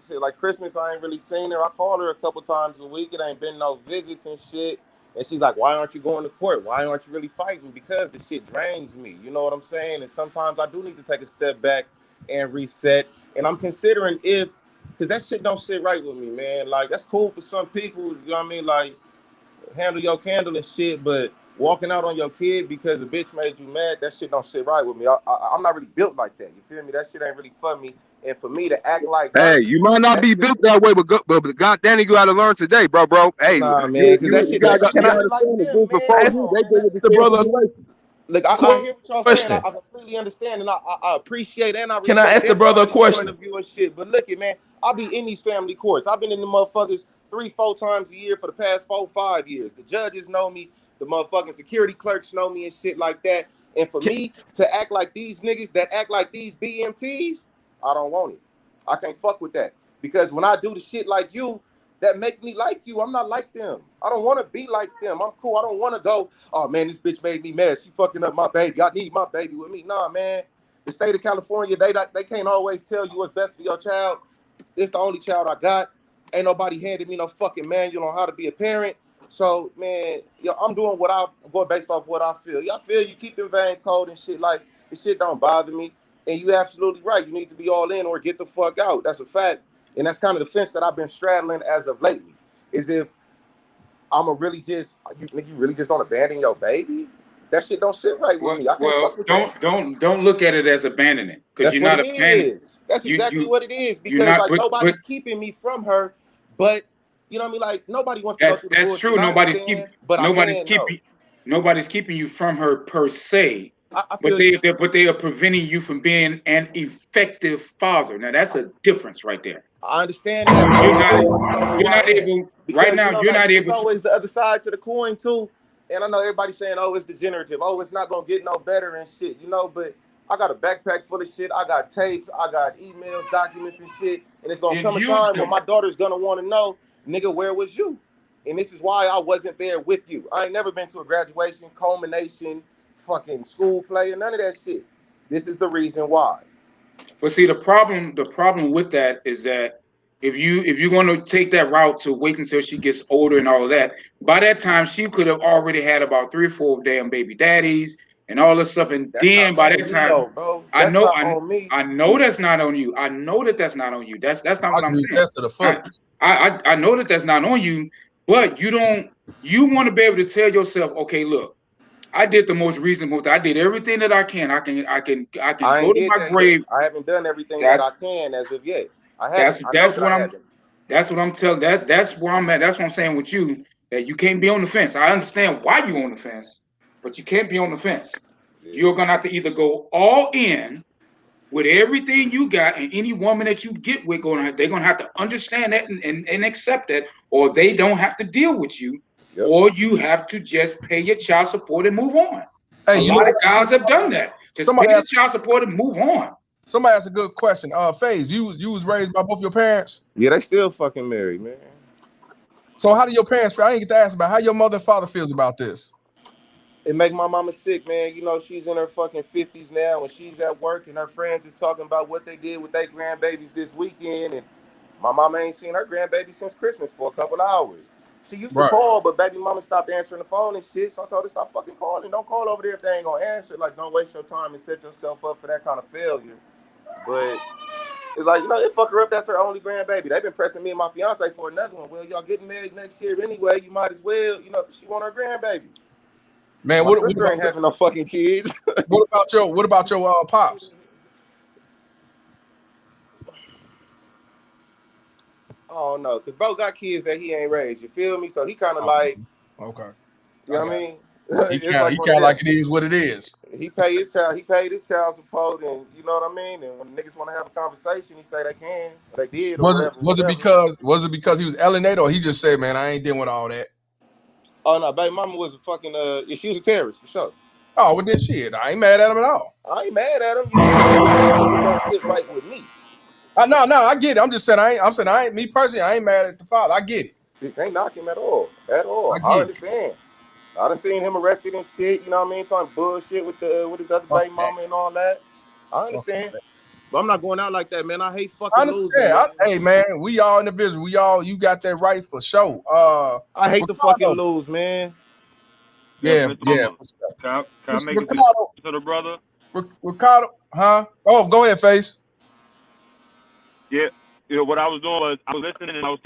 like Christmas. I ain't really seen her. I call her a couple times a week. It ain't been no visits and shit. And she's like, why aren't you going to court? Why aren't you really fighting? Because the shit drains me. You know what I'm saying? And sometimes I do need to take a step back and reset. And I'm considering because that shit don't sit right with me, man. Like, that's cool for some people, you know what I mean? Like, handle your candle and shit, but walking out on your kid because a bitch made you mad, that shit don't sit right with me. I'm not really built like that. You feel me? That shit ain't really for me. And for me to act like hey, you might not be built that way, but goddamn, you got to learn today, bro. Hey, nah, man, because that shit like them, man. They did the brother. Look, I hear what y'all saying. I completely understand, and I appreciate and I respect. Can I ask the brother a question? Point of view and shit. But look, man, I be in these family courts. I've been in the motherfuckers 3-4 times a year for the past 4-5 years. The judges know me. The motherfucking security clerks know me and shit like that. And for me to act like these niggas that act like these BMTs, I don't want it. I can't fuck with that. Because when I do the shit like you, that make me like you. I'm not like them. I don't want to be like them. I'm cool. I don't want to go, oh man, this bitch made me mad. She fucking up my baby. I need my baby with me. Nah, man. The state of California, they can't always tell you what's best for your child. It's the only child I got. Ain't nobody handed me no fucking manual on how to be a parent. So, man, I'm doing I'm going based off what I feel. Y'all feel you keep them veins cold and shit. Like, this shit don't bother me. And you absolutely right. You need to be all in or get the fuck out. That's a fact. And that's kind of the fence that I've been straddling as of lately. Is if I'm really just, you really just don't abandon your baby? That shit don't sit right with me. I can't fuck with that. Don't look at it as abandoning, because you're not abandoning. That's exactly what it is. Because like nobody's keeping me from her, but you know what I mean? Like nobody wants to go through the bullshit. That's true. Nobody's keeping you from her per se. But they are preventing you from being an effective father. Now that's a difference right there. I understand that. You're not able right now. You're not able. It's always the other side to the coin too. And I know everybody's saying, "Oh, it's degenerative. Oh, it's not gonna get no better and shit." You know, but I got a backpack full of shit. I got tapes. I got emails, documents, and shit. And it's gonna come a time when my daughter's gonna want to know, nigga, where was you? And this is why I wasn't there with you. I ain't never been to a graduation, culmination, fucking school play, or none of that shit. This is the reason why. But see, the problem with that is that if you're going to take that route to wait until she gets older and all of that, by that time she could have already had about 3 or 4 damn baby daddies. and all this stuff. And That's then not by on that me time, though, bro. That's not on me. I know that's not on you. I know that that's not on you. That's not I what I'm agree with saying. that to the foot. I know that that's not on you, but you want to be able to tell yourself, okay, look, I did the most reasonable thing. I did everything that I can. I can I go ain't to did my that grave. yet. I haven't done everything that I can as of yet. I haven't. I know That's that what I I'm haven't. that's what I'm telling that's where I'm at. That's what I'm saying with you, that you can't be on the fence. I understand why you're on the fence, but you can't be on the fence. Yeah. You're gonna have to either go all in with everything you got, and any woman that you get with, they're gonna have to understand that and accept that, or they don't have to deal with you, or you have to just pay your child support and move on. Hey, A you know lot of what? guys have done that. Just pay your child support and move on. Somebody asked a good question. FaZe, you was raised by both your parents? Yeah, they still fucking married, man. So how do your parents feel? I didn't get to ask about how your mother and father feels about this. It make my mama sick, man. You know, she's in her fucking 50s now, and she's at work, and her friends is talking about what they did with their grandbabies this weekend, and my mama ain't seen her grandbaby since Christmas for a couple hours. She used to call, but baby mama stopped answering the phone and shit, so I told her stop fucking calling. Don't call over there if they ain't gonna answer. Like, don't waste your time and set yourself up for that kind of failure. But it's like, you know, it fuck her up. That's her only grandbaby. They've been pressing me and my fiance for another one. Well, y'all getting married next year anyway. You might as well, you know, she want her grandbaby. Man, my sister ain't having no fucking kids. What about your pops? I don't know, cause bro got kids that he ain't raised. You feel me? So he kind of like, okay. You know what I mean? He kind of like it is what it is. He paid his child support, and you know what I mean. And when niggas want to have a conversation, he say they can, or they did, or whatever. Was it because he was alienated, or he just said, "Man, I ain't dealing with all that"? Oh no, baby mama was a fucking she was a terrorist for sure. Oh, well then shit, I ain't mad at him at all. I ain't mad at him. You just don't sit right with me. No, I get it. I'm just saying I ain't me personally. I ain't mad at the father. I get it. You can't knock him at all. I I get understand. I done seen him arrested and shit. You know what I mean? Talking bullshit with his other baby mama and all that. I understand. But I'm not going out like that, man. I hate fucking I losing. understand. Man. Hey, man, we all individual. You got that right for sure. I hate to fucking lose, man. Yeah. Can I make it to the brother? Ricardo, huh? Oh, go ahead, FaZe. Yeah, you know what I was doing was I was listening and I was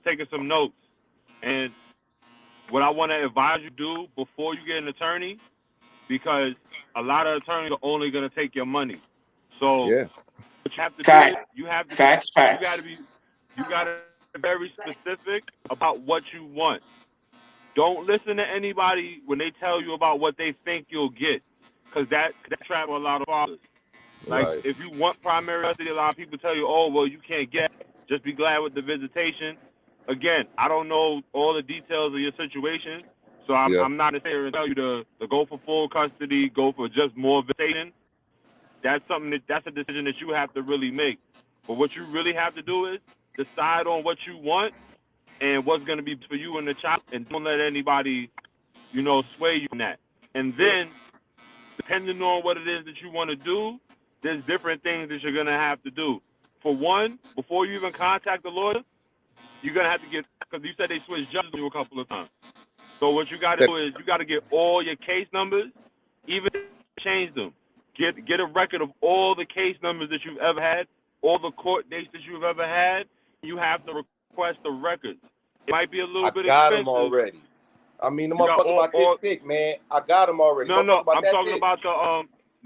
taking some notes. And what I want to advise you do before you get an attorney, because a lot of attorneys are only going to take your money. So what you have to do is you got to be very specific about what you want. Don't listen to anybody when they tell you about what they think you'll get, because that trap a lot of fathers. Like, if you want primary custody, a lot of people tell you, oh, well, you can't get it. Just be glad with the visitation. Again, I don't know all the details of your situation, so I'm not going to sit here and tell you to go for full custody, go for just more visitation. That's a decision that you have to really make. But what you really have to do is decide on what you want and what's going to be for you and the child, and don't let anybody, sway you on that. And then, depending on what it is that you want to do, there's different things that you're going to have to do. For one, before you even contact the lawyer, you're going to have to get, because you said they switched judges a couple of times. So what you got to do is you got to get all your case numbers, even change them. Get a record of all the case numbers that you've ever had, all the court dates that you've ever had. You have to request the records. It might be a little bit expensive. I got them already. I mean, the motherfucker about this thick, man. I got them already. No, I'm talking about the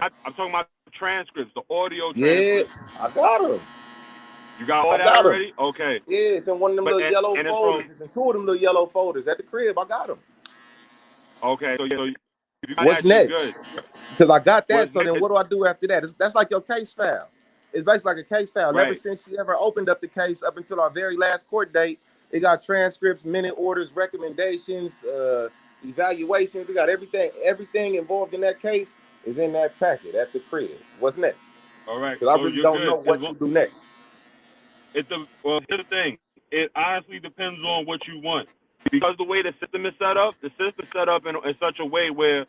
I'm talking about the transcripts, the audio transcripts. Yeah, I got them. You got all that already? Okay. Yeah, it's in one of them little yellow folders. It's in two of them little yellow folders at the crib. I got them. Okay, so you got what's that, next? Because I got that. What's so then, what do I do after that? That's like your case file. It's basically like a case file. Right. Ever since she ever opened up the case up until our very last court date, it got transcripts, minute orders, recommendations, evaluations. It got everything involved in that case is in that packet at the crib. What's next? All right. Because I really don't know what to do next. Here's the thing. It honestly depends on what you want. Because the way the system is set up, in such a way where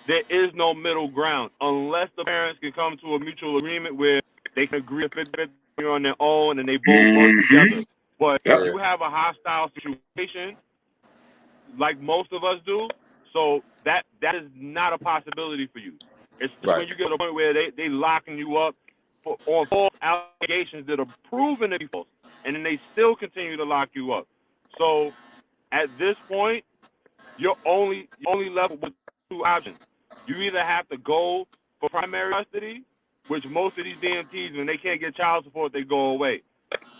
there is no middle ground unless the parents can come to a mutual agreement where they can agree to 50 on their own and they both work together. But if you have a hostile situation, like most of us do, So that is not a possibility for you. It's Right. when you get to a point where they locking you up on false allegations that are proven to be false, and then they still continue to lock you up. So at this point, you're only left with two options. You either have to go for primary custody, which most of these DMTs, when they can't get child support, they go away.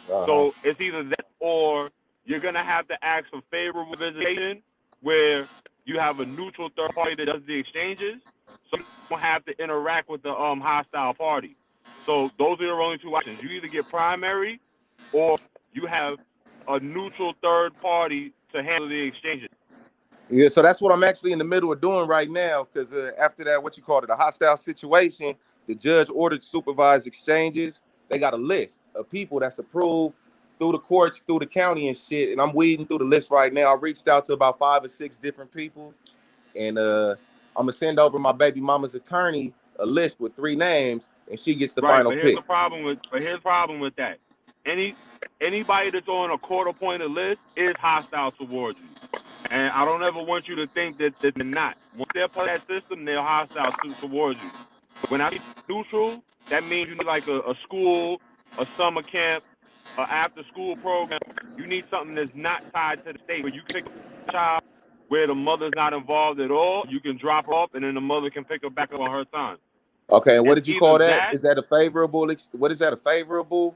So it's either that, or you're gonna have to ask for favorable visitation, where you have a neutral third party that does the exchanges, so you don't have to interact with the hostile party. So those are your only two options. You either get primary, or you have a neutral third party to handle the exchanges. Yeah, so that's what I'm actually in the middle of doing right now. Because after that, what you call it, a hostile situation, the judge ordered supervised exchanges. They got a list of people that's approved through the courts, through the county and shit. And I'm weeding through the list right now. I reached out to about 5 or 6 different people, and I'm gonna send over my baby mama's attorney a list with 3 names, and she gets the Right, final but here's pick. the problem with that. Anybody that's on a court-appointed list is hostile towards you. And I don't ever want you to think that they're not. Once they're part of that system, they're hostile towards you. When I say neutral, that means you need like a school, a summer camp, an after-school program. You need something that's not tied to the state, where you can pick up a child where the mother's not involved at all. You can drop her off, and then the mother can pick her back up on her time. Okay, and what It's did you call either that? Is that a favorable? What is that? A favorable?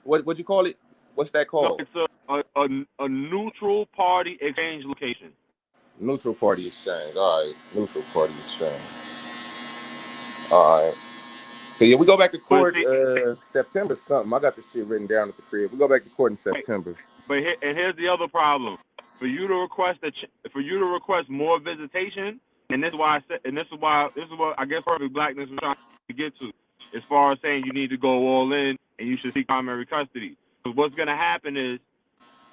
What'd you call it? What's that No, called? it's a neutral party exchange location. Neutral party exchange. All right, neutral party exchange. All right. So yeah, we go back to court September something. I got this shit written down at the crib. We go back to court in September. But here's the other problem. For you to request more visitation, and this is why this is what I guess Perfect Blackness was trying to get to, as far as saying you need to go all in and you should seek primary custody. Because what's gonna happen is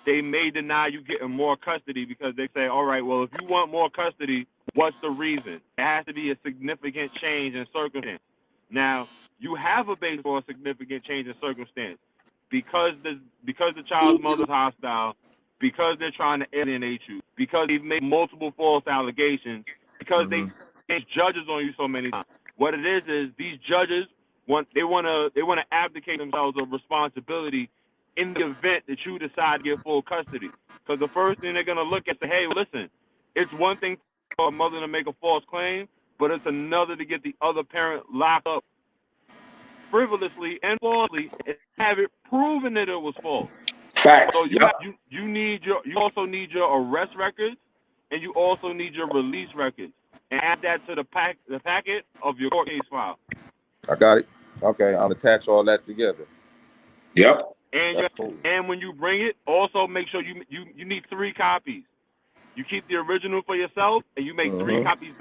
they may deny you getting more custody because they say, all right, well, if you want more custody, what's the reason? It has to be a significant change in circumstance. Now, you have a base for a significant change in circumstance because the child's mother's hostile, because they're trying to alienate you, because they've made multiple false allegations, because they judges on you so many times. What it is these judges want to abdicate themselves of responsibility in the event that you decide to get full custody. Because the first thing they're going to look at is, hey, listen, it's one thing for a mother to make a false claim, but it's another to get the other parent locked up frivolously and falsely and have it proven that it was false. Facts. So you also need your arrest records, and you also need your release records, and add that to the packet of your court case file. I got it. Okay, I'll attach all that together. Yep. And when you bring it, also make sure you need 3 copies. You keep the original for yourself, and you make 3 copies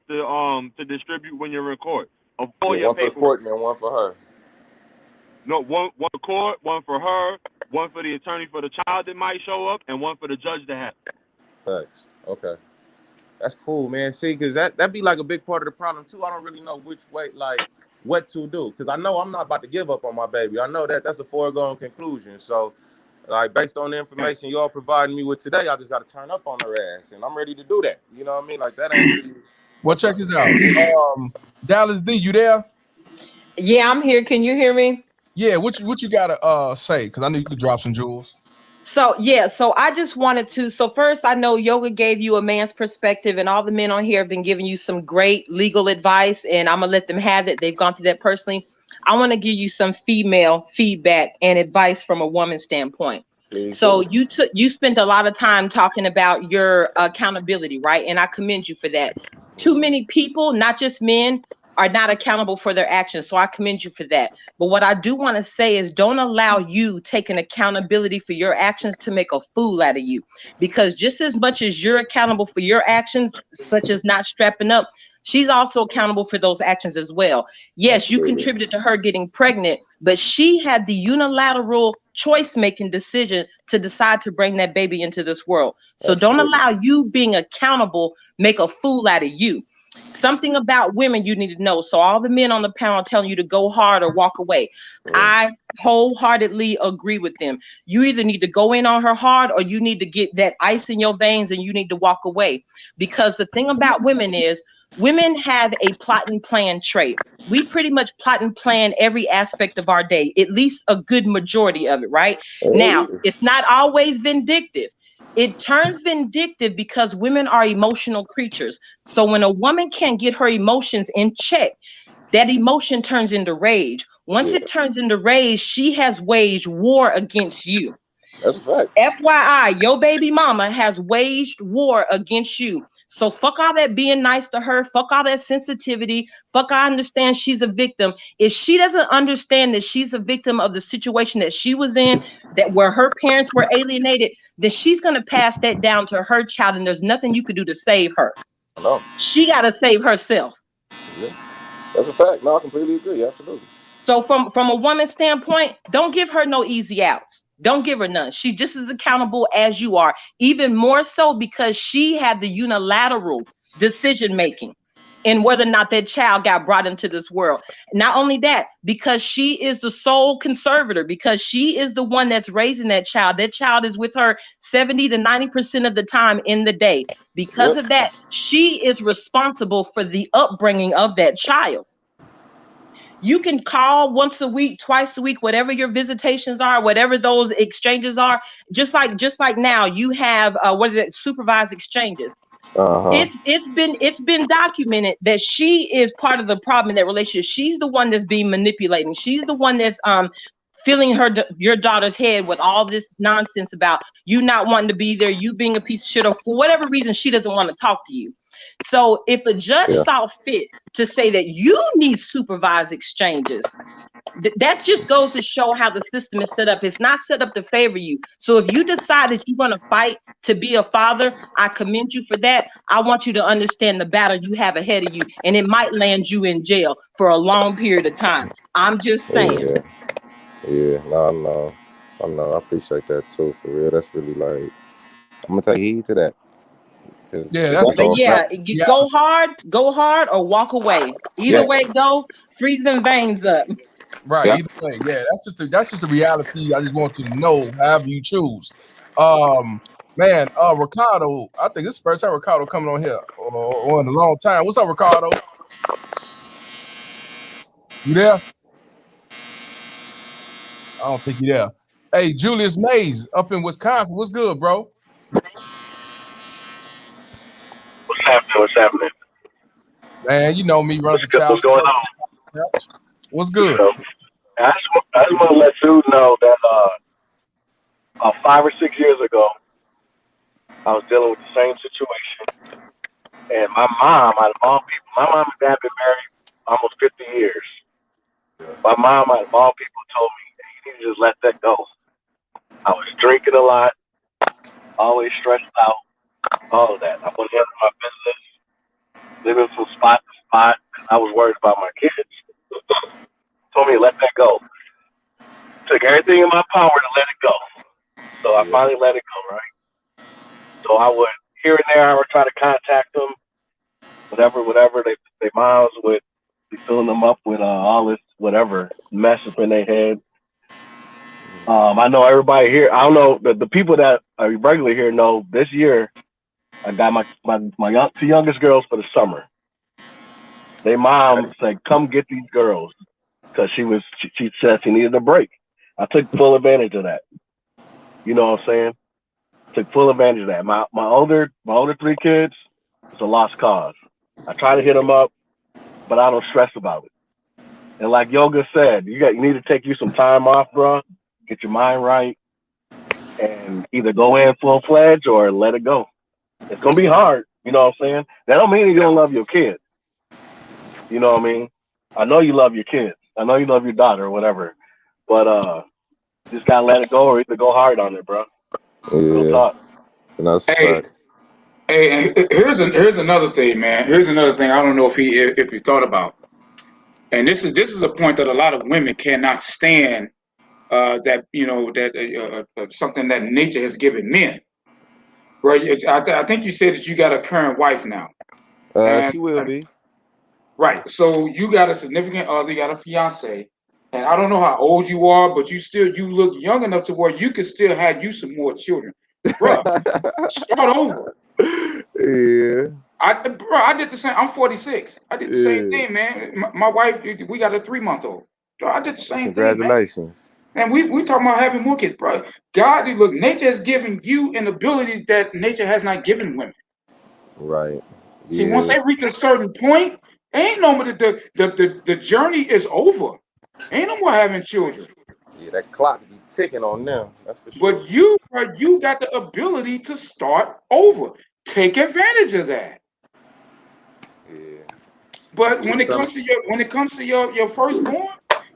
to distribute when you're in court of all your paperwork. One for the court and then one for her. No, one for court, one for her, one for the attorney for the child that might show up, and one for the judge to have. Thanks. Okay. That's cool, man. See, because that'd be like a big part of the problem too. I don't really know which way, like, what to do, because I know I'm not about to give up on my baby. I know that's a foregone conclusion. So, like, based on the information y'all providing me with today, I just got to turn up on her ass, and I'm ready to do that. You know what I mean? Like, that ain't really. Well, check this out. Dallas D, you there? Yeah, I'm here. Can you hear me? Yeah. What you gotta say? Because I know you could drop some jewels. So I just wanted to. So first, I know Yoga gave you a man's perspective, and all the men on here have been giving you some great legal advice, and I'm gonna let them have it. They've gone through that personally. I want to give you some female feedback and advice from a woman's standpoint. So you spent a lot of time talking about your accountability, right? And I commend you for that. Too many people, not just men, are not accountable for their actions. So I commend you for that. But what I do want to say is don't allow you taking accountability for your actions to make a fool out of you. Because just as much as you're accountable for your actions, such as not strapping up, she's also accountable for those actions as well. Yes, you contributed to her getting pregnant, but she had the unilateral choice-making decision to decide to bring that baby into this world. So don't allow you being accountable make a fool out of you. Something about women you need to know. So all the men on the panel are telling you to go hard or walk away. I wholeheartedly agree with them. You either need to go in on her hard, or you need to get that ice in your veins and you need to walk away. Because the thing about women is, women have a plot and plan trait. We pretty much plot and plan every aspect of our day, at least a good majority of it, right? Now, it's not always vindictive. It turns vindictive because women are emotional creatures. So when a woman can't get her emotions in check, that emotion turns into rage. Once it turns into rage, she has waged war against you. That's a fact. FYI, your baby mama has waged war against you. So fuck all that being nice to her. Fuck all that sensitivity. Fuck, I understand she's a victim. If she doesn't understand that she's a victim of the situation that she was in, that where her parents were alienated, then she's going to pass that down to her child, and there's nothing you could do to save her. No. She got to save herself. Yeah. That's a fact. No, I completely agree. Absolutely. So from a woman's standpoint, don't give her no easy outs. Don't give her none. She's just as accountable as you are, even more so because she had the unilateral decision making in whether or not that child got brought into this world. Not only that, because she is the sole conservator, because she is the one that's raising that child. That child is with her 70 to 90% of the time in the day. Because of that, she is responsible for the upbringing of that child. You can call once a week, twice a week, whatever your visitations are, whatever those exchanges are. Just like now, you have supervised exchanges. It's been documented that she is part of the problem in that relationship. She's the one that's being manipulating. She's the one that's filling your daughter's head with all this nonsense about you not wanting to be there, you being a piece of shit, or for whatever reason she doesn't want to talk to you. So if the judge saw fit to say that you need supervised exchanges, that just goes to show how the system is set up. It's not set up to favor you. So if you decide that you're going to fight to be a father, I commend you for that. I want you to understand the battle you have ahead of you, and it might land you in jail for a long period of time. I'm just saying. Yeah, no, I appreciate that too, for real. That's really like, I'm gonna take heed to that. Go hard or walk away. Either way, go freeze them veins up. Right. Either way, yeah. That's just the reality. I just want you to know, however you choose. Man, Ricardo, I think this is the first time Ricardo coming on here or in a long time. What's up, Ricardo? You there? I don't think you there. Hey, Julius Mays up in Wisconsin. What's good, bro? What's happening? Man, you know me, running the child. What's going on? What's good? I just want to let you know that 5 or 6 years ago, I was dealing with the same situation, and my mom and dad been married almost 50 years. My mom and all people told me, hey, you need to just let that go. I was drinking a lot, always stressed out, all of that. I wasn't handling my business, living from spot to spot. I was worried about my kids. Told me to let that go. Took everything in my power to let it go. So I finally let it go, right? So I would, here and there, I would try to contact them, whatever. They moms would be filling them up with all this whatever mess up in their head. I know everybody here. I don't know the people that are regularly here know. This year, I got my two youngest girls for the summer. Their mom said, "Come get these girls," because she said she needed a break. I took full advantage of that. You know what I'm saying? Took full advantage of that. My older 3 kids, it's a lost cause. I try to hit them up, but I don't stress about it. And like Yoga said, you need to take you some time off, bro. Get your mind right, and either go in full-fledged or let it go. It's gonna be hard, you know what I'm saying? That don't mean you don't love your kids. You know what I mean? I know you love your kids. I know you love your daughter or whatever, but just gotta let it go or either go hard on it, bro. Real talk. Hey, here's another thing, man. Here's another thing. I don't know if he thought about, and this is a point that a lot of women cannot stand. That something that nature has given men. Right? I think you said that you got a current wife now. She will be. Right. So you got a significant other, you got a fiance, and I don't know how old you are, but you look young enough to where you could still have you some more children, bro. Start over. Yeah. I did the same. I'm 46. I did the same thing, man. My wife, we got a 3-month-old. Bro, I did the same thing, man. Congratulations. And we talking about having more kids, bro. God, look, nature has given you an ability that nature has not given women. Right. See, once they reach a certain point, ain't no more the journey is over. Ain't no more having children. Yeah, that clock be ticking on them. That's for sure. But you got the ability to start over. Take advantage of that. Yeah. But when it comes to your firstborn,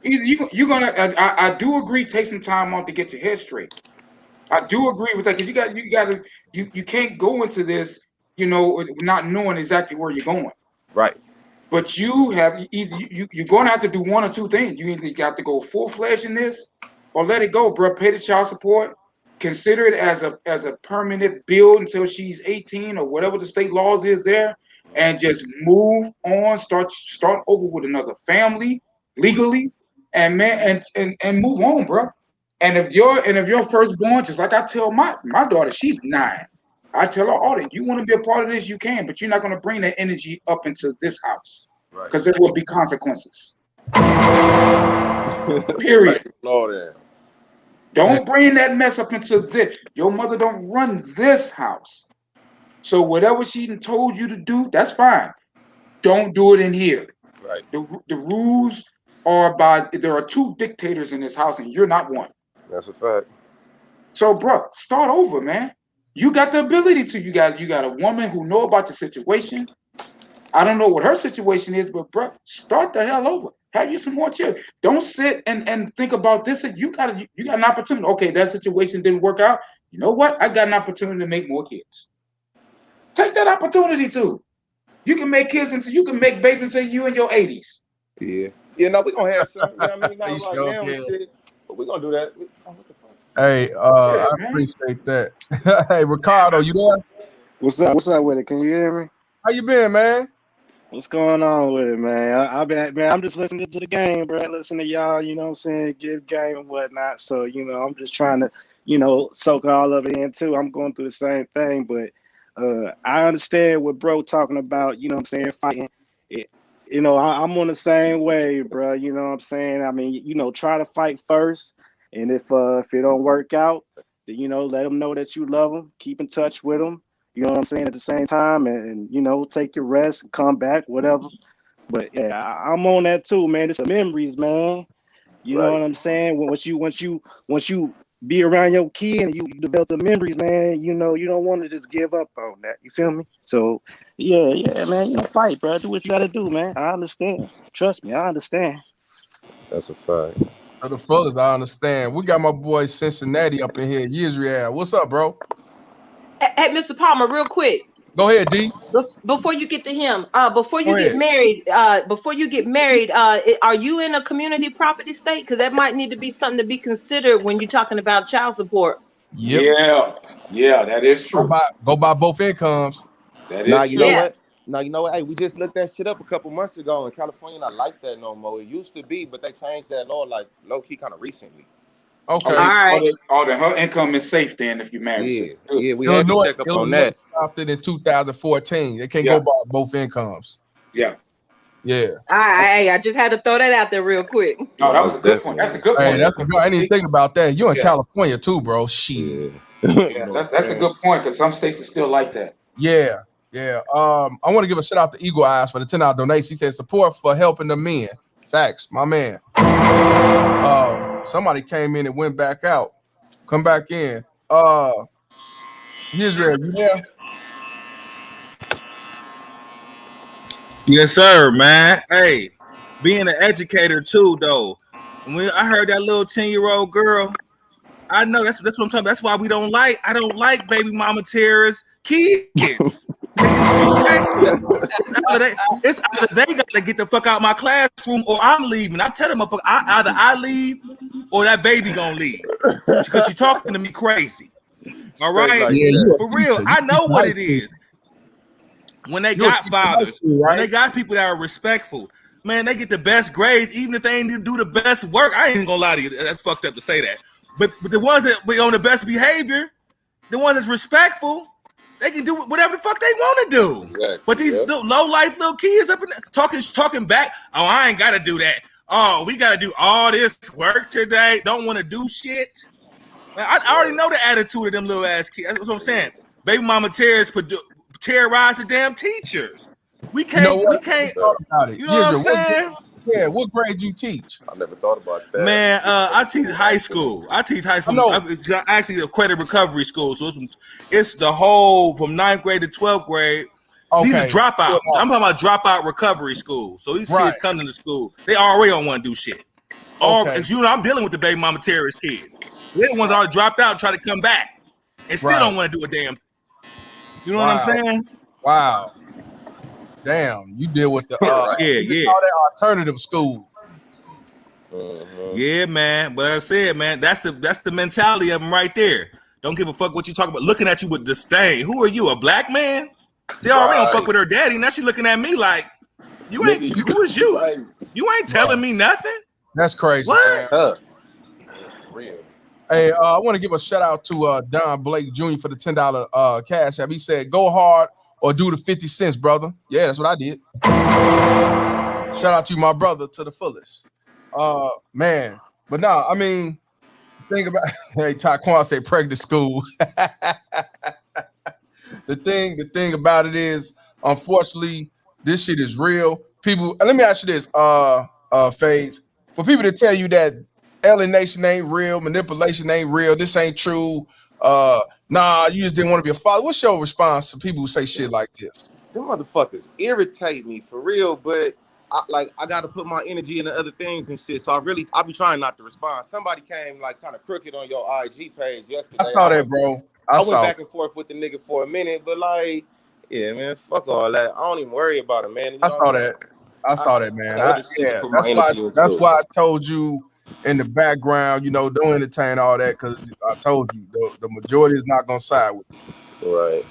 you're gonna. I do agree. Take some time off to get your head straight. I do agree with that because you can't go into this, not knowing exactly where you're going. Right. But you're going to have to do one or two things. You either got to go full fledged in this, or let it go, bro. Pay the child support. Consider it as a permanent bill until she's 18 or whatever the state laws is there, and just move on. Start over with another family legally, and man, and move on, bro. And if your firstborn, just like I tell my daughter, she's 9. I tell her all that you want to be a part of this, you can, but you're not going to bring that energy up into this house because there will be consequences. Period. Lord, don't bring that mess up into this. Your mother don't run this house. So whatever she told you to do, that's fine. Don't do it in here. Right. The rules are there are 2 dictators in this house, and you're not one. That's a fact. So, bro, start over, man. You got the ability to. You got a woman who know about your situation. I don't know what her situation is, but bro, start the hell over. Have you some more children. Don't sit and think about this. You got an opportunity. Okay, that situation didn't work out. You know what? I got an opportunity to make more kids. Take that opportunity too. You can make kids until you can make babies until you in your 80s. Yeah. Yeah, no, we're gonna have some. You know what I mean? Not right now and shit. But we're gonna do that. What the fuck? Hey, I appreciate that. Hey, Ricardo, you there? What's up? What's up with it? Can you hear me? How you been, man? What's going on with it, man? I've been, man, I'm just listening to the game, bro. Listen to y'all, you know what I'm saying, give game and whatnot. So, I'm just trying to, soak all of it in too. I'm going through the same thing, but I understand what bro talking about, you know what I'm saying, fighting. I'm on the same way, bro. You know what I'm saying? I mean, try to fight first. And if it don't work out, then, let them know that you love them. Keep in touch with them. You know what I'm saying? At the same time, and take your rest and come back, whatever. But yeah, I'm on that too, man. It's the memories, man. You know what I'm saying? Once you be around your kid and you develop the memories, man, you don't want to just give up on that. You feel me? So yeah, man, fight, bro. Do what you gotta do, man. I understand. Trust me, I understand. That's a fact. So the fellas, I understand. We got my boy Cincinnati up in here. Yisrael. What's up, bro? Hey, Mr. Palmer, real quick. Go ahead, D. Before you get to him, before you get married, are you in a community property state? Because that might need to be something to be considered when you're talking about child support. Yep. Yeah, that is true. Go by both incomes. That is true. You know what? Hey, we just looked that shit up a couple months ago in California. Not like that no more. It used to be, but they changed that law like low key kind of recently. Okay. All right. Her income is safe then if you marry. Yeah, we had to check up on that. Stopped it in 2014. They can't go by both incomes. Yeah. I just had to throw that out there real quick. No, that was a good point. That's a good point. That's a good. I didn't even think about that. You're in California too, bro. Shit. Yeah, that's a good point because some states are still like that. Yeah. I want to give a shout out to Eagle Eyes for the $10 donation. He said support for helping the men. Facts, my man. Somebody came in and went back out. Come back in. Israel, you there? Yes, sir, man. Hey, being an educator too, though. When I heard that little 10-year-old girl, I know that's what I'm talking about. That's why I don't like baby mama terrorists kids. It's either they gotta get the fuck out of my classroom or I'm leaving. I tell them, either I leave or that baby gonna leave because she's talking to me crazy. All right, for real. I know what it is. when they You a got teacher in high fathers, school, when they right? got people that are respectful, man, they get the best grades, even if they ain't do the best work. I ain't even gonna lie to you. That's fucked up to say that. But the ones that be on the best behavior, the ones that's respectful, they can do whatever the fuck they want to do. Exactly, But these low life little kids up in there talking back, oh, I ain't gotta do that. Oh, we gotta do all this work today. Don't want to do shit. Man, I already know the attitude of them little ass kids. That's what I'm saying. Baby mama terrorize the damn teachers. We You know can't. what? Let's talk about it. You know what I'm saying? What grade you teach? I never thought about that. Man, I teach high school. I teach high school. I know. Actually, a credit recovery school. So it's the whole from 9th grade to 12th grade. Okay. These are dropout. I'm talking about dropout recovery school. So these kids come to the school. They already don't want to do shit. Okay. You know, I'm dealing with the baby mama terrorist kids. They're the ones already dropped out and try to come back and still don't want to do a damn. You know what I'm saying? Wow. Damn, you deal with the all that alternative school. Yeah, man. But I said, man, that's the mentality of them right there. Don't give a fuck what you talk about. Looking at you with disdain. Who are you, a black man? They already don't fuck with her daddy. Now she looking at me like, you ain't. Who is you? Right. You ain't telling me nothing. That's crazy. What? Real. Hey, I want to give a shout out to Don Blake Jr. for the $10 cash app. He said, "Go hard or do the 50 cents, brother." Yeah, that's what I did. Shout out to my brother to the fullest. Man, but no, I mean, think about hey, Taquan said pregnant school. The thing about it is, unfortunately, this shit is real. People, let me ask you this, Phase. For people to tell you that alienation ain't real, manipulation ain't real, this ain't true, nah, you just didn't want to be a father. What's your response to people who say shit like this? Them motherfuckers irritate me for real, but I got to put my energy into other things and shit. So I be trying not to respond. Somebody came like kind of crooked on your IG page yesterday. I saw that, bro. I went back and forth with the nigga for a minute, but like, yeah, man, fuck all that. I don't even worry about it, man. You know I saw that, man. That's why I told you in the background, you know, don't entertain all that, because I told you the majority is not gonna side with you. Right.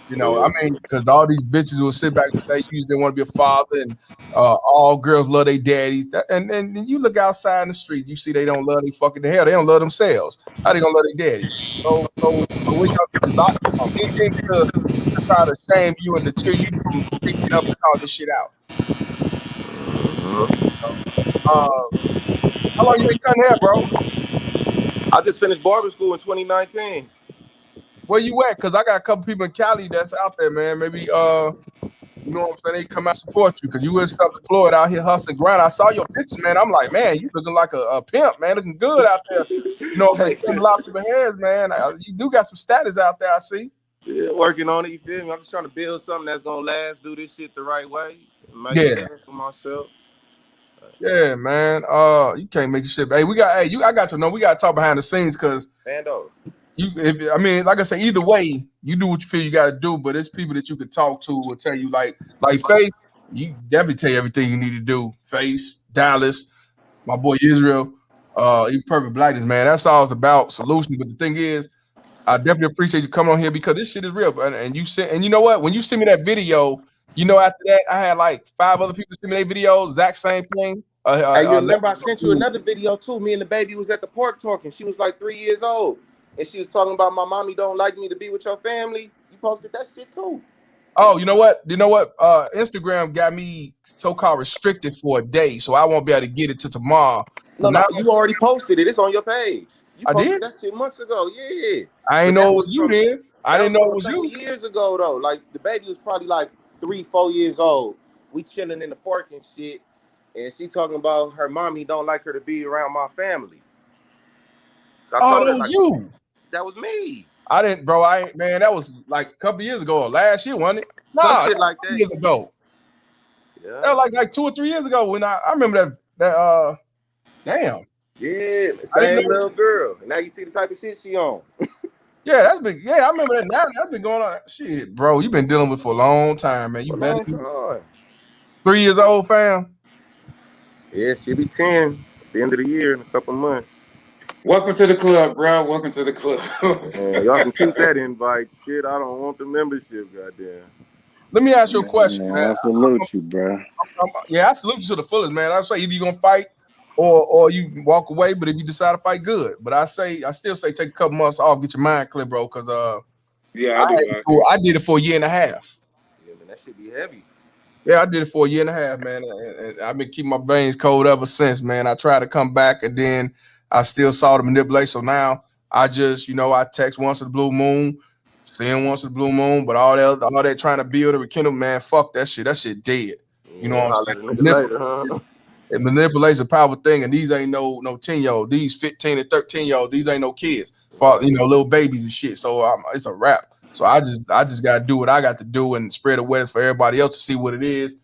You know, I mean, because all these bitches will sit back and say you they want to be a father, and all girls love their daddies. And then you look outside in the street, you see they don't love their fucking the hell. They don't love themselves. How they gonna love their daddy? So we got anything to try to shame you and to cheer you from speaking up and call this shit out. How long you been cutting hair, bro? I just finished barber school in 2019. Where you at? Because I got a couple people in Cali that's out there, man. Maybe you know what I'm saying, they come out support you, because you was self-employed out here hustling grind. I saw your pictures, man. I'm like, man, you looking like a pimp, man, looking good out there. You know, cutting a lot of people's hairs, man. You do got some status out there, I see. Yeah, working on it, you feel me? I'm just trying to build something that's gonna last, do this shit the right way. Make it for myself. Yeah, man. You can't make shit. Hey, I got to know. We got to talk behind the scenes, because I mean, like I say, either way, you do what you feel you got to do. But it's people that you could talk to will tell you, like Face. You definitely tell you everything you need to do. Face, Dallas, my boy Israel, even Perfect Blackness, man. That's all it's about, solutions. But the thing is, I definitely appreciate you coming on here, because this shit is real. And you know what? When you send me that video, you know, after that, I had like 5 other people send me their videos, exact same thing. Hey, you remember I sent you another video too? Me and the baby was at the park talking. She was like 3 years old, and she was talking about my mommy don't like me to be with your family. You posted that shit too. Oh, you know what? Instagram got me so-called restricted for a day, so I won't be able to get it till tomorrow. No, you already posted it. It's on your page. You posted did? that shit months ago. Yeah. I didn't know it was you then. I didn't know it was you. Years ago though. Like the baby was probably like 3-4 years old. We chilling in the park and shit, and she talking about her mommy don't like her to be around my family. That was you. That was me. I didn't, bro. Man, that was like a couple years ago or last year, wasn't it? Nah, shit like that. Years ago. Yeah. That was like 2 or 3 years ago when I remember that damn. Yeah, same little girl. And now you see the type of shit she on. Yeah, that's big. Yeah, I remember that now. That's been going on. Shit, bro, you've been dealing with for a long time, man. You better 3 years old, fam. Yeah, she'll be 10 at the end of the year in a couple months. Welcome to the club, bro. Welcome to the club. Y'all can keep that invite. Shit, I don't want the membership, goddamn. Let me ask you a question, man. I salute you, bro. Yeah, I salute you to the fullest, man. I say either you're gonna fight or you walk away. But if you decide to fight, good. But I still say take a couple months off, get your mind clear, bro. Because yeah, I did it for a year and a half. Yeah, man, that should be heavy. Yeah, I did it for a year and a half, man, and I've been keeping my veins cold ever since, man. I tried to come back, and then I still saw the manipulation. So now I just, I text once in the blue moon, seeing once in the blue moon, but all that trying to build and rekindle, man, fuck that shit. That shit dead. You know what I'm saying? Later, huh? And manipulation's a powerful thing, and these ain't no 10-year-old. These 15 and 13-year-old, these ain't no kids, for little babies and shit. So it's a wrap. So I just gotta do what I got to do and spread awareness for everybody else to see what it is.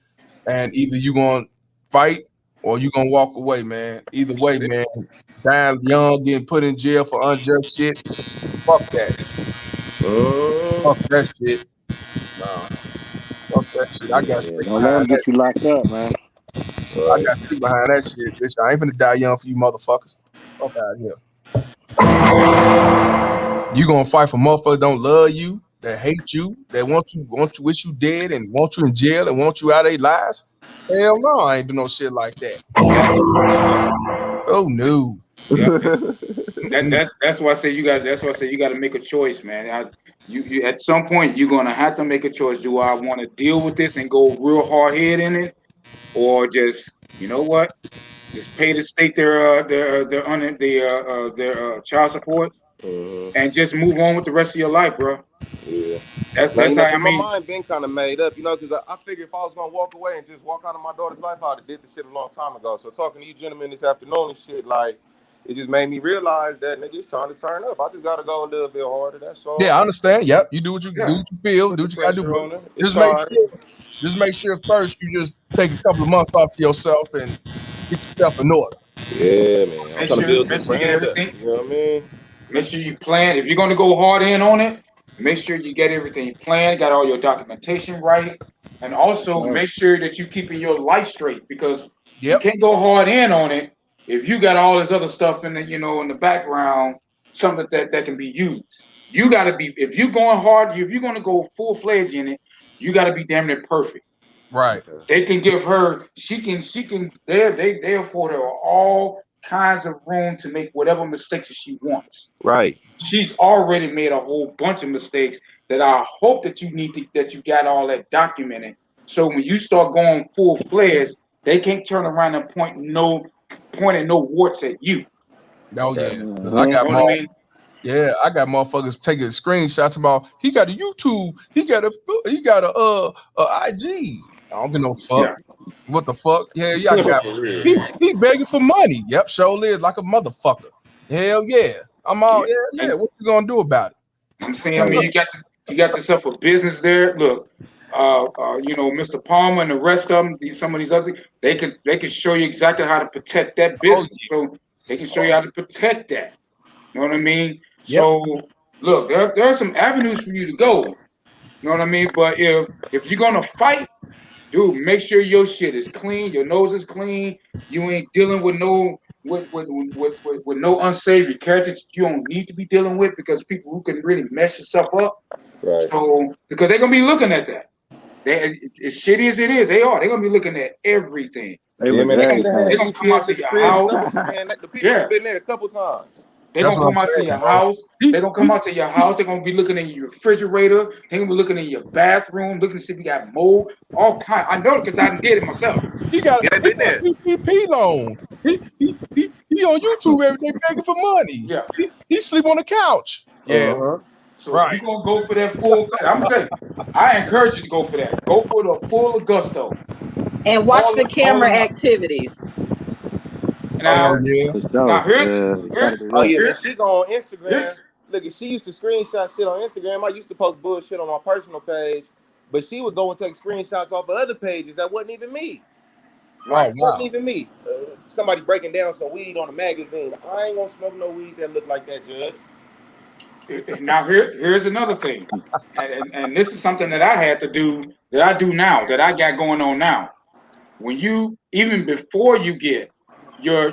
And either you gonna fight or you gonna walk away, man. Either way, man. Dying young, getting put in jail for unjust shit. Fuck that. Fuck that shit. Nah. Fuck that shit. I got stick Don't let them behind that. get you locked up, man. I got stick behind that shit, bitch. I ain't finna die young for you motherfuckers. Fuck out of here. You gonna fight for motherfuckers that don't love you, that hate you, that want you, wish you dead, and want you in jail and want you out of their lives? Hell no, I ain't do no shit like that. Oh no. Yeah. That's why I say you got. That's why I say you got to make a choice, man. You at some point you're gonna have to make a choice. Do I want to deal with this and go real hard head in it, or just what? Just pay the state their child support and just move on with the rest of your life, bro. Yeah. That's how I mean. My mind been kind of made up, because I figured if I was gonna walk away and just walk out of my daughter's life, I'd have did this shit a long time ago. So talking to you gentlemen this afternoon and shit, like, it just made me realize that, nigga, it's time to turn up. I just gotta go a little bit harder. That's all. Yeah, I understand. Yep, you do what you feel, do what you gotta do. Just make sure first you just take a couple of months off to yourself and get yourself in order. Yeah, man. I'm trying to build this brand up. You know what I mean? Make sure you plan. If you're going to go hard in on it, make sure you get everything planned, got all your documentation right, and also make sure that you're keeping your life straight, because you can't go hard in on it if you got all this other stuff in the in the background, something that can be used. You got to be, if you're going hard, if you're going to go full fledged in it, you got to be damn near perfect. Right. They can give her, they afford her all kinds of room to make whatever mistakes she wants. Right. She's already made a whole bunch of mistakes that I hope that you got all that documented. So when you start going full fledged, they can't turn around and point no warts at you. Oh yeah. I got I got motherfuckers taking screenshots about he got a YouTube, he got a IG. I don't give no fuck. Yeah. What the fuck? Yeah, I got he begging for money. Yep, sure is like a motherfucker. Hell yeah. I'm all yeah. What you gonna do about it? I'm saying, I mean, you got yourself a business there. Look, Mr. Palmer and the rest of them, some of these other, they can show you exactly how to protect that business. So they can show you how to protect that. You know what I mean? Yep. So look, there are some avenues for you to go. You know what I mean? But if you're gonna fight, dude, make sure your shit is clean, your nose is clean, you ain't dealing with no unsavory characters you don't need to be dealing with, because people who can really mess yourself up. Right. So because they're gonna be looking at that. As shitty as it is, they're gonna be looking at everything. They're gonna come out to your house. Man, the people have been there a couple times. They're gonna come out to your house. They're gonna come out to your house. They're gonna be looking in your refrigerator. They're gonna be looking in your bathroom, looking to see if you got mold. All kind. I know because I did it myself. He got a PPP loan. He on YouTube every day begging for money. Yeah. He sleep on the couch. Yeah. So you're gonna go for that full. I'm gonna tell you, I encourage you to go for that. Go for the full gusto. And watch the camera activities. Now, now here's man, she go on Instagram. Look, if she used to screenshot shit on Instagram, I used to post bullshit on my personal page, but she would go and take screenshots off of other pages that wasn't even me. Like, wasn't even me. Somebody breaking down some weed on a magazine. I ain't gonna smoke no weed that look like that, Judge. Now here's another thing, and this is something that I had to do, that I do now, that I got going on now. When you, even before you get your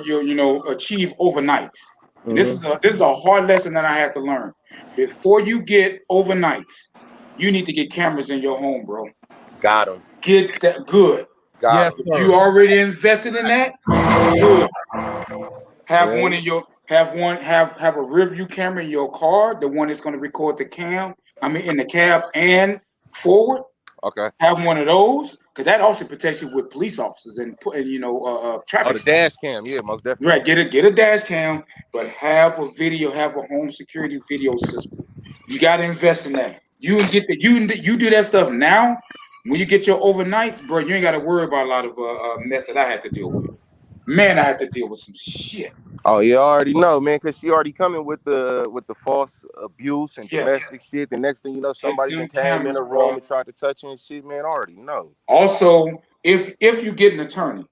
achieve overnights. Mm-hmm. This is a hard lesson that I had to learn. Before you get overnights, you need to get cameras in your home, bro. Got him. Get that good. Got Yes, him. If you sir. already invested in that, good. Have Yeah. one in your have a rear view camera in your car, the one that's going to record the cam. I mean, in the cab and forward. Okay. Have one of those because that also protects you with police officers and Oh, traffic the stops. dash cam. Yeah, most definitely. Right, get a dash cam, but have a video, have a home security video system. You got to invest in that. You can get that. You do that stuff now. When you get your overnights, bro, you ain't got to worry about a lot of mess that I had to deal with. Man, I had to deal with some shit. Oh, you already know, man, because she already coming with the false abuse and Yes, domestic shit. The next thing you know, check somebody them then came in cameras, the bro. room and tried to touch you and shit, man. I already know. Also, if you get an attorney,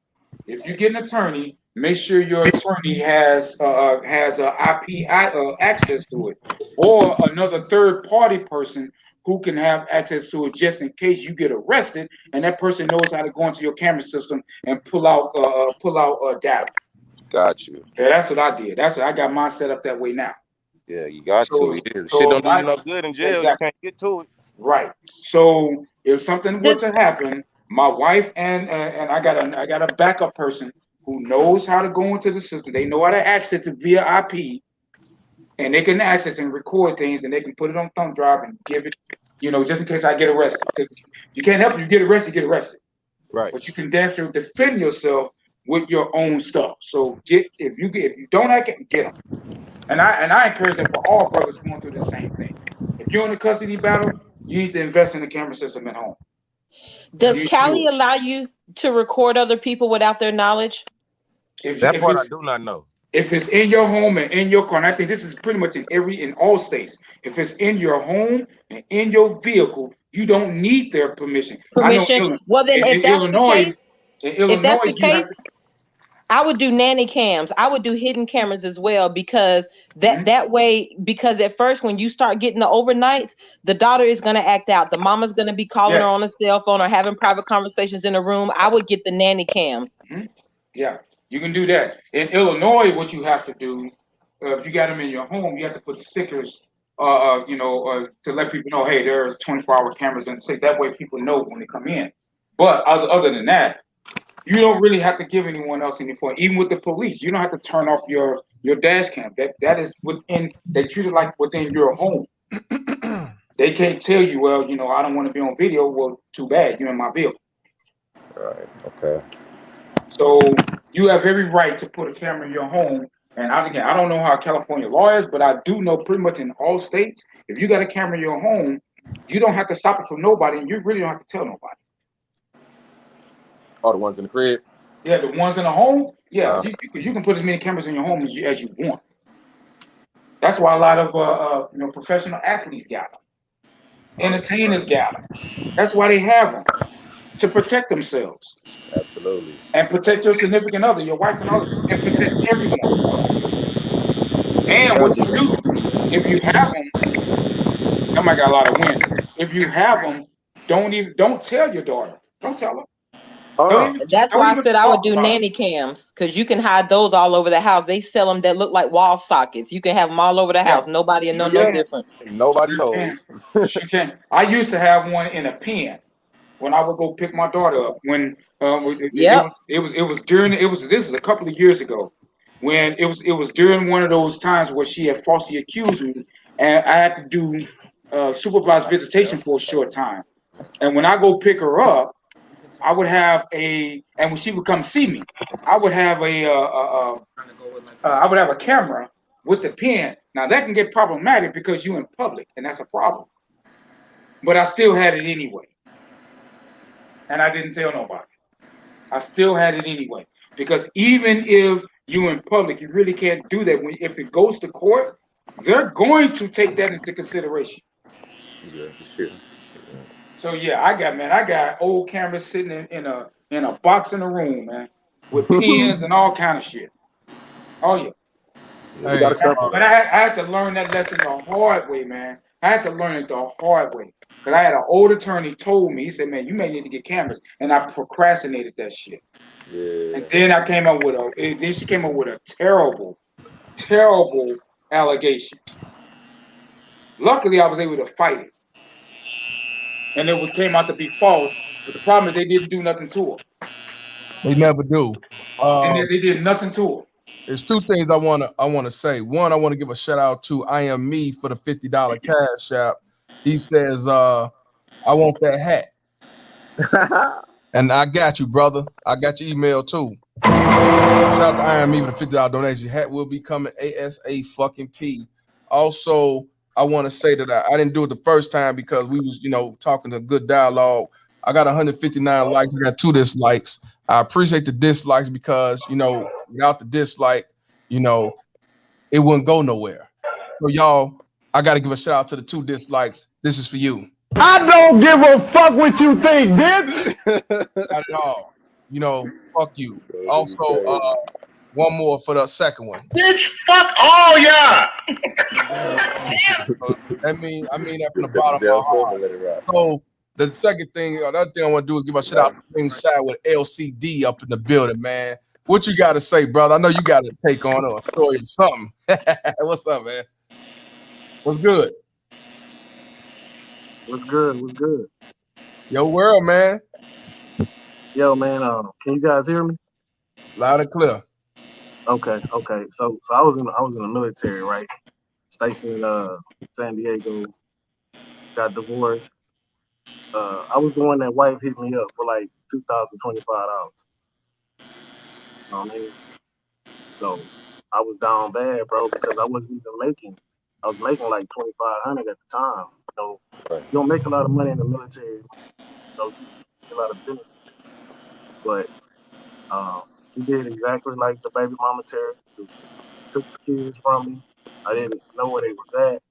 make sure your attorney has IP access to it, or another third party person who can have access to it just in case you get arrested, and that person knows how to go into your camera system and pull out data. Got you. Yeah, that's what I did. That's what I got mine set up that way now. Yeah, you got So to. Yeah, the shit so don't if do you I no good in jail. You exactly. can't get to it. Right. So if something were to happen, my wife and I got a backup person who knows how to go into the system. They know how to access it via IP, and they can access and record things, and they can put it on thumb drive and give it, just in case I get arrested. Because you can't help you get arrested. Right. But you can damn sure defend yourself with your own stuff. So if you don't have it, get them. And I encourage that for all brothers going through the same thing. If you're in a custody battle, you need to invest in the camera system at home. Does You Cali do allow you to record other people without their knowledge? it. That part I do not know. If it's in your home and in your car, and I think this is pretty much in all states. If it's in your home and in your vehicle, you don't need their permission. I know Permission? Well, then, if in that's the Illinois, case, you have to. I would do nanny cams. I would do hidden cameras as well, because that way, because at first when you start getting the overnights, the daughter is going to act out. The mama's going to be calling her on a cell phone or having private conversations in a room. I would get the nanny cams. Yeah, you can do that. In Illinois, what you have to do, if you got them in your home, you have to put stickers, to let people know, hey, there are 24-hour cameras in the state. That way people know when they come in. But other than that, you don't really have to give anyone else any phone. Even with the police, you don't have to turn off your dash cam. That is within. They treat it like within your home. They can't tell you, well, I don't want to be on video. Well, too bad, you're in my vehicle. Right. Okay. So you have every right to put a camera in your home. And I don't know how California law is, but I do know pretty much in all states, if you got a camera in your home, you don't have to stop it from nobody, and you really don't have to tell nobody. Oh, the ones in the crib? Yeah, the ones in the home, yeah, you can put as many cameras in your home as you want. That's why a lot of professional athletes got them. Entertainers got them. That's why they have them, to protect themselves. Absolutely. And protect your significant other, your wife and others. It protects everyone. And what you do, if you have them, somebody got a lot of wind. If you have them, don't tell your daughter. Don't tell her. That's why I said I would talk do about it. nanny cams, because you can hide those all over the house. They sell them that look like wall sockets. You can have them all over the house. Nobody will know no different. Nobody knows. Sure can. I used to have one in a pen when I would go pick my daughter up. When this is a couple of years ago, when it was during one of those times where she had falsely accused me, and I had to do supervised visitation for a short time. And when I go pick her up, I would have and when she would come see me, I would have a camera with the pen. Now that can get problematic because you're in public, and that's a problem. But I still had it anyway, and I didn't tell nobody. I still had it anyway, because even if you're in public, you really can't do that. If it goes to court, they're going to take that into consideration. Yeah, sure. So yeah, I got old cameras sitting in a box in the room, man, with pens and all kind of shit. Oh yeah. We got a couple. But I had to learn that lesson the hard way, man. I had to learn it the hard way. Because I had an old attorney told me, he said, man, you may need to get cameras. And I procrastinated that shit. Yeah. And then she came up with a terrible, terrible allegation. Luckily, I was able to fight it. And it came out to be false. But the problem is they didn't do nothing to her. They never do. And they did nothing to her. There's two things I wanna say. One, I want to give a shout out to I Am Me for the $50 cash app. He says, I want that hat. And I got you, brother. I got your email too. Shout out to I Am Me for the $50 donation. Hat will be coming ASA fucking P. Also, I want to say that I didn't do it the first time because we was, talking to good dialogue. I got 159 likes. I got 2 dislikes. I appreciate the dislikes because, without the dislike, it wouldn't go nowhere. So y'all, I got to give a shout out to the 2 dislikes. This is for you. I don't give a fuck what you think, bitch. Not at all. Fuck you. Also, one more for the second one. Bitch, fuck all y'all. I mean that from the bottom of my heart. So the second thing, the other thing I want to do is give a shout out to King Side with LCD up in the building, man. What you got to say, brother? I know you got a take on it or a story or something. What's up, man? What's good? What's good? What's good? Yo, world, man. Yo, man. Can you guys hear me? Loud and clear. Okay. So I was in the military, right? Stationed in San Diego. Got divorced. I was the one that wife hit me up for like $2,025. You know what I mean? So I was down bad, bro, because I wasn't even making. I was making like $2,500 at the time. You don't make a lot of money in the military. You get a lot of benefits. But she did exactly like the baby mama Terry. She took the kids from me. I didn't know where they was at.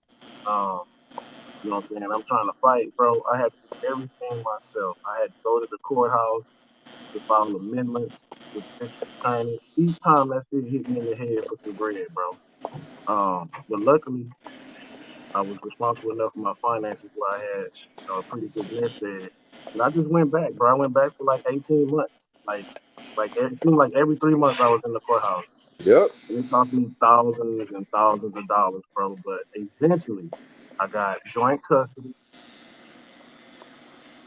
You know what I'm saying? I'm trying to fight, bro. I had to do everything myself. I had to go to the courthouse to file amendments with the district attorney. Each time that shit hit me in the head for some bread, bro. But luckily, I was responsible enough for my finances where I had a pretty good nest egg. And I just went back, bro. I went back for like 18 months. Like it seemed like every 3 months I was in the courthouse. Yep. And it cost me thousands and thousands of dollars, bro. But eventually, I got joint custody.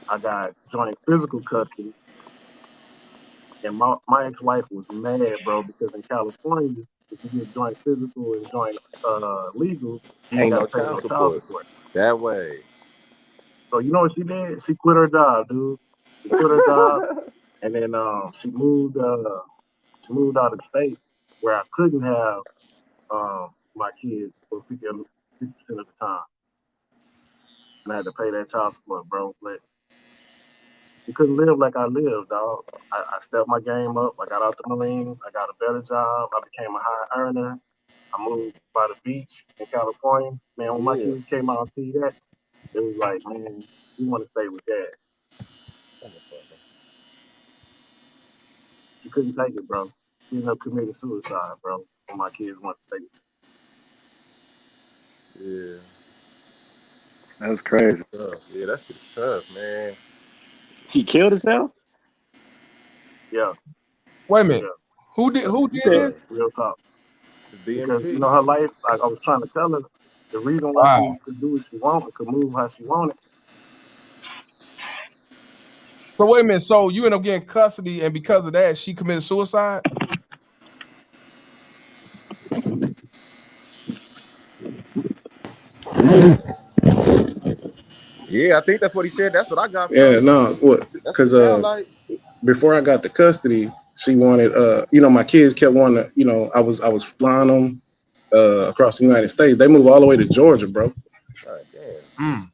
I got joint physical custody. And my ex-wife was mad, bro, because in California, if you get joint physical and joint legal, you ain't got to pay no child support. That way. So you know what she did? She quit her job, dude. She quit her job, and then she moved out of state where I couldn't have my kids for 50% of the time, and I had to pay that child support, bro. But you couldn't live like I lived, dog. I stepped my game up. I got out the Marines. I got a better job. I became a high earner. I moved by the beach in California. Man, when my kids came out and see that, it was like, man, we want to stay with dad. She couldn't take it, bro. She ended up committing suicide, bro, when my kids wanted to stay with Yeah. That was crazy. Yeah, that shit's tough, man. He killed himself? Yeah. Wait a minute. Yeah. Who did this? Real talk. Because, BMT. her life, I was trying to tell her, the reason why she could do what she wanted, could move how she wanted. So wait a minute. So you end up getting custody, and because of that, she committed suicide? Yeah, I think that's what he said. That's what I got. Yeah, no, what? Because before I got the custody, she wanted, my kids kept wanting to, I was flying them across the United States. They moved all the way to Georgia, bro. God damn.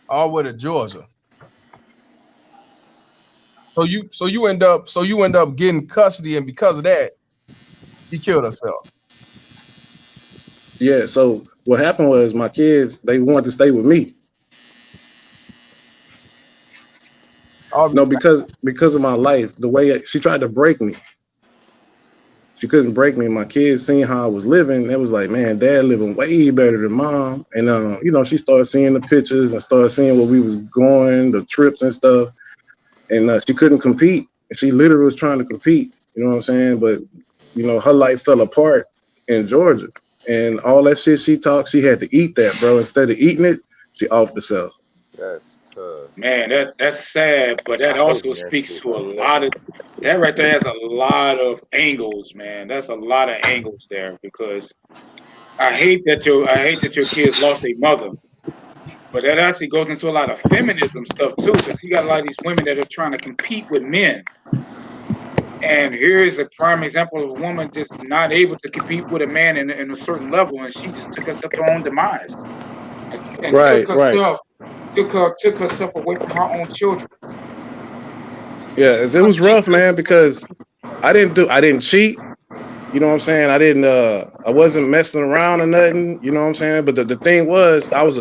All the way to Georgia. So you end up getting custody, and because of that, she killed herself. Yeah. So what happened was my kids, they wanted to stay with me. No, because of my life, the way she tried to break me. She couldn't break me. My kids seen how I was living. It was like, man, dad living way better than mom. And she started seeing the pictures and started seeing where we was going, the trips and stuff. And she couldn't compete. She literally was trying to compete. You know what I'm saying? But her life fell apart in Georgia, and all that shit she talked, she had to eat that, bro. Instead of eating it, she offed herself. That's Man, that's sad, but that I hate also when that speaks shit to a like lot of that right there has a lot of angles, man. That's a lot of angles there because I hate that your kids lost their mother, but that actually goes into a lot of feminism stuff too, because you got a lot of these women that are trying to compete with men. And here is a prime example of a woman just not able to compete with a man in a certain level, and she just took herself to her own demise and Right, right. took herself away from her own children. Yeah, it was rough, man, because I didn't cheat. You know what I'm saying? I wasn't messing around or nothing. You know what I'm saying? But the thing was, I was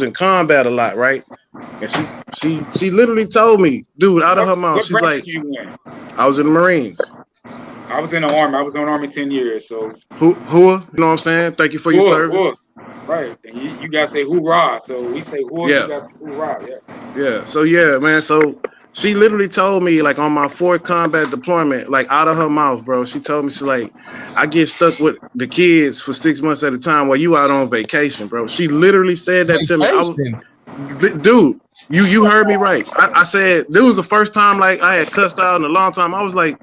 in combat a lot, right? And she literally told me, dude, out of her mouth, What she's branch like, did you in? I was in the Marines. I was in the Army. I was in the Army 10 years. So You know what I'm saying? Thank you for your service. Right. And you gotta say hoorah. So we say hoorah, Yeah. you gotta say hoorah, yeah. Yeah. So yeah, man. So she literally told me, like, on my 4th combat deployment, like, out of her mouth, bro. She told me, she's like, I get stuck with the kids for 6 months at a time while you out on vacation, bro. She literally said that to me. Dude, you heard me right. I said this was the first time like I had cussed out in a long time. I was like,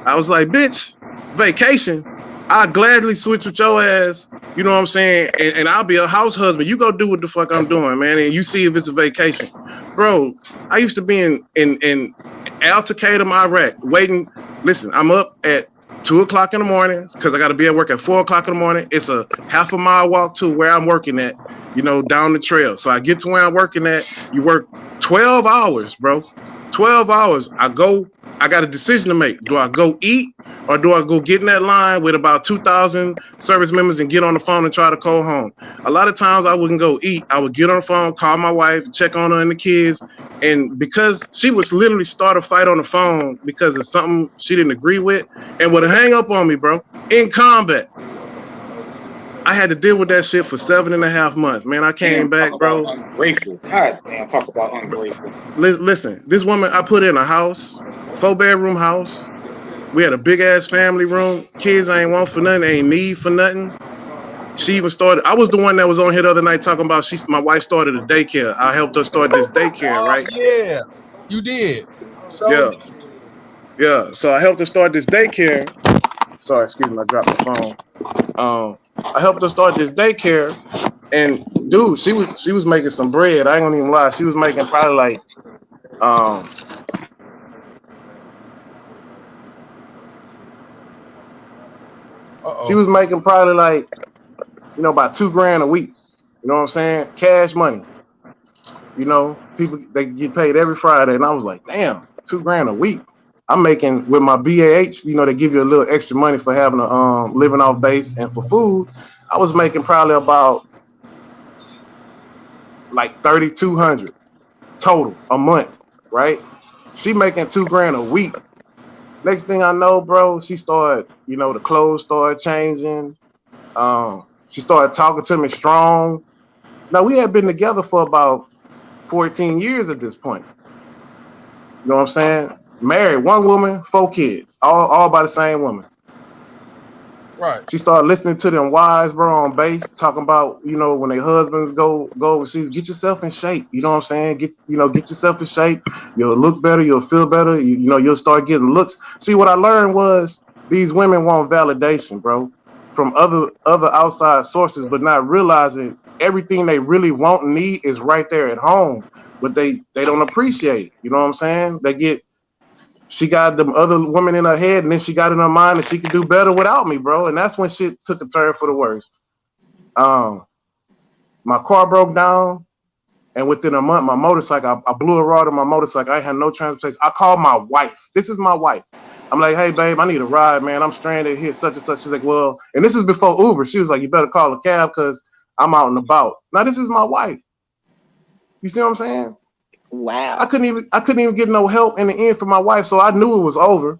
bitch, vacation. I gladly switch with your ass. You know what I'm saying? And I'll be a house husband. You go do what the fuck I'm doing, man. And you see if it's a vacation, bro. I used to be in Al Taqaddum, Iraq, waiting. Listen, I'm up at 2:00 in the morning because I got to be at work at 4:00 in the morning. It's a half a mile walk to where I'm working at, down the trail. So I get to where I'm working at. You work 12 hours, bro. 12 hours. I got a decision to make. Do I go eat or do I go get in that line with about 2,000 service members and get on the phone and try to call home? A lot of times I wouldn't go eat. I would get on the phone, call my wife, check on her and the kids. And because she was literally start a fight on the phone because of something she didn't agree with and would hang up on me, bro, in combat. I had to deal with that shit for 7.5 months, man. I came back, bro. Ungrateful. God damn, talk about ungrateful. Listen, this woman, I put in a house, 4-bedroom house. We had a big ass family room. Kids ain't want for nothing, ain't need for nothing. She even started. I was the one that was on here the other night talking about my wife started a daycare. I helped her start this daycare, right? Yeah, you did. Yeah. Yeah. So I helped her start this daycare. Sorry, excuse me, I dropped my phone. I helped her start this daycare, and dude, she was making some bread. I ain't gonna even lie. She was making probably like she was making probably like, about $2,000 a week. You know what I'm saying? Cash money. People, they get paid every Friday. And I was like, damn, $2,000 a week. I'm making with my BAH, they give you a little extra money for having a living off base and for food. I was making probably about like 3,200 total a month, right? She making $2,000 a week. Next thing I know, bro, she started, the clothes started changing. She started talking to me strong. Now we had been together for about 14 years at this point. You know what I'm saying? Married, 1 woman, 4 kids, all by the same woman. Right. She started listening to them wives, bro, on base, talking about, when their husbands go overseas, get yourself in shape. You know what I'm saying? Get yourself in shape. You'll look better. You'll feel better. You'll start getting looks. See, what I learned was these women want validation, bro, from other outside sources, but not realizing everything they really want and need is right there at home, but they don't appreciate it. You know what I'm saying? She got them other women in her head, and then she got in her mind that she could do better without me, bro. And that's when shit took a turn for the worse. My car broke down, and within a month, my motorcycle, I blew a rod on my motorcycle. I had no transportation. I called my wife. This is my wife. I'm like, hey, babe, I need a ride, man. I'm stranded here, such and such. She's like, well, and this is before Uber. She was like, you better call a cab because I'm out and about. Now, this is my wife. You see what I'm saying? Wow. I couldn't even get no help in the end for my wife, so I knew it was over.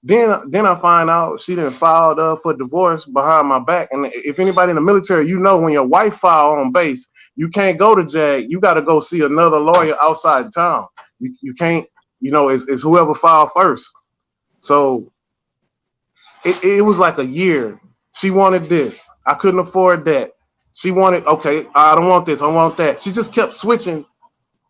Then I find out she didn't file for divorce behind my back. And if anybody in the military, when your wife file on base, you can't go to JAG. You got to go see another lawyer outside town. You can't, it's whoever filed first. So it was like a year. She wanted this. I couldn't afford that. She wanted, okay, I don't want this. I want that. She just kept switching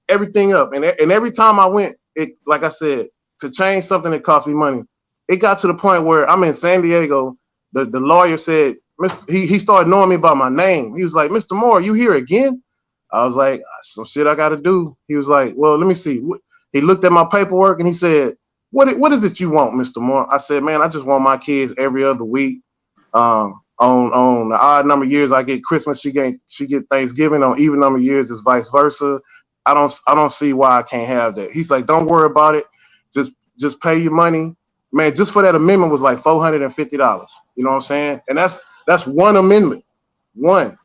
everything up. And every time I went, it, like I said, to change something that cost me money, it got to the point where I'm in San Diego. The lawyer said, he started knowing me by my name. He was like, Mr. Moore, you here again? I was like, some shit I got to do. He was like, well, let me see. He looked at my paperwork and he said, what is it you want, Mr. Moore? I said, man, I just want my kids every other week. On the odd number of years I get Christmas, she get Thanksgiving. On even number of years it's vice versa. I don't see why I can't have that. He's like, don't worry about it. Just pay your money. Man, just for that amendment was like $450. You know what I'm saying? And that's one amendment. One.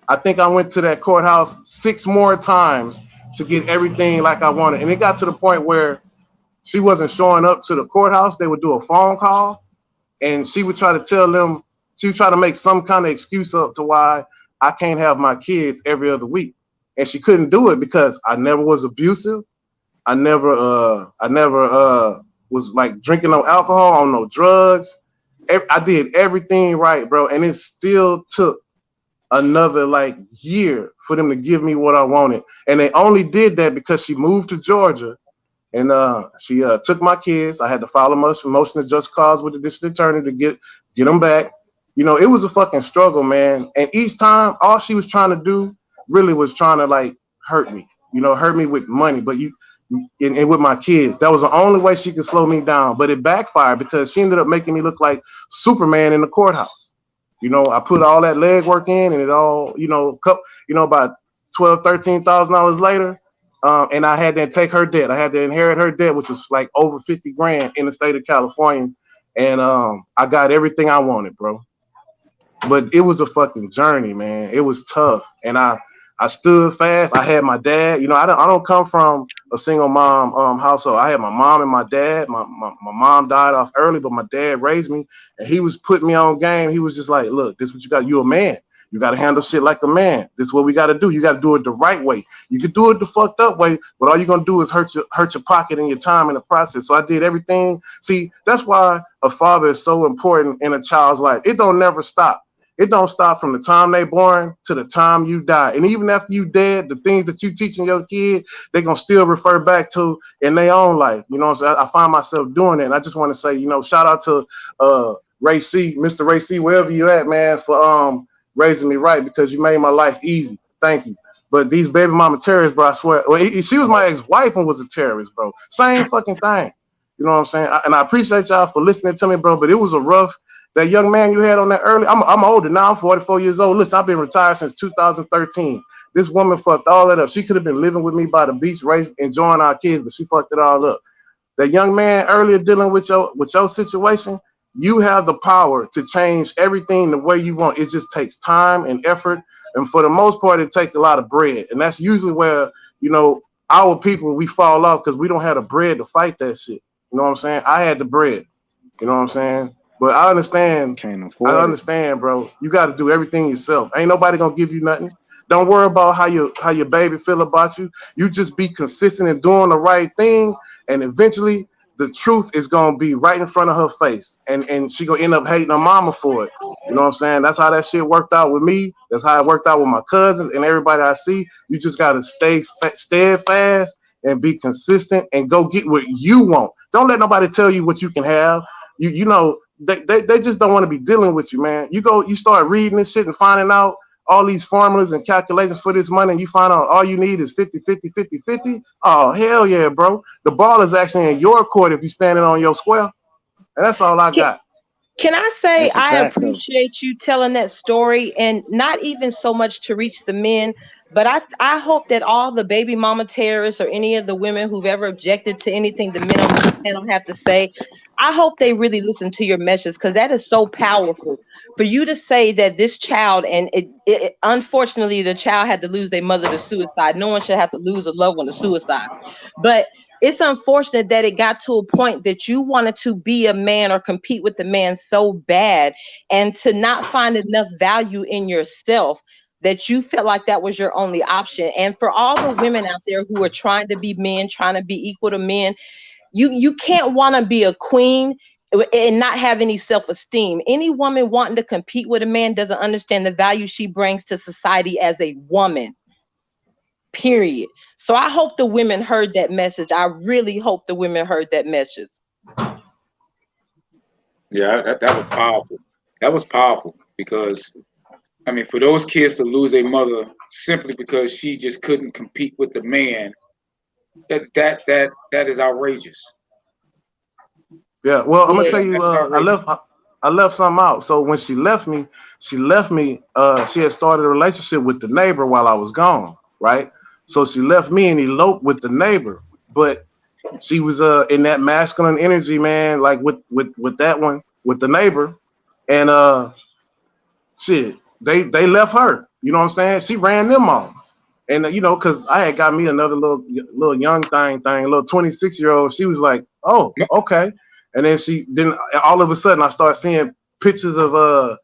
I think I went to that courthouse 6 more times to get everything like I wanted. And it got to the point where she wasn't showing up to the courthouse. They would do a phone call and she would try to tell them, she would try to make some kind of excuse up to why I can't have my kids every other week. And she couldn't do it because I never was abusive. I never was like drinking no alcohol, on no drugs. I did everything right, bro. And it still took another like year for them to give me what I wanted. And they only did that because she moved to Georgia and she took my kids. I had to file a motion of just cause with the district attorney to get them back. You know, it was a fucking struggle, man. And each time, all she was trying to do really was trying to like hurt me, hurt me with money. But and with my kids, that was the only way she could slow me down. But it backfired because she ended up making me look like Superman in the courthouse. I put all that leg work in, and it all, about $12,000-$13,000 later, and I had to take her debt. I had to inherit her debt, which was like over 50 grand in the state of California, and I got everything I wanted, bro. But it was a fucking journey, man. It was tough, and I stood fast. I had my dad. I don't come from a single mom household. I had my mom and my dad. My mom died off early, but my dad raised me, and he was putting me on game. He was just like, look, this is what you got. You a man. You got to handle shit like a man. This is what we got to do. You got to do it the right way. You can do it the fucked up way, but all you're going to do is hurt your pocket and your time in the process. So I did everything. See, that's why a father is so important in a child's life. It don't never stop. It don't stop from the time they born to the time you die. And even after you dead, the things that you teaching your kid, they're going to still refer back to in their own life. So I find myself doing it. And I just want to say, shout out to Ray C, Mr. Ray C, wherever you at, man, for raising me right, because you made my life easy. Thank you. But these baby mama terrorists, bro, I swear. Well, she was my ex-wife and was a terrorist, bro. Same fucking thing. You know what I'm saying? And I appreciate y'all for listening to me, bro. But it was a rough. That young man you had on that early, I'm older now. I'm 44 years old. Listen, I've been retired since 2013. This woman fucked all that up. She could have been living with me by the beach, enjoying our kids, but she fucked it all up. That young man earlier dealing with your situation, you have the power to change everything the way you want. It just takes time and effort. And for the most part, it takes a lot of bread. And that's usually where, our people, we fall off because we don't have the bread to fight that shit. You know what I'm saying? I had the bread. You know what I'm saying? But I understand. I understand, bro. You got to do everything yourself. Ain't nobody gonna give you nothing. Don't worry about how your baby feel about you. You just be consistent in doing the right thing, and eventually the truth is gonna be right in front of her face, and she gonna end up hating her mama for it. You know what I'm saying? That's how that shit worked out with me. That's how it worked out with my cousins and everybody I see. You just gotta stay steadfast and be consistent and go get what you want. Don't let nobody tell you what you can have. They just don't want to be dealing with you, man. You start reading this shit and finding out all these formulas and calculations for this money, and you find out all you need is 50, 50, 50, 50. Oh, hell yeah, bro. The ball is actually in your court if you're standing on your square. And that's all I got. Can I say I appreciate you telling that story, and not even so much to reach the men, but I hope that all the baby mama terrorists or any of the women who've ever objected to anything the men on this panel have to say, I hope they really listen to your message, because that is so powerful. For you to say that this child, and unfortunately the child had to lose their mother to suicide. No one should have to lose a loved one to suicide. But it's unfortunate that it got to a point that you wanted to be a man or compete with the man so bad, and to not find enough value in yourself that you felt like that was your only option. And for all the women out there who are trying to be men, trying to be equal to men, you can't want to be a queen and not have any self-esteem. Any woman wanting to compete with a man doesn't understand the value she brings to society as a woman. period. So I hope the women heard that message. I really hope the women heard that message. Yeah, that was powerful. That was powerful because, I mean, for those kids to lose a mother simply because she just couldn't compete with the man, that is outrageous. Yeah, well, I'm gonna Yeah. tell you, That's outrageous. I left something out. So when she left me, she had started a relationship with the neighbor while I was gone, right? So she left me and eloped with the neighbor. But she was in that masculine energy, man, like with that one, with the neighbor. And shit, they left her. You know what I'm saying? She ran them off. And you know, cause I had got me another little young thing, a little 26-year-old. She was like, "Oh, okay." And then all of a sudden I started seeing pictures of her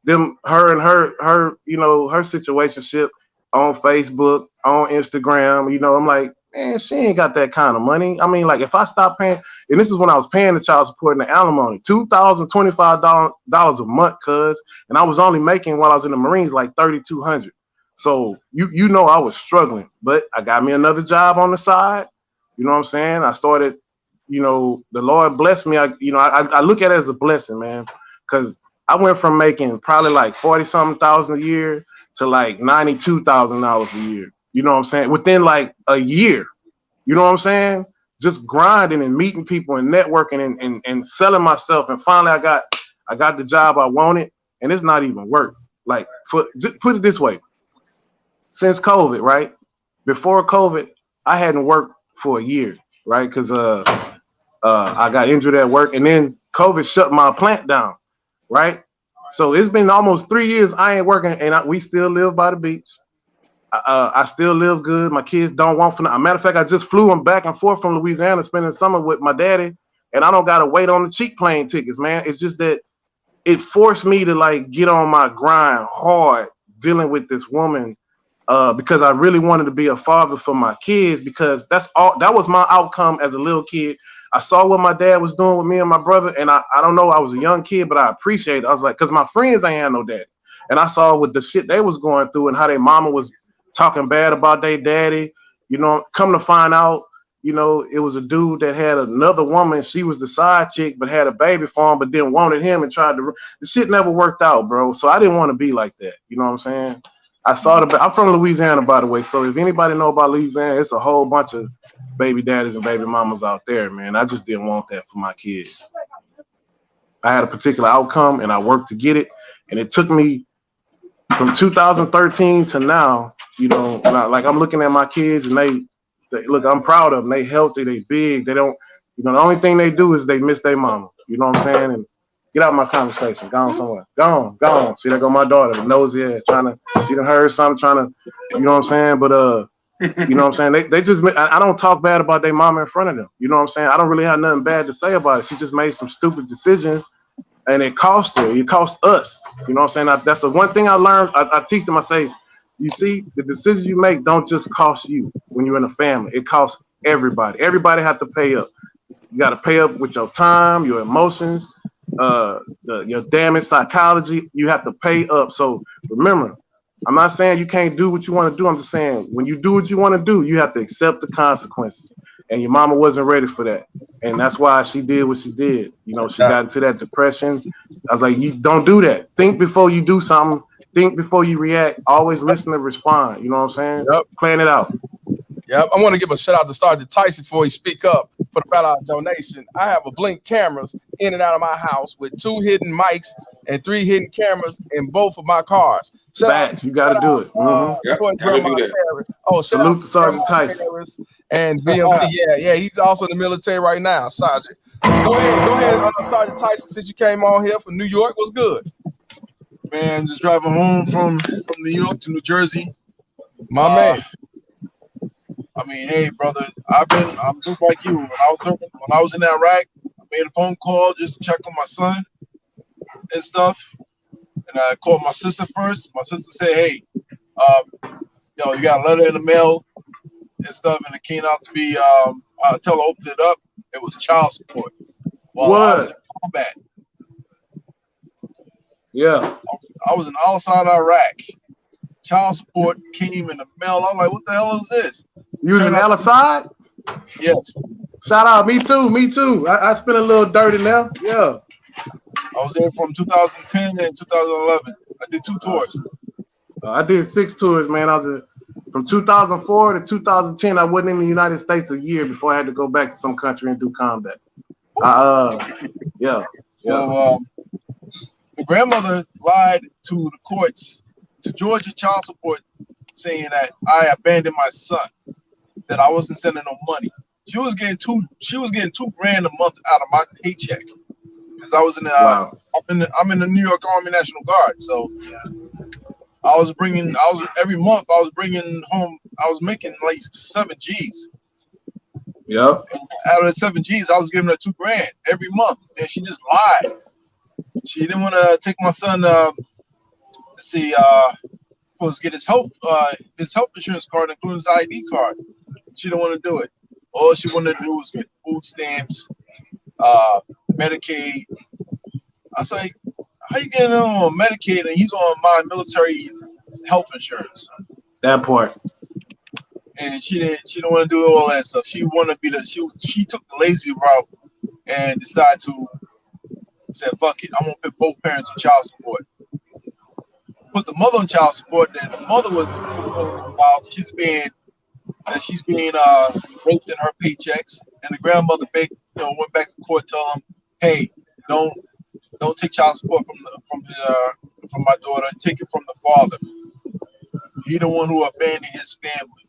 and her you know, her situationship on Facebook, on Instagram. You know, I'm like, man, she ain't got that kind of money. I mean, like if I stop paying, and this is when I was paying the child support and the alimony, $2,025 a month, cuz, and I was only making while I was in the Marines like $3,200. So you know I was struggling, but I got me another job on the side. You know what I'm saying? I started, you know, the Lord blessed me. I look at it as a blessing, man, because I went from making probably like 40-something thousand a year to like $92,000 a year. You know what I'm saying? Within like a year. You know what I'm saying? Just grinding and meeting people and networking and selling myself. And finally I got the job I wanted, and it's not even work. Like, just put it this way. Since COVID, right? Before COVID, I hadn't worked for a year, right? Because I got injured at work, and then COVID shut my plant down, right? So it's been almost 3 years I ain't working, and we still live by the beach. I still live good. My kids don't want for nothing. Matter of fact, I just flew them back and forth from Louisiana, spending summer with my daddy, and I don't gotta wait on the cheap plane tickets, man. It's just that it forced me to like get on my grind hard, dealing with this woman. Because I really wanted to be a father for my kids, because that was my outcome as a little kid. I saw what my dad was doing with me and my brother, and I don't know, I was a young kid, but I appreciated it. I was like, because my friends ain't had no daddy. And I saw what the shit they was going through and how their mama was talking bad about their daddy. You know, come to find out, you know, it was a dude that had another woman. She was the side chick, but had a baby for him, but then wanted him and tried to. The shit never worked out, bro. So I didn't want to be like that. You know what I'm saying? I saw I'm from Louisiana, by the way. So if anybody know about Louisiana, it's a whole bunch of baby daddies and baby mamas out there, man. I just didn't want that for my kids. I had a particular outcome, and I worked to get it. And it took me from 2013 to now. You know, like I'm looking at my kids, and they look. I'm proud of them. They healthy. They big. They don't. You know, the only thing they do is they miss their mama. You know what I'm saying? And get out of my conversation. Gone somewhere. Gone. See, there go my daughter, the nosy ass, trying to. She done heard something, trying to. You know what I'm saying? But you know what I'm saying? They just. I don't talk bad about their mama in front of them. You know what I'm saying? I don't really have nothing bad to say about it. She just made some stupid decisions, and it cost her. It cost us. You know what I'm saying? That's the one thing I learned. I teach them. I say, you see, the decisions you make don't just cost you when you're in a family. It costs everybody. Everybody have to pay up. You got to pay up with your time, your emotions, your damaged psychology. You have to pay up. So remember, I'm not saying you can't do what you want to do. I'm just saying when you do what you want to do, you have to accept the consequences. And your mama wasn't ready for that. And that's why she did what she did. You know, she got into that depression. I was like, you don't do that. Think before you do something. Think before you react. Always listen and respond. You know what I'm saying? Yep. Plan it out. Yep. I want to give a shout out to Sergeant Tyson before he speak up for the shout-out donation. I have a Blink cameras in and out of my house with 2 hidden mics and 3 hidden cameras in both of my cars. Facts, you got to do it. Salute to Sergeant Tyson and BMT. Yeah, he's also in the military right now, Sergeant. Go ahead, Sergeant Tyson. Since you came on here from New York, what's good? Man, just driving home from New York to New Jersey. My man. I mean, hey, brother, I'm just like you. When I was in Iraq, I made a phone call just to check on my son and stuff. And I called my sister first. My sister said, hey, you got a letter in the mail and stuff, and it came out to be, I tell her open it up. It was child support. Well, I was in combat. Yeah. I was in outside Iraq. child support came in the mail. I'm like, what the hell is this? You was in Al-Assad? Yes. Shout out, me too. I spent a little dirt in there. Yeah. I was there from 2010 and 2011. I did 2 tours. I did 6 tours, man. From 2004 to 2010. I wasn't in the United States a year before I had to go back to some country and do combat. Yeah. So the grandmother lied to the courts, to Georgia child support, saying that I abandoned my son, that I wasn't sending no money. She was getting $2 grand a month out of my paycheck because I was in the I'm in the New York Army National Guard. So every month I was bringing home. I was making like 7 G's. Yep. Out of the 7 G's, I was giving her $2 grand every month, and she just lied. She didn't want to take my son. Supposed to get his health insurance card, including his ID card. She didn't want to do it. All she wanted to do was get food stamps, Medicaid. I was like, how you getting him on Medicaid and he's on my military health insurance? That part. And she didn't want to do all that stuff. She wanted to be she took the lazy route and decided to say, fuck it, I'm gonna put both parents on child support. Put the mother on child support, then the mother was about she's being raped in her paychecks, and the grandmother went back to court, telling them, hey, don't take child support from my daughter, take it from the father. He the one who abandoned his family.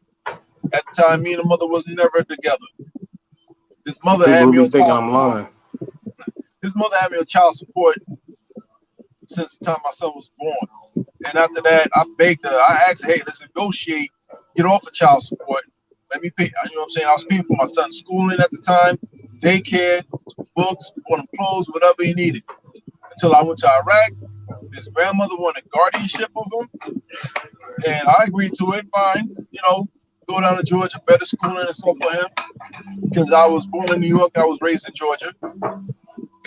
At the time, me and the mother was never together. This mother had me on child support. His mother had me on child support since the time my son was born. And after that, I begged her. I asked her, hey, let's negotiate, get off of child support. Let me pay. You know what I'm saying? I was paying for my son's schooling at the time, daycare, books, bought him clothes, whatever he needed. Until I went to Iraq, his grandmother wanted guardianship of him, and I agreed to it. Fine, go down to Georgia, better schooling and stuff for him, because I was born in New York, I was raised in Georgia.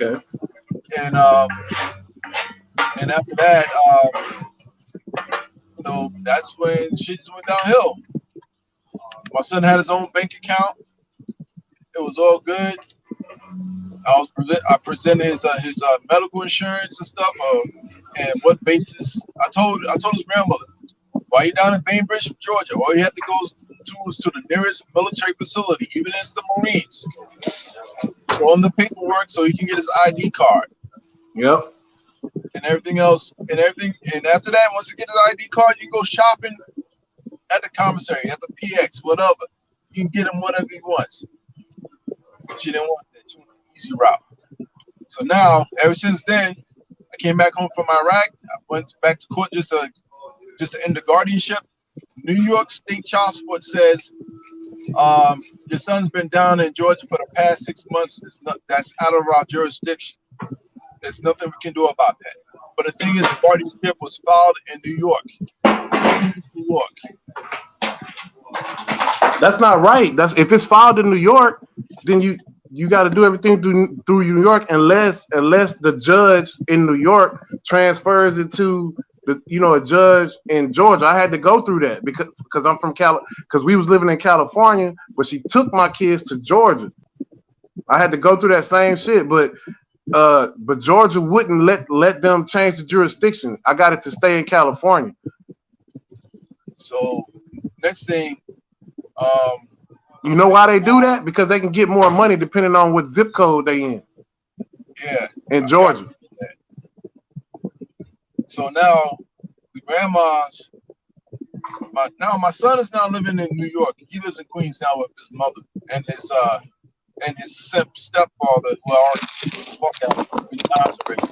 Okay. And after that, that's when shit just went downhill. My son had his own bank account. It was all good. I presented his medical insurance and stuff. And what basis? I told his grandmother, why are you down in Bainbridge, Georgia? All you have to go to the nearest military facility, even if it's the Marines. Show him the paperwork so he can get his ID card. Yep. And everything else, and after that, once he gets his ID card, you can go shopping at the commissary, at the PX, whatever. You can get him whatever he wants. She didn't want that. She wanted an easy route. So now, ever since then, I came back home from Iraq. I went back to court just to end the guardianship. New York State Child Support says your son's been down in Georgia for the past 6 months. That's out of our jurisdiction. There's nothing we can do about that. But the thing is, the guardianship was filed in New York. New York. That's not right. If it's filed in New York, then you got to do everything through New York, unless the judge in New York transfers it to a judge in Georgia. I had to go through that because I'm from because we was living in California, but she took my kids to Georgia. I had to go through that same shit, but Georgia wouldn't let them change the jurisdiction. I got it to stay in California. So next thing, you know why they do that? Because they can get more money depending on what zip code they in. Yeah. In Georgia. So now the grandmas. My son is now living in New York. He lives in Queens now with his mother and his stepfather, who I already walked out 3 times already.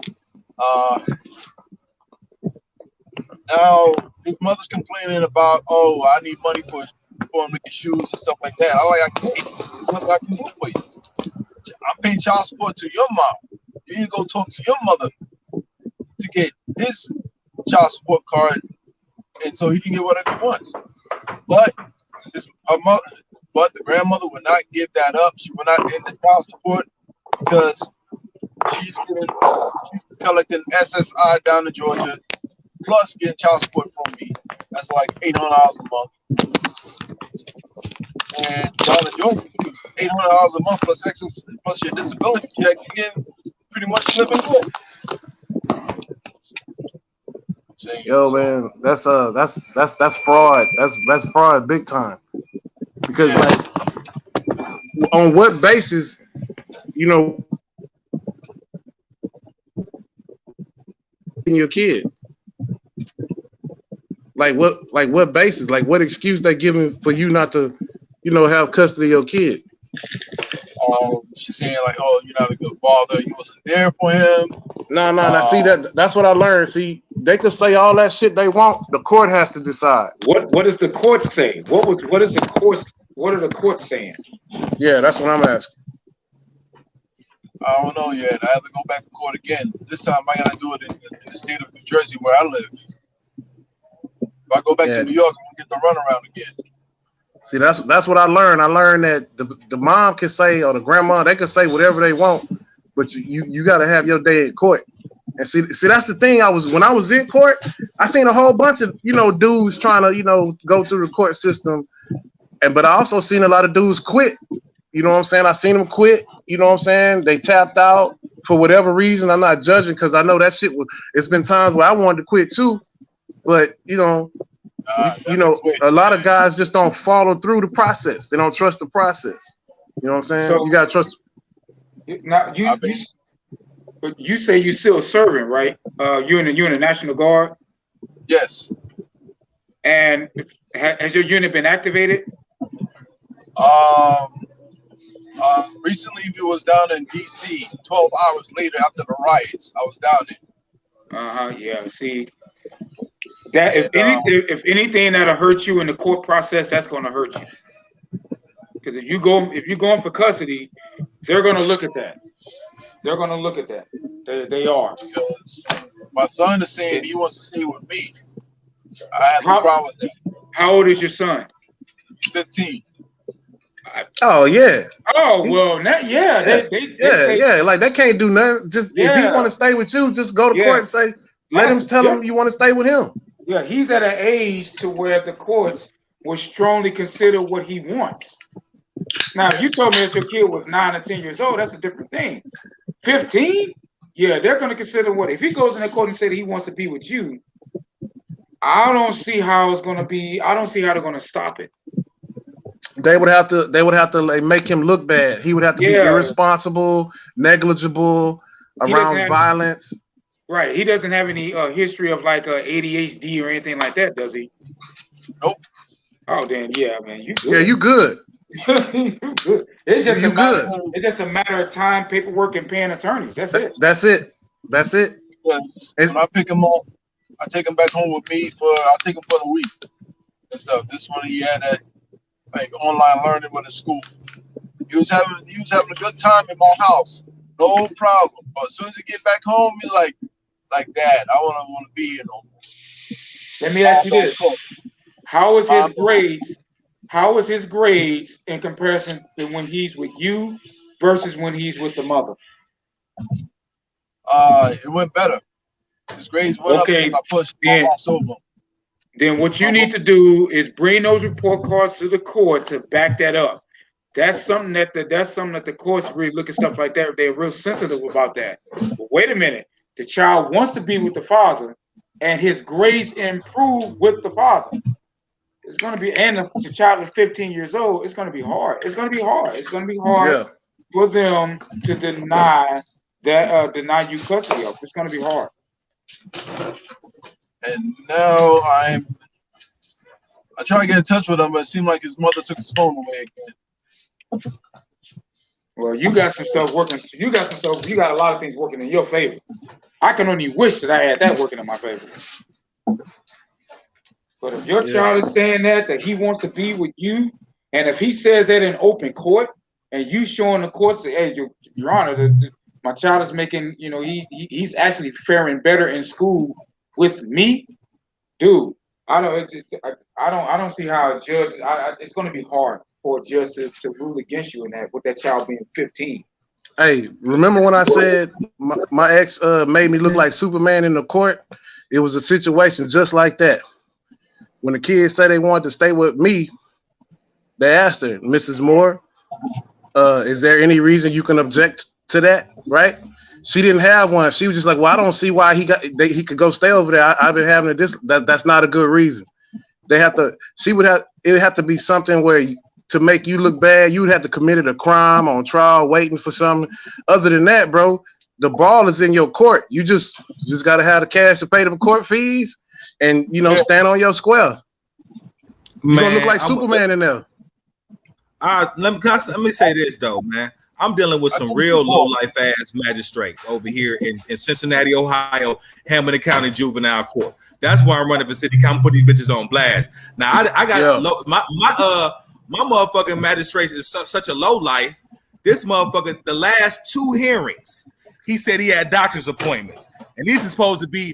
Now his mother's complaining about, I need money for him to get shoes and stuff like that. I can't. Nothing I can do for you. I'm paying child support to your mom. You need to go talk to your mother to get his child support card, and so he can get whatever he wants. But the grandmother would not give that up. She would not end the child support because she's collecting SSI down in Georgia, plus getting child support from me. That's like $800 a month. And down in York, $800 a month plus your disability check, you get pretty much living good. Yo, man, that's fraud. That's fraud big time. Because like, on what basis, you know, your kid? Like what basis? Like what excuse they giving for you not to, you know, have custody of your kid? She's saying like, oh, you're not a good father. You wasn't there for him. No. See that's what I learned. See, they could say all that shit they want. The court has to decide. What does the court say? What are the courts saying? Yeah, that's what I'm asking. I don't know yet. I have to go back to court again. This time I gotta do it in the state of New Jersey where I live. If I go back to New York, I'm gonna get the runaround again. See, that's what I learned. I learned that the mom can say, or the grandma, they can say whatever they want, but you got to have your day in court. And see, that's the thing. When I was in court, I seen a whole bunch of, you know, dudes trying to, you know, go through the court system, but I also seen a lot of dudes quit. You know what I'm saying? I seen them quit. You know what I'm saying? They tapped out for whatever reason. I'm not judging because I know that shit. It's been times where I wanted to quit too, but you know. A lot of guys just don't follow through the process. They don't trust the process. You know what I'm saying? So, you gotta trust. Now you say you still serving, right? You're in the National Guard. Yes. And has your unit been activated? Recently we was down in DC. 12 hours later after the riots, I was down there. Yeah. See. That if anything that'll hurt you in the court process, that's going to hurt you. Because if you're going for custody, they're going to look at that. They're going to look at that. They are. Because my son is saying he wants to stay with me. I have no problem with that. How old is your son? 15. Oh yeah. Oh well, yeah. Like they can't do nothing. Just if he want to stay with you, just go to court and say, let him tell him you want to stay with him. Yeah, he's at an age to where the courts will strongly consider what he wants. Now, if you told me that your kid was 9 or 10 years old, that's a different thing. 15? Yeah, they're going to consider what if he goes in the court and said he wants to be with you. I don't see how it's going to be. I don't see how they're going to stop it. They would have to like, make him look bad. He would have to be irresponsible, negligible, around violence. Right. He doesn't have any history of like ADHD or anything like that, does he? Nope. Oh, then yeah, man. You good. Yeah, you good. It's just a matter of time, paperwork, and paying attorneys. That's it. That's it. Yeah, when I pick him up, I take him back home with me I'll take him for the week and stuff. This one he had that like online learning with his school. He was having a good time in my house. No problem. But as soon as he get back home, he's like Dad, I want to be here no more. Let me ask you this: How is his grades? How is his grades in comparison to when he's with you versus when he's with the mother? It went better. His grades went up and I pushed over. Then what you need to do is bring those report cards to the court to back that up. That's something that the courts really look at stuff like that. They're real sensitive about that. But wait a minute. The child wants to be with the father, and his grades improve with the father. It's going to be, and the child is 15 years old. It's going to be hard. It's going to be hard for them to deny you custody of. It's going to be hard. And now I try to get in touch with him, but it seemed like his mother took his phone away again. Well, you got some stuff working. You got a lot of things working in your favor. I can only wish that I had that working in my favor. But if your child is saying that he wants to be with you, and if he says that in open court, and you showing the court, say, hey, Your Honor, my child is making, he's actually faring better in school with me, dude. I don't see how a judge. It's going to be hard for a judge to rule against you in that with that child being 15. Hey, remember when I said my ex made me look like Superman in the court? It was a situation just like that. when the kids say they wanted to stay with me, they asked her, Mrs. Moore, is there any reason you can object to that? Right? She didn't have one. She was just like, well, I don't see why he could go stay over there. I've been having this. That's not a good reason. They have to. It would have to be something where to make you look bad, you would have to committed a crime on trial, waiting for something. Other than that, bro, the ball is in your court. You just got to have the cash to pay the court fees, and stand on your square. You're gonna look like Superman in there. Let me say this though, man. I'm dealing with some real low life ass magistrates over here in Cincinnati, Ohio, Hamilton County Juvenile Court. That's why I'm running for city council. Put these bitches on blast. Now I got my motherfucking magistrates is such a low life. This motherfucker, the last 2 hearings, he said he had doctor's appointments, and these are supposed to be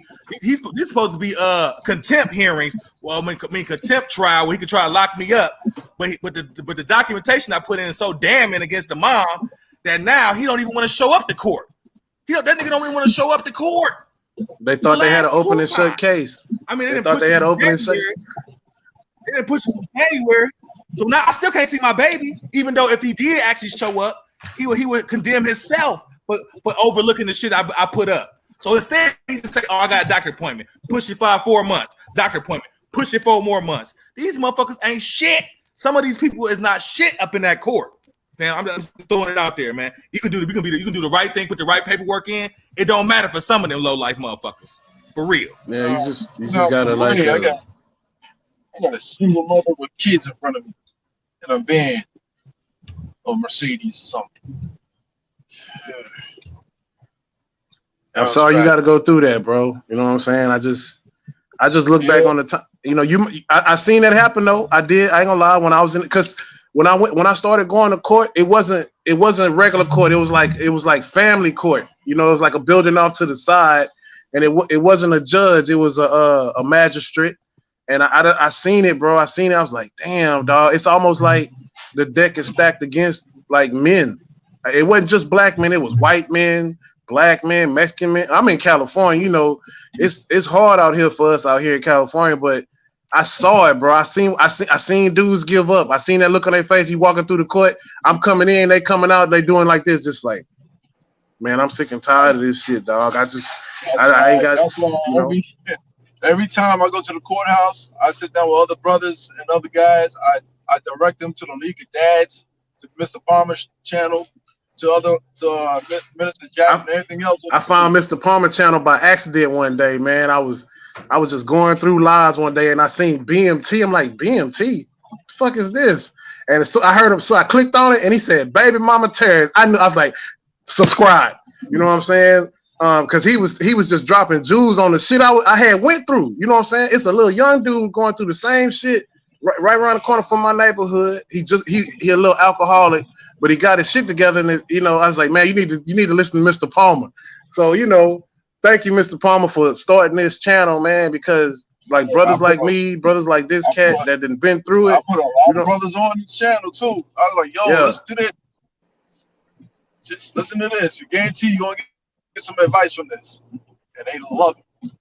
contempt hearings. Well, I mean contempt trial where he could try to lock me up, but the documentation I put in is so damning against the mom that now he don't even want to show up to court. That nigga don't even want to show up to court. They thought they had an open and shut case. I mean, they thought they had an open and shut. They didn't push it from January. So now I still can't see my baby, even though if he did actually show up, he would condemn himself for overlooking the shit I put up. So instead, he just say, "Oh, I got a doctor appointment. Push it 4 months. Doctor appointment. Push it 4 more months." These motherfuckers ain't shit. Some of these people is not shit up in that court. Damn, I'm just throwing it out there, man. You can do the right thing, put the right paperwork in. It don't matter for some of them low life motherfuckers. For real. Yeah, you just gotta like. I got a single mother with kids in front of me in a van or Mercedes or something. I'm sorry you got to go through that, bro. You know what I'm saying? I just look back on the time. I seen that happen though. I did. I ain't gonna lie. When I was in, because when I started going to court, it wasn't regular court. It was like family court. It was like a building off to the side, and it wasn't a judge. It was a magistrate. And I seen it, bro. I seen it. I was like, damn, dog. It's almost like the deck is stacked against like men. It wasn't just black men. It was white men, black men, Mexican men. I'm in California. It's hard out here for us out here in California. But I saw it, bro. I seen dudes give up. I seen that look on their face. You walking through the court. I'm coming in. They coming out. They doing like this, just like, man, I'm sick and tired of this shit, dog. I ain't got. That's why every time I go to the courthouse, I sit down with other brothers and other guys. I direct them to the League of Dads, to Mr. Palmer's channel, to Minister Jackson, and everything else. I found Mr. Palmer channel by accident one day, man. I was just going through lives one day and I seen BMT. I'm like, BMT? What the fuck is this? And so I heard him, so I clicked on it and he said, "Baby Mama Terrence." I was like, subscribe. You know what I'm saying? Because he was just dropping jewels on the shit I had went through. You know what I'm saying? It's a little young dude going through the same shit right around the corner from my neighborhood. He a little alcoholic, but he got his shit together. And I was like, man, you need to listen to Mr. Palmer. So thank you, Mr. Palmer, for starting this channel, man. Because like brothers like me, brothers like this cat that done been through it. I put a lot of brothers on this channel too. I was like, yo, listen to this. Just listen to this. You guarantee you're gonna get some advice from this, and they love it.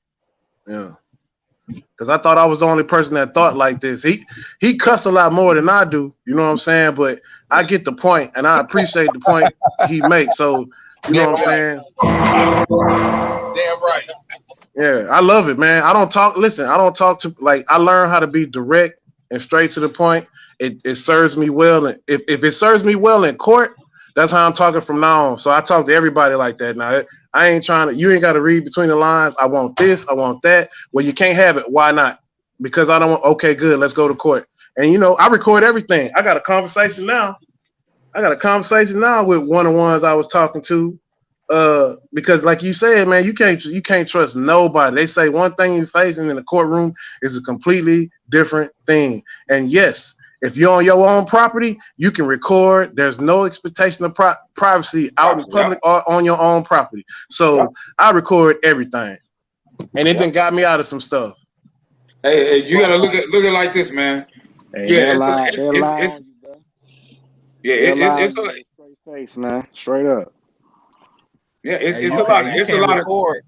Yeah, because I thought I was the only person that thought like this. He cuss a lot more than I do. You know what I'm saying? But I get the point, and I appreciate the point he makes. So you know what I'm saying? Damn right. Yeah, I love it, man. I don't talk to, like, I learned how to be direct and straight to the point. It serves me well, and if it serves me well in court, that's how I'm talking from now on. So I talk to everybody like that now. I ain't trying to, you ain't got to read between the lines. I want this, I want that. Well, you can't have it. Why not? Because I don't want, okay, good, let's go to court. And I record everything. I got a conversation now. With one-on-ones I was talking to. Because like you said, man, you can't trust nobody. They say one thing in your face, and in the courtroom is a completely different thing. And yes, if you're on your own property, you can record. There's no expectation of privacy out in public or on your own property. So I record everything, and it done got me out of some stuff. Hey, you gotta look at it like this, man. Hey, it's straight face, man. Straight up. Yeah, it's a lot of court.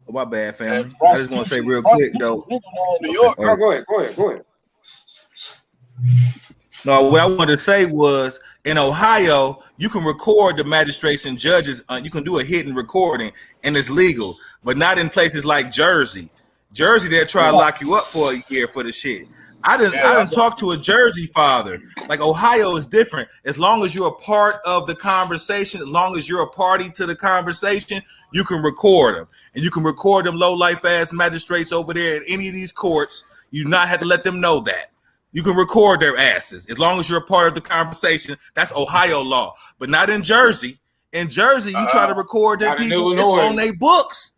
Oh, my bad, family. And I just want to say real quick though. New York. Oh, go ahead. No, what I wanted to say was in Ohio, you can record the magistrates and judges. You can do a hidden recording, and it's legal, but not in places like Jersey. Jersey, they'll try to lock you up for a year for the shit. I didn't talk to a Jersey father. Like Ohio is different. As long as you're a part of the conversation, as long as you're a party to the conversation, you can record them, and you can record them low life ass magistrates over there at any of these courts. You do not have to let them know that. You can record their asses as long as you're a part of the conversation. That's Ohio law, but not in Jersey. In Jersey, you try to record their people. It's on their books.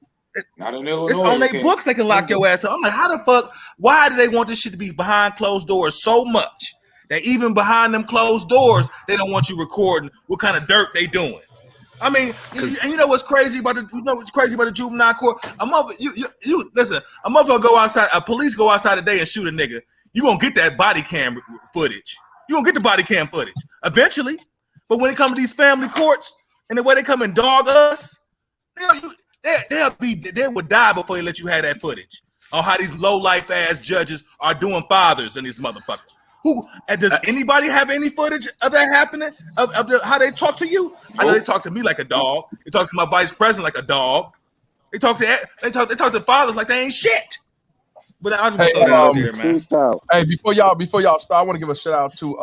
Not in Illinois. It's on their books. They can lock your ass up. I'm like, how the fuck? Why do they want this shit to be behind closed doors so much that even behind them closed doors, they don't want you recording what kind of dirt they doing? I mean, and you know what's crazy about the juvenile court? You listen. A motherfucker go outside. A police go outside today and shoot a nigga. You gonna get that body cam footage. You gonna get the body cam footage eventually. But when it comes to these family courts and the way they come and dog us, they would die before they let you have that footage on how these low life ass judges are doing fathers in these motherfuckers. Does anybody have any footage of that happening? Of how they talk to you? I know they talk to me like a dog. They talk to my vice president like a dog. They talk to fathers like they ain't shit. But I was gonna throw that out there, man. Hey, before y'all start, I want to give a shout out to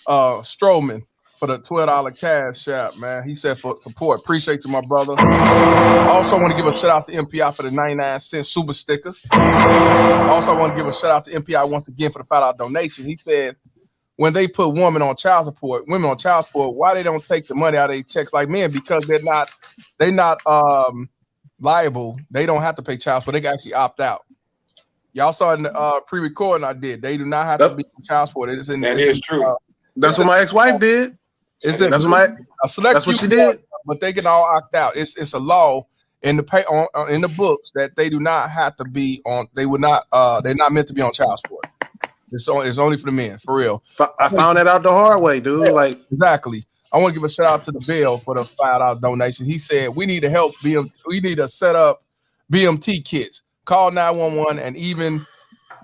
Strowman for the $12 cash app, man. He said for support. Appreciate you, my brother. I also want to give a shout out to MPI for the 99-cent super sticker. I also want to give a shout out to MPI once again for the $5 donation. He says when they put women on child support, why they don't take the money out of their checks like men? Because they're not liable. They don't have to pay child support. They can actually opt out. Y'all saw in the pre-recording I did. They do not have to be on child support. That is true. That's what my ex-wife did. That's what she did. But they can all opt out. It's a law in the in the books that they do not have to be on. They would not. They're not meant to be on child support. It's only for the men, for real. I found that out the hard way, dude. Like exactly. I want to give a shout out to the Bill for the $5 donation. He said we need to help BMT. We need to set up BMT kits. Call 911 and even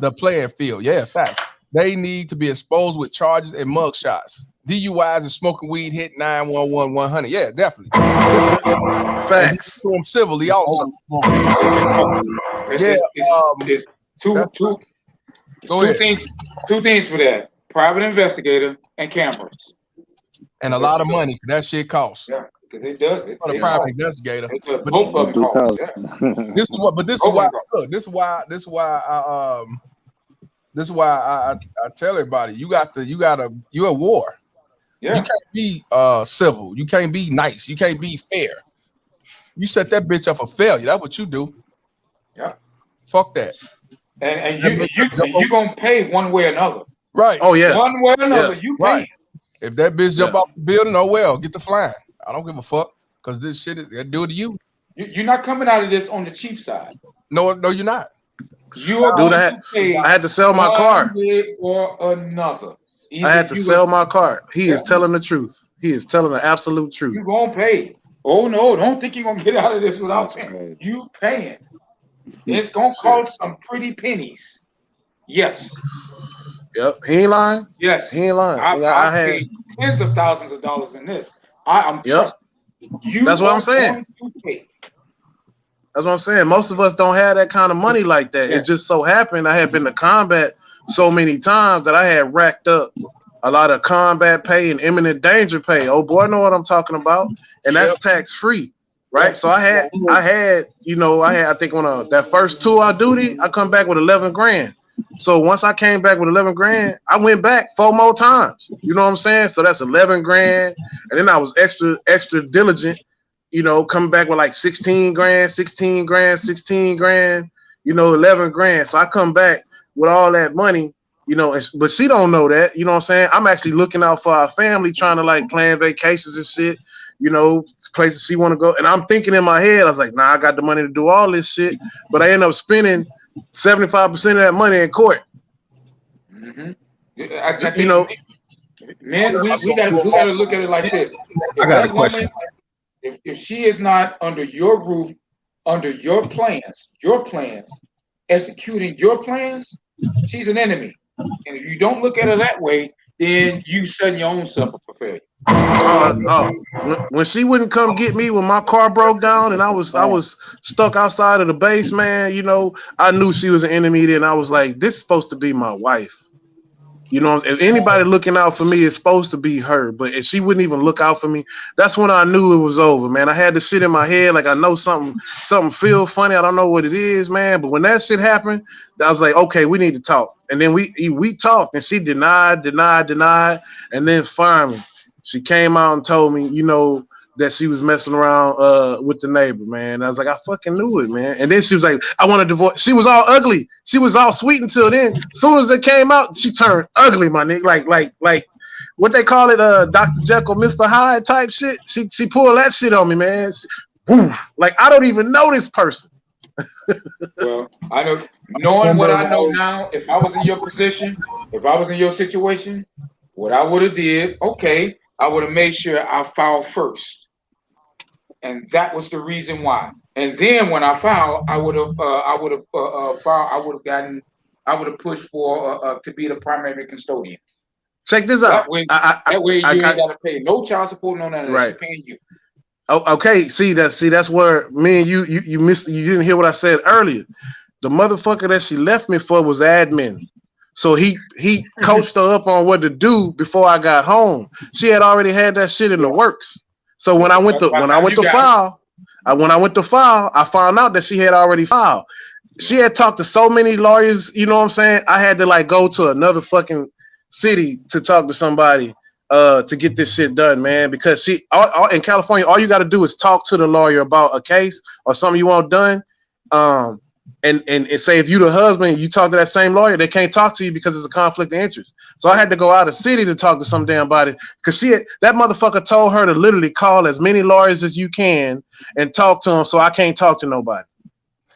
the playing field. Yeah, fact. They need to be exposed with charges and mug shots. DUIs and smoking weed hit 911 100. Yeah, definitely. Facts. To them civilly also. It's two things for that. Private investigator and cameras. And a lot of money. That shit costs. Yeah, because it does. It's a private investigator. Both of them costs. Yeah. This is why I tell everybody you're at war. Yeah. You can't be civil. You can't be nice. You can't be fair. You set that bitch up for failure. That's what you do. Yeah. Fuck that. And you gonna pay one way or another. Right. Oh yeah. One way or another, you pay. Right. If that bitch jump off the building, oh well, get the flying. I don't give a fuck because this shit is do it to you. You're not coming out of this on the cheap side. No, you're not. You are dude, I had to sell my car. Or another. I had to sell my car. He is telling the truth. He is telling the absolute truth. You're gonna pay. Oh no, don't think you're gonna get out of this without paying. You paying. It's gonna cost some pretty pennies. Yes. Yep. He ain't lying. Yes. He ain't lying. I paid tens of thousands of dollars in this. That's what I'm saying. That's what I'm saying. Most of us don't have that kind of money like that. Yeah. It just so happened I had been to combat so many times that I had racked up a lot of combat pay and imminent danger pay. Oh boy, I know what I'm talking about. And that's tax free, right? Yep. So I had, I think on that first tour of duty, I come back with 11 grand. So once I came back with 11 grand, I went back 4 more times. You know what I'm saying? So that's 11 grand. And then I was extra diligent, coming back with like 16 grand, 11 grand. So I come back with all that money, but she don't know that, you know what I'm saying? I'm actually looking out for our family, trying to like plan vacations and shit, places she want to go. And I'm thinking in my head, I was like, nah, I got the money to do all this shit. But I end up spending 75% of that money in court. Mm-hmm. I think, man, we gotta look at it like this. I got a question. If she is not under your roof under your plans, executing your plans, she's an enemy. And if you don't look at her that way, then you setting your own self up for failure. When she wouldn't come get me when my car broke down and I was stuck outside of the base, man, you know, I knew she was an enemy then. I was like, this is supposed to be my wife. You know, if anybody looking out for me, it's supposed to be her. But if she wouldn't even look out for me, that's when I knew it was over, man. I had this shit in my head, like I know something feel funny. I don't know what it is, man. But when that shit happened, I was like, okay, we need to talk. And then we talked, and she denied, and then finally she came out and told me, you know, that she was messing around with the neighbor, man. I was like, I fucking knew it, man. And then she was like, I want to divorce. She was all ugly. She was all sweet until then. As soon as it came out, she turned ugly, my nigga. Like what they call it, Dr. Jekyll, Mr. Hyde type shit. She pulled that shit on me, man. Woof. Like I don't even know this person. Well, I know, knowing what I know now, if I was in your position, if I was in your situation, what I would have did, okay, I would have made sure I filed first. And that was the reason why. And then when I filed, I would have pushed for to be the primary custodian. Check this out. That way you ain't got to pay no child support, no none of that. Right. She's paying you. Oh, okay. See that's where me and you missed. You didn't hear what I said earlier. The motherfucker that she left me for was admin. So he coached her up on what to do before I got home. She had already had that shit in the works. So when I went to file, I found out that she had already filed. She had talked to so many lawyers, you know what I'm saying? I had to like go to another fucking city to talk to somebody to get this shit done, man. Because in California, all you got to do is talk to the lawyer about a case or something you want done. And say if you the husband, you talk to that same lawyer, they can't talk to you because it's a conflict of interest. So I had to go out of city to talk to some damn body because that motherfucker told her to literally call as many lawyers as you can and talk to them. So I can't talk to nobody.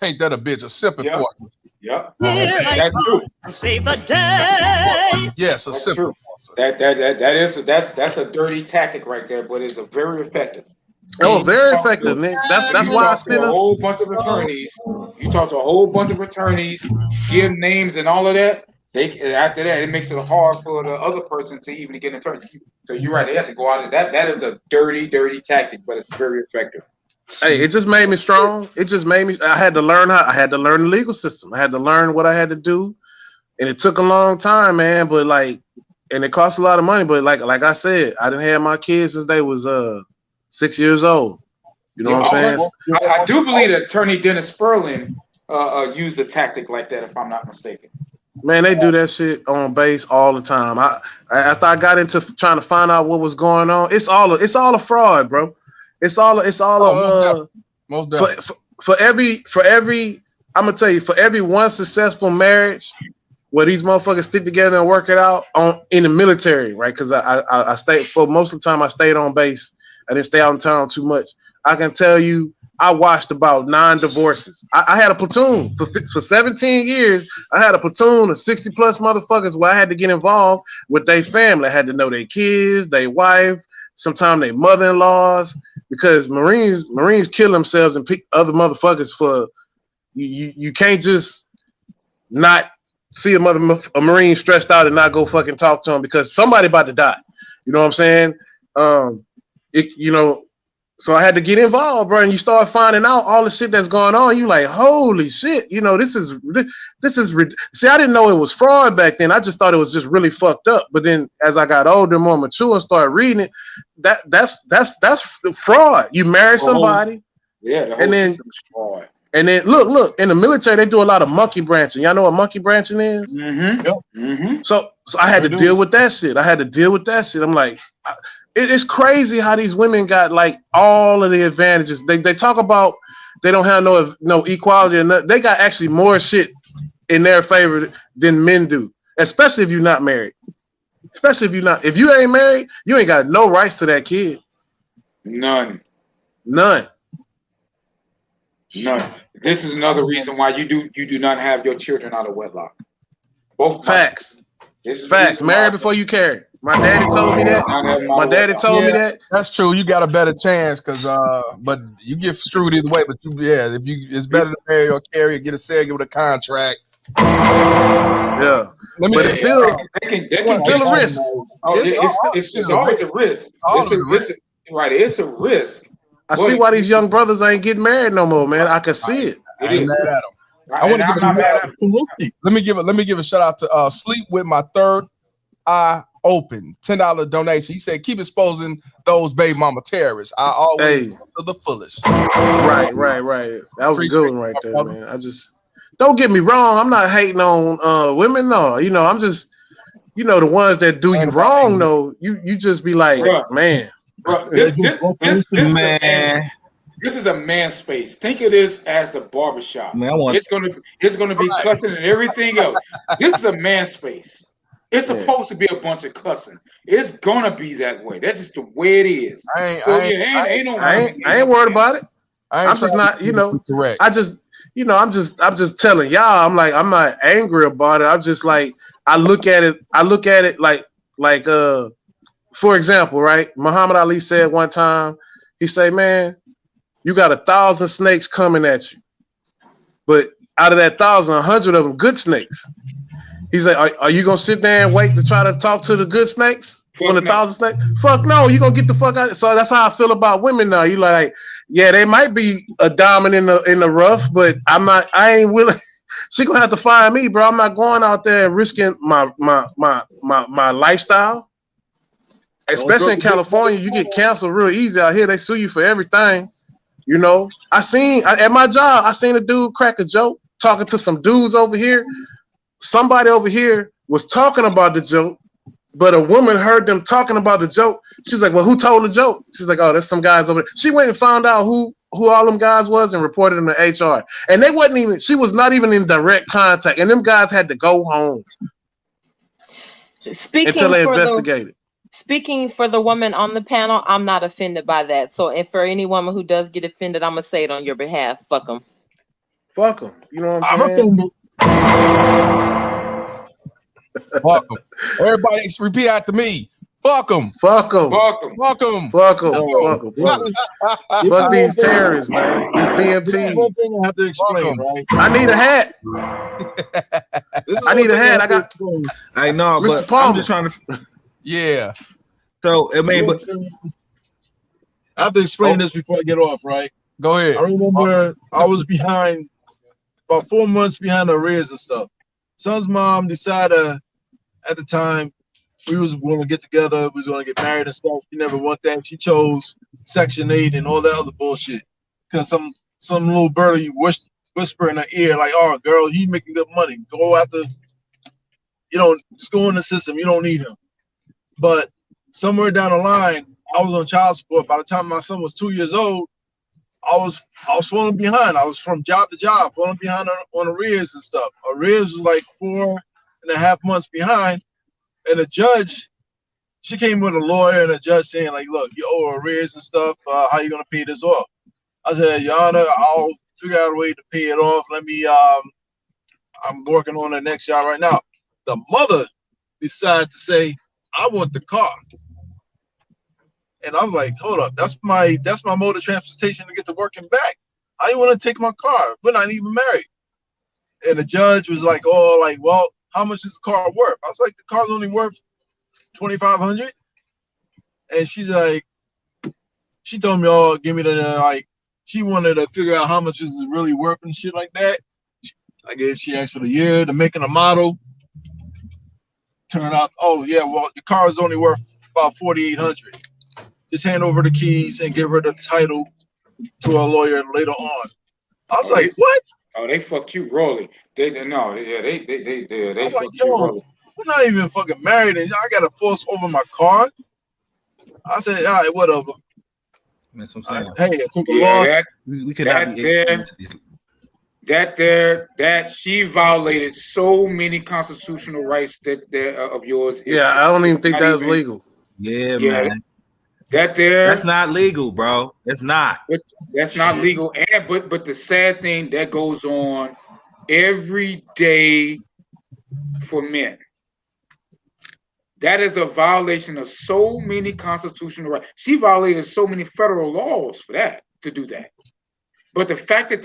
Ain't that a bitch? A simple force. Yep. That's true. Save the day. Yes, a simple force. That's a dirty tactic right there, but it's a very effective. Oh, very effective, man. That's why I spent a whole bunch of attorneys. You talk to a whole bunch of attorneys, give names and all of that. After that, it makes it hard for the other person to even get an attorney. So you're right. They have to go out of that. That is a dirty tactic, but it's very effective. Hey, it just made me strong. It just made me. I had to learn the legal system. I had to learn what I had to do, and it took a long time, man. But and it cost a lot of money. But like I said, I didn't have my kids since they was 6 years old. You know what I'm saying? I do believe that Attorney Dennis Sperling used a tactic like that, if I'm not mistaken. Man, they do that shit on base all the time. After I got into trying to find out what was going on, it's all a fraud, bro. It's all most definitely. For every I'm gonna tell you, for every one successful marriage where these motherfuckers stick together and work it out in the military, right? Because I stayed for most of the time I stayed on base. I didn't stay out in town too much. I can tell you, I watched about 9 divorces. I had a platoon for 17 years. I had a platoon of 60 plus motherfuckers where I had to get involved with their family. I had to know their kids, their wife, sometimes their mother-in-laws, because Marines kill themselves and pick other motherfuckers for you can't just not see a Marine stressed out and not go fucking talk to him because somebody about to die. You know what I'm saying? So I had to get involved, bro. And you start finding out all the shit that's going on. You like, holy shit, this is. See, I didn't know it was fraud back then. I just thought it was just really fucked up. But then, as I got older, more mature, and started reading it, that's fraud. You marry somebody, and then fraud. And then look, in the military they do a lot of monkey branching. Y'all know what monkey branching is? Mm-hmm. Yep. Mm-hmm. So I had to deal with that shit. I'm like. It's crazy how these women got like all of the advantages. They talk about they don't have no equality, and they got actually more shit in their favor than men do. Especially if you're not married. If you ain't married, you ain't got no rights to that kid. None. This is another reason why you do not have your children out of wedlock. Both facts. Facts. Marry before you carry. My daddy told me that. My daddy told me that. That's true. You got a better chance because but you get screwed either way. But if you it's better to marry or carry or get a segment with a contract. Yeah. But it's still a risk. It's always a risk. It's a risk. I see why these young brothers ain't getting married no more, man. I can see it. I ain't mad at them. I want to let me give a shout out to Sleep With My Third Eye Open, $10 donation. He said, keep exposing those baby mama terrorists. I always to the fullest. Right. That was a good one right there, man. I just don't get me wrong. I'm not hating on women. No, I'm just, the ones that do you wrong. No, you just be like, man. Bro, this is a man space. Think of this as the barbershop. It's gonna be cussing and everything else. This is a man space. It's supposed to be a bunch of cussing. It's gonna be that way. That's just the way it is. I ain't worried about it. I'm just not, correct. I'm just telling y'all. I'm not angry about it. I'm just like, I look at it like for example, right? Muhammad Ali said one time, he said, man, you got 1,000 snakes coming at you. But out of that 1,000, 100 of them good snakes. He's like, are you going to sit there and wait to try to talk to the good snakes? When 1,000 snakes? Fuck no, you going to get the fuck out. So that's how I feel about women now. You like, yeah, they might be a diamond in the rough, but I ain't willing. She going to have to find me, bro. I'm not going out there and risking my lifestyle. Especially in California, you get canceled real easy out here. They sue you for everything. At my job, I seen a dude crack a joke talking to some dudes over here. Somebody over here was talking about the joke, but a woman heard them talking about the joke. She's like, well, who told the joke? She's like, oh, there's some guys over there. She went and found out who all them guys was and reported them to HR. And she was not even in direct contact. And them guys had to go home until they investigated. Speaking for the woman on the panel, I'm not offended by that. So if for any woman who does get offended, I'm going to say it on your behalf. Fuck them. Fuck them. You know what I'm saying? Fuck them. Everybody repeat after me. Fuck them. Fuck them. Fuck them. Fuck them. Fuck them. Fuck them. Fuck them. Fuck these terrorists, man. These BMT. One thing I have to explain, right? I need a hat. I need a hat. I know, Mr. but Palmer. I'm just trying to. Yeah. So I mean, but I have to explain this before I get off, right? Go ahead. I remember I was behind about 4 months behind the arrears and stuff. Son's mom decided at the time we was going to get together, we was going to get married and stuff. She never wanted that. She chose Section 8 and all that other bullshit. Because some little birdie whisper in her ear like, oh, girl, he making good money. Go after, just go in the system. You don't need him. But somewhere down the line, I was on child support. By the time my son was 2 years old, I was falling behind. I was from job to job, falling behind on arrears and stuff. Arrears was like 4.5 months behind. And the judge, she came with a lawyer and a judge saying, like, look, you owe arrears and stuff. How you going to pay this off? I said, Your Honor, I'll figure out a way to pay it off. Let me, I'm working on the next job right now. The mother decided to say, I want the car. And I'm like, hold up, that's my mode of transportation to get to work and back. I want to take my car. We're not even married. And the judge was like, well, how much is the car worth? I was like, the car's only worth $2,500. And she's like, she told me, give me the she wanted to figure out how much this is really worth and shit like that. She asked for the year, the make and the model. Turned out, oh yeah, well, the car is only worth about $4,800. Just hand over the keys and give her the title to a lawyer later on. I was like, what? Oh, they fucked you royally. They fucked you royally. We're not even fucking married, and I gotta force over my car. I said, all right, whatever. That's what I'm saying. Hey, I took a loss. We could not be that she violated so many constitutional rights of yours. Yeah, I don't even think that's legal. Yeah, man. That's not legal, bro. It's not. That's not legal. And but the sad thing that goes on every day for men. That is a violation of so many constitutional rights. She violated so many federal laws for that, to do that. But the fact that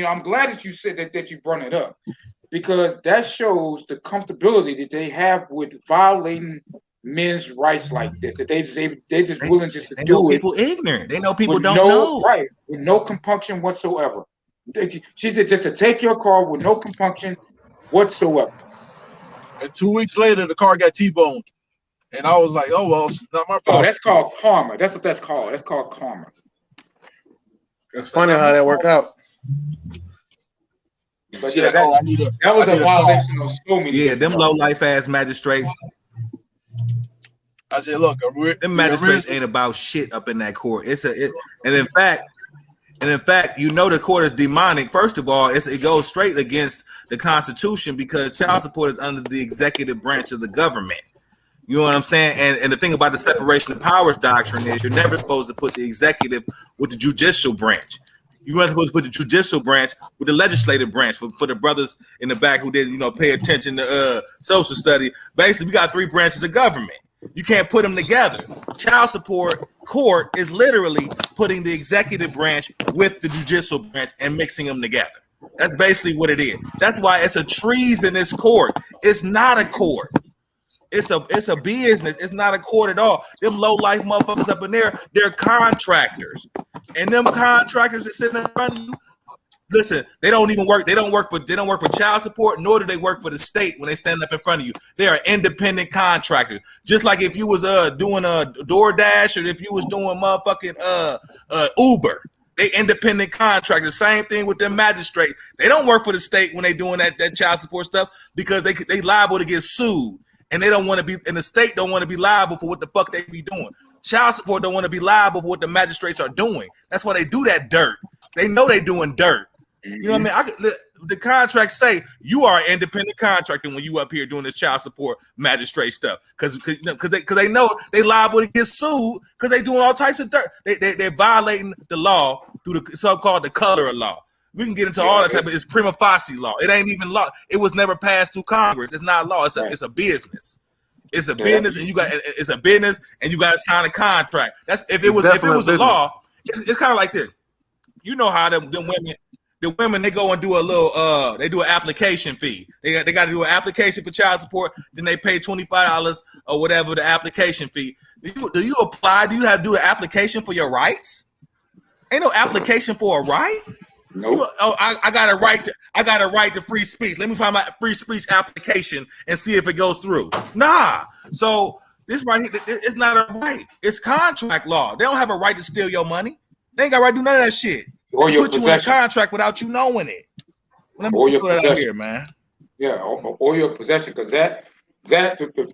I'm glad that you said that you brought it up, because that shows the comfortability that they have with violating men's rights like this. That they just willing just to They know do it. people ignorant. They know people with don't know. Right, with no compunction whatsoever. She said just to take your car with no compunction whatsoever. And 2 weeks later, the car got T-boned. And I was like, oh, well, it's not my problem. Oh, that's called karma. That's what that's called. That's called karma. It's funny how that worked out. But yeah, that was a violation of so many. Yeah, them low life ass magistrates. I said, look, them magistrates ain't about shit up in that court. And in fact, you know the court is demonic. First of all, it goes straight against the Constitution because child support is under the executive branch of the government. You know what I'm saying? And the thing about the separation of powers doctrine is you're never supposed to put the executive with the judicial branch. You're not supposed to put the judicial branch with the legislative branch. For the brothers in the back who didn't, pay attention to social study, basically we got three branches of government. You can't put them together. Child support court is literally putting the executive branch with the judicial branch and mixing them together. That's basically what it is. That's why it's a treasonous court. It's not a court. It's a business. It's not a court at all. Them low life motherfuckers up in there, they're contractors. And them contractors that sitting in front of you, listen, they don't even work. They don't work for child support, nor do they work for the state when they stand up in front of you. They are independent contractors. Just like if you was doing a DoorDash or if you was doing motherfucking Uber. They independent contractors. Same thing with them magistrates. They don't work for the state when they doing that child support stuff because they liable to get sued. And they don't want to be, and the state don't want to be liable for what the fuck they be doing. Child support don't want to be liable for what the magistrates are doing. That's why they do that dirt. They know they doing dirt. You know what I mean? The contracts say you are an independent contractor when you up here doing this child support magistrate stuff because they know they liable to get sued because they doing all types of dirt. They're violating the law through the so-called the color of law. We can get into all that type of it's prima facie law. It ain't even law. It was never passed through Congress. It's not law. It's a business. It's a business, and you got to sign a contract. That's if it was a law. It's kind of like this. You know how the women they go and do a little they do an application fee. They got to do an application for child support. Then they pay $25 or whatever the application fee. Do you apply? Do you have to do an application for your rights? Ain't no application for a right. Nope. I got a right to free speech. Let me find my free speech application and see if it goes through. Nah. So this right here, it's not a right. It's contract law. They don't have a right to steal your money. They ain't got a right to do none of that shit. Or your put you in a contract without you knowing it. Or your possession. Out here, man. Yeah, or your possession, because that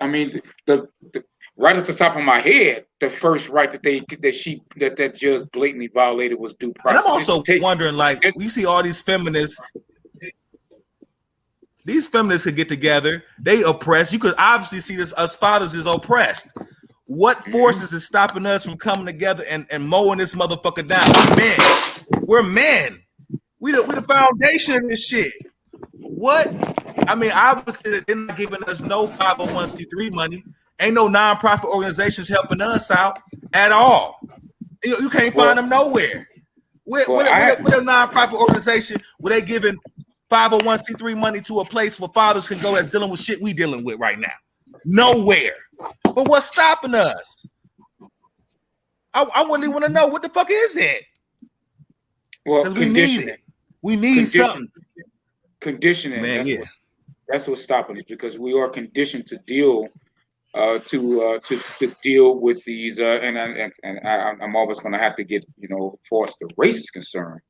I mean the right at the top of my head, the first right that judge blatantly violated was due process. And I'm also wondering, like, we see all these feminists. These feminists could get together. They oppress. You could obviously see this. Us fathers is oppressed. What forces is stopping us from coming together and mowing this motherfucker down? We're men. We the foundation of this shit. What? I mean, obviously they're not giving us no 501c3 money. Ain't no nonprofit organizations helping us out at all. You can't find them nowhere. With a nonprofit organization where they giving 501c3 money to a place where fathers can go that's dealing with shit we dealing with right now. Nowhere. But what's stopping us? I really want to know what the fuck is it? Well, we need it. We need something. Conditioning. Man, that's what's stopping us because we are conditioned to deal to deal with these and I'm always going to have to get far as the race is concerned.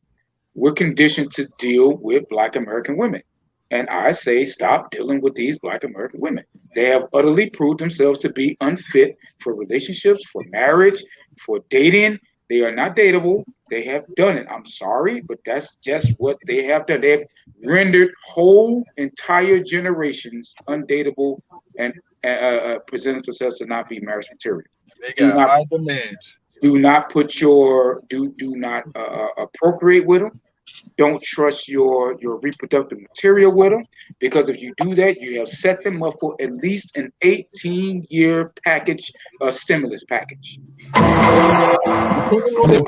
We're conditioned to deal with Black American women. And I say stop dealing with these Black American women. They have utterly proved themselves to be unfit for relationships, for marriage, for dating. They are not dateable. They have done it. I'm sorry, but that's just what they have done. They have rendered whole entire generations undateable and presented themselves to not be marriage material. They got high demands. Do not put do not procreate with them. Don't trust your reproductive material with them, because if you do that, you have set them up for at least an 18-year package, stimulus package. So if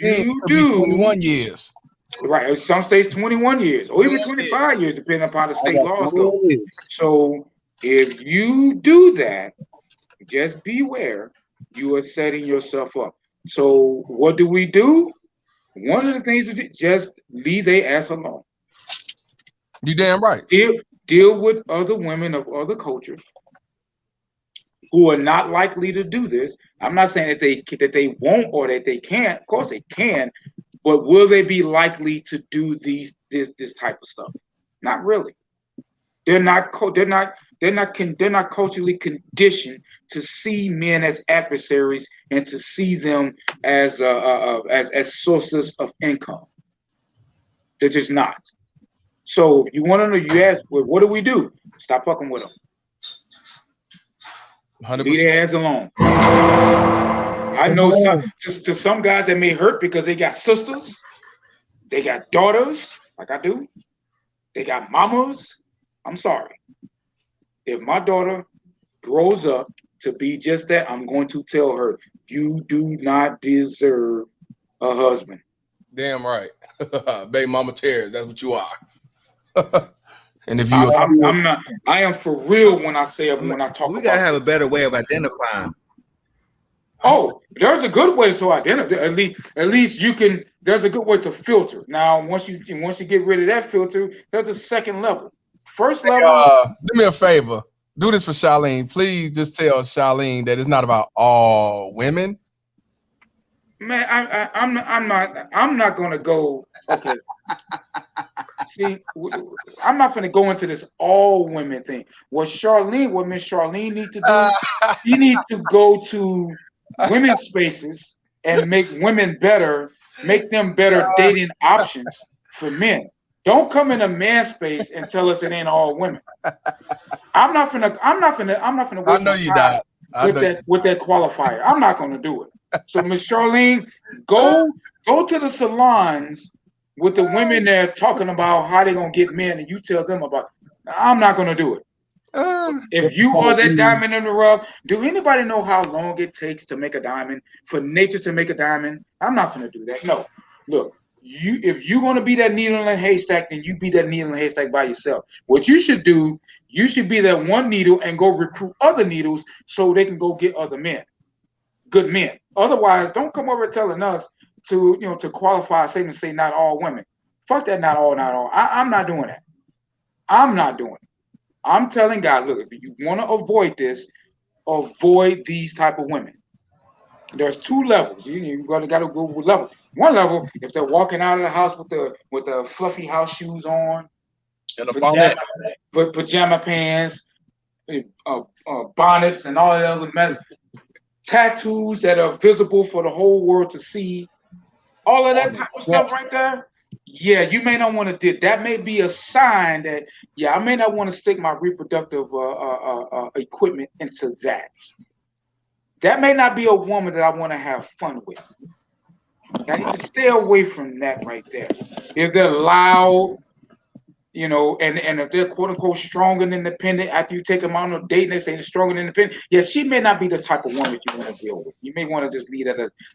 you do 21 years. Right, some states 21 years, or even 25 years, depending upon the state laws go. So if you do that, just beware, you are setting yourself up. So what do? One of the things is just leave their ass alone. You damn right. Deal with other women of other cultures who are not likely to do this. I'm not saying that they won't or that they can't. Of course they can, but will they be likely to do this type of stuff? Not really. They're not culturally conditioned to see men as adversaries and to see them as sources of income. They're just not. So if you want to know, you ask, well, what do we do? Stop fucking with them. 100%. Leave their ass alone. I know some guys that may hurt because they got sisters, they got daughters, like I do, they got mamas. I'm sorry. If my daughter grows up to be just that, I'm going to tell her, you do not deserve a husband. Damn right. Baby mama Terrence, that's what you are. And if you I'm not, I am for real when I say it, when I talk about we gotta have a better way of identifying. Oh, there's a good way to identify. At least you can. There's a good way to filter. Now, once you get rid of that filter, there's a second level. First level. Do me a favor. Do this for Charlene. Please just tell Charlene that it's not about all women. Man, I'm not gonna go. Okay. See, I'm not gonna go into this all women thing. What Miss Charlene need to do, she needs to go to women's spaces and make women better, make them better dating options for men. Don't come in a man space and tell us it ain't all women. I'm not gonna waste my time with that qualifier. I'm not gonna do it. So Miss Charlene, go to the salons with the women there talking about how they're gonna get men, and you tell them about it. I'm not gonna do it. If you are that diamond in the rough, do anybody know how long it takes to make a diamond? For nature to make a diamond? I'm not gonna do that. No. Look, if you're gonna be that needle in a haystack, then you be that needle in a haystack by yourself. What you should do, you should be that one needle and go recruit other needles so they can go get other men. Good men. Otherwise, don't come over telling us to qualify a statement, say not all women. Fuck that, not all. I'm not doing that. I'm not doing it. I'm telling God, look, if you want to avoid this, avoid these type of women. There's two levels. You gotta go with level. One level, if they're walking out of the house with the fluffy house shoes on, and pajama pants, bonnets, and all that other mess. Tattoos that are visible for the whole world to see, all of that type of stuff right there. Yeah, you may not want to do that. May be a sign that I may not want to stick my reproductive equipment into that. That may not be a woman that I want to have fun with. I need to stay away from that right there. If they're loud, and if they're quote unquote strong and independent, after you take them on a date and they say they're strong and independent, she may not be the type of woman that you want to deal with. You may want to just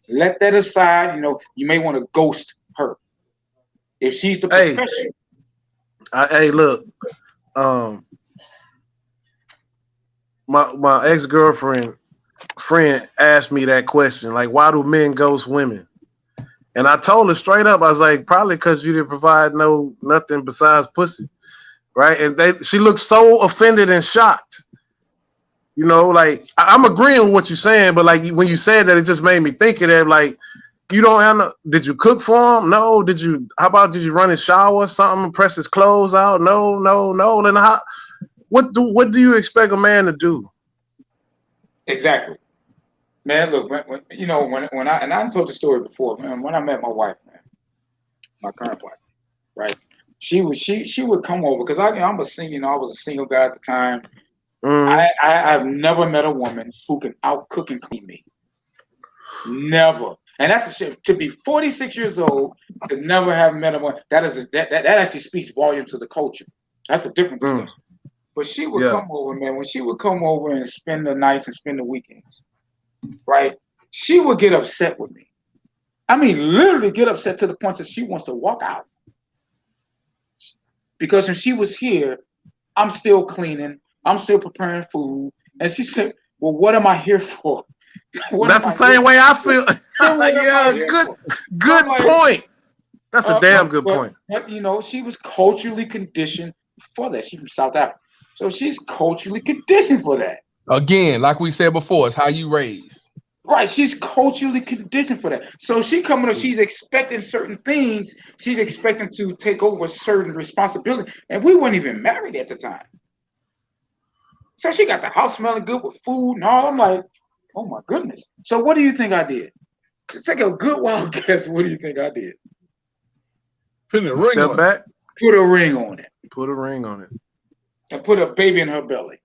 let that aside. You may want to ghost her if she's the professional. Hey, look, my ex-girlfriend friend asked me that question, like, why do men ghost women? And I told her straight up, I was like, probably because you didn't provide nothing besides pussy, right? And she looked so offended and shocked. Like, I'm agreeing with what you're saying, but like when you said that, it just made me think of that. Like, you don't have no. Did you cook for him? No. Did you run his shower? Something? Press his clothes out? No. Then what do you expect a man to do? Exactly. Man, look, when I told the story before, man, when I met my wife, man, my current wife, right? She would come over because I'm a single, I was a single guy at the time. I've never met a woman who can outcook and clean me. Never. And that's a shit. To be 46 years old, to never have met a woman, that actually speaks volumes to the culture. That's a different discussion. But she would come over, man. When she would come over and spend the nights and spend the weekends, right? She would get upset with me. I mean, literally get upset to the point that she wants to walk out. Because when she was here, I'm still cleaning, I'm still preparing food. And she said, well, what am I here for? That's the same way I feel. Yeah, good point. That's a damn good point. But, you know, she was culturally conditioned for that. She's from South Africa. So she's culturally conditioned for that. Again, like we said before, it's how you raise. Right, she's culturally conditioned for that. So she coming up, she's expecting certain things. She's expecting to take over certain responsibility. And we weren't even married at the time. So she got the house smelling good with food and all. I'm like, oh my goodness. So what do you think I did? To take a good wild guess, what do you think I did? Put a ring Step on back. it. Put a ring on it. Put a ring on it. And put a baby in her belly.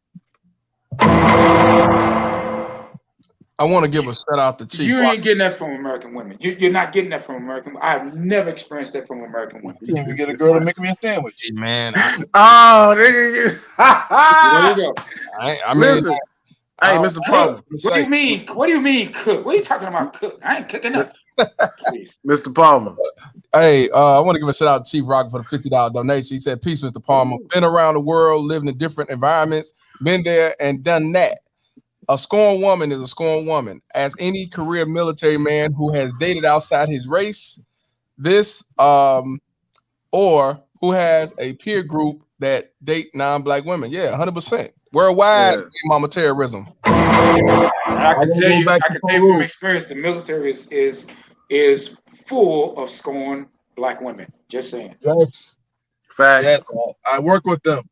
I want to give a shout out to Chief. You ain't getting that from American women. You're not getting that from American women. I've never experienced that from American women. You can't even get a girl to make me a sandwich. Man. Oh, nigga. There you go. I mean, listen. Hey, Mr. Palmer. What do you mean? What do you mean cook? What are you talking about cook? I ain't cooking nothing. Please. Mr. Palmer. Hey, I want to give a shout out to Chief Rock for the $50 donation. He said, peace, Mr. Palmer. Been around the world, living in different environments, been there and done that. A scorned woman is a scorned woman. As any career military man who has dated outside his race, this or who has a peer group that date non-black women. Yeah, 100%. Worldwide, mama terrorism. I can tell you from experience, the military is full of scorned black women. Just saying. Yes. Facts. Yes, I work with them.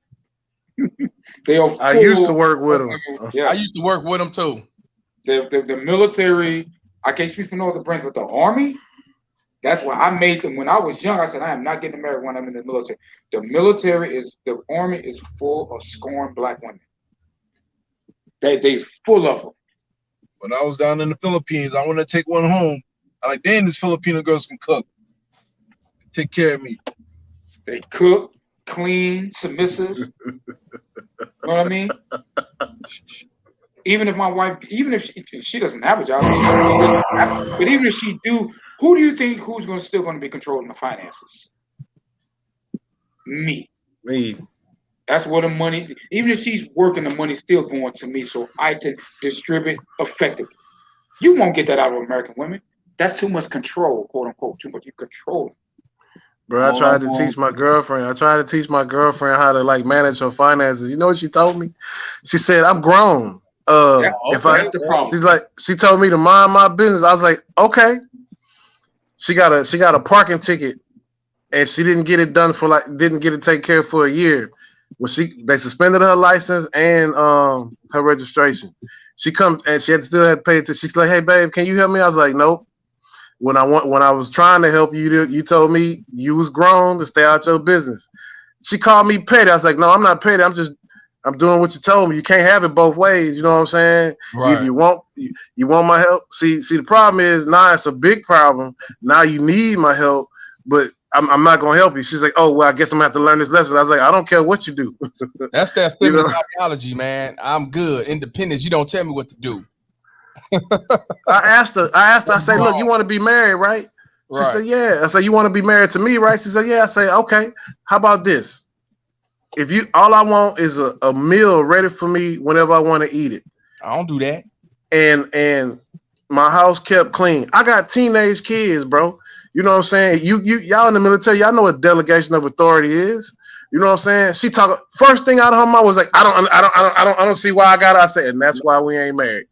I used to work with them. Yeah. I used to work with them too. The military, I can't speak for no other branch, but the Army, that's why I made them. When I was young, I said, I am not getting married when I'm in the military. The Army is full of scorned black women. They full of them. When I was down in the Philippines, I want to take one home. I like, damn, these Filipino girls can cook. Take care of me. They cook, clean, submissive. You know what I mean? Even if my wife, even if she doesn't have a job, but even if she do, who do you think still going to be controlling the finances? Me. That's where the money, even if she's working, the money's still going to me so I can distribute effectively. You won't get that out of American women. That's too much control, quote unquote, too much control. Bro, I tried to teach my girlfriend. How to like manage her finances. You know what she told me? She said, "I'm grown. That's the problem." She told me to mind my business. I was like, okay. She got a parking ticket, and she didn't get it didn't get it taken care of for a year. When they suspended her license and her registration. She comes and she still had to pay it. She's like, "Hey, babe, can you help me?" I was like, "Nope." When I was trying to help you, you told me you was grown to stay out your business. She called me petty. I was like, "No, I'm not petty. I'm doing what you told me. You can't have it both ways." You know what I'm saying? Right. If you want my help. See, the problem is now it's a big problem. Now you need my help, but I'm not gonna help you. She's like, "Oh, well, I guess I'm gonna have to learn this lesson." I was like, "I don't care what you do." That's that feminist ideology, man. I'm good. Independence. You don't tell me what to do. I asked her, I said, "Look, you want to be married, right?" She said, "Yeah." I said, "You want to be married to me, right?" She said, "Yeah." I said, "Okay, how about this? All I want is a meal ready for me whenever I want to eat it." I don't do that. And my house kept clean. I got teenage kids, bro. You know what I'm saying? Y'all in the military, y'all know what delegation of authority is. You know what I'm saying? She first thing out of her mouth was like, I don't see why I got it. I said, and that's why we ain't married.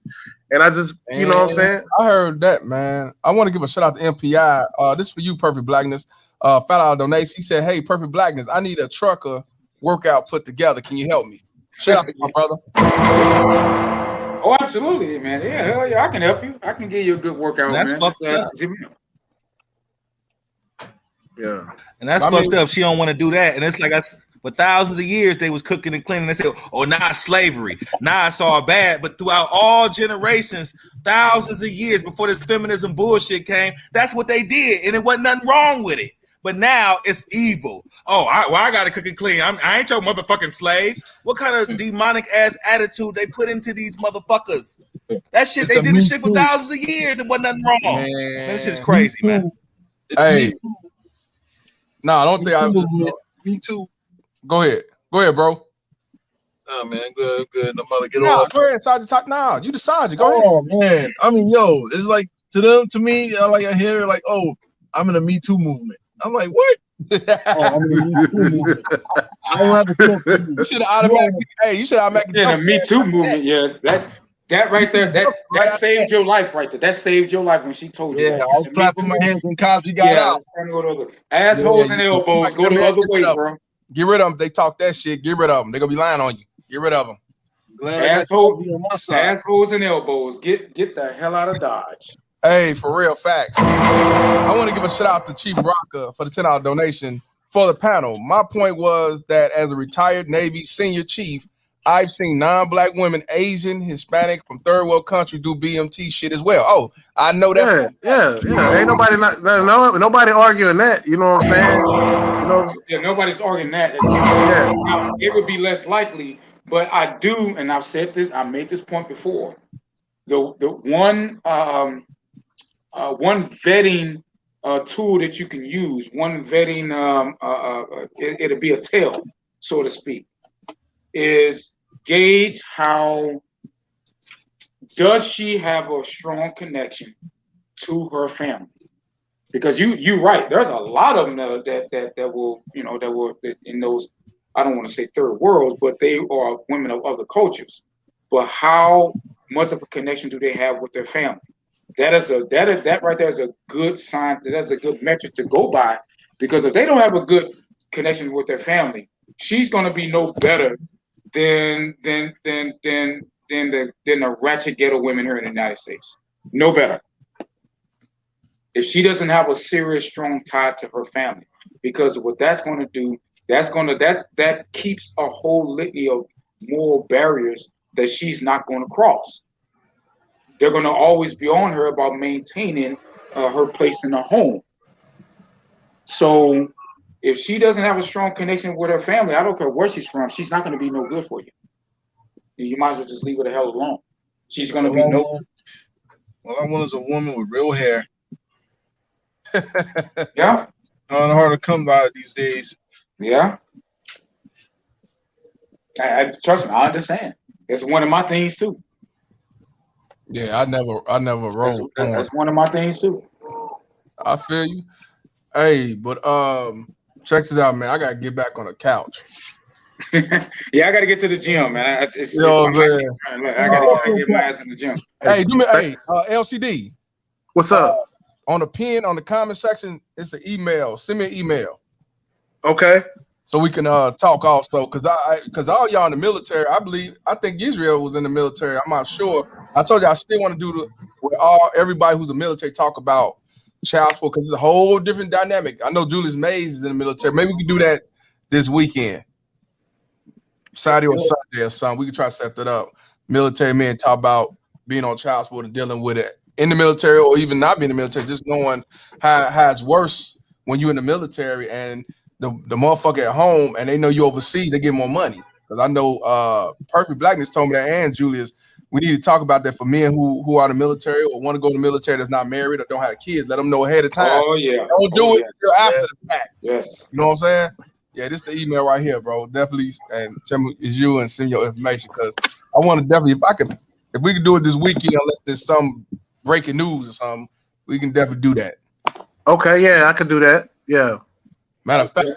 And I just, you know what I'm saying? I heard that, man. I want to give a shout out to MPI. This is for you, Perfect Blackness. $5 donation. He said, "Hey, Perfect Blackness, I need a trucker workout put together. Can you help me?" Shout out to my brother. Oh, absolutely, man. Yeah, hell yeah, I can help you. I can give you a good workout, That's man. fucked up. Yeah. And that's fucked up. She don't want to do that. And it's like For thousands of years, they was cooking and cleaning. They said, "Oh, now it's slavery. Now it's all bad." But throughout all generations, thousands of years before this feminism bullshit came, that's what they did, and it wasn't nothing wrong with it. But now it's evil. Oh, I got to cook and clean. I ain't your motherfucking slave. What kind of demonic ass attitude they put into these motherfuckers? That shit, they did this shit for thousands of years. It wasn't nothing wrong. Man, this shit is crazy, man. Hey, no, I don't think I was. Me too. Go ahead, bro. Oh man, good. The mother get Nah, off. go ahead, Sergeant. Talk now. You the sergeant. Go ahead. Oh man, I mean, yo, it's like to me, I hear like, oh, I'm in a Me Too movement. I'm like, what? I'm in a Me Too movement. I don't have to talk to you. You should have automatically. Hey, you should automatically. Yeah, the Me Too movement. Yeah, that right there, that saved your life right there. That saved your life when she told you. Yeah, that. I was clapping my hands when Cosby got out. Assholes and elbows, go the other way, bro. Get rid of them. They talk that shit. Get rid of them. They're gonna be lying on you. Get rid of them. Assholes and elbows. Get the hell out of Dodge. Hey, for real, facts. I want to give a shout out to Chief Rocker for the $10 donation for the panel. My point was that as a retired Navy senior chief, I've seen non-black women, Asian, Hispanic from third world country do BMT shit as well. Oh, I know that. Yeah. Ain't nobody arguing that. You know what I'm saying? You know. Yeah, nobody's arguing that. Yeah. Now, it would be less likely, but I do, and I've said this. I made this point before. The one vetting tool that you can use, one vetting, it'll be a tell, so to speak, is gauge how does she have a strong connection to her family? Because you're right, there's a lot of them that will in those, I don't want to say third worlds, but they are women of other cultures. But how much of a connection do they have with their family? That right there is a good sign. That's a good metric to go by, because if they don't have a good connection with their family, she's going to be no better than the ratchet ghetto women here in the United States. No better. If she doesn't have a serious, strong tie to her family, because what that's going to do, that keeps a whole litany of moral barriers that she's not going to cross. They're going to always be on her about maintaining her place in the home. So if she doesn't have a strong connection with her family, I don't care where she's from, she's not going to be no good for you. You might as well just leave her the hell alone. She's going to be no. All I want is a woman with real hair. Yeah. Hard to come by these days. Yeah. Trust me, I understand. It's one of my things too. Yeah, I never rolled. That's one of my things too. I feel you. Hey, but check this out, man. I gotta get back on the couch. Yeah, I gotta get to the gym, man. I gotta get my ass in the gym. Hey, LCD. What's up? On the pin on the comment section, it's an email. Send me an email. Okay. So we can talk also, because all y'all in the military, I think Israel was in the military. I'm not sure. I told you I still want to do everybody who's a military talk about child support, because it's a whole different dynamic. I know Julius Mays is in the military. Maybe we can do that this weekend, Saturday or Sunday or something. We can try to set that up. Military men talk about being on child support and dealing with it in the military, or even not being in the military, just knowing how it's worse when you're in the military and the motherfucker at home and they know you overseas, they get more money. Because I know Perfect Blackness told me that, and Julius, we need to talk about that for men who are in the military or want to go in the military that's not married or don't have kids. Let them know ahead of time. Oh yeah. Don't do it until after the fact. Yes. You know what I'm saying? Yeah, this is the email right here, bro. Definitely, and tell me it's you and send your information, because I want to definitely, if we could do it this weekend, unless there's some breaking news or something, we can definitely do that. Okay, yeah, I could do that. Yeah. Matter of fact,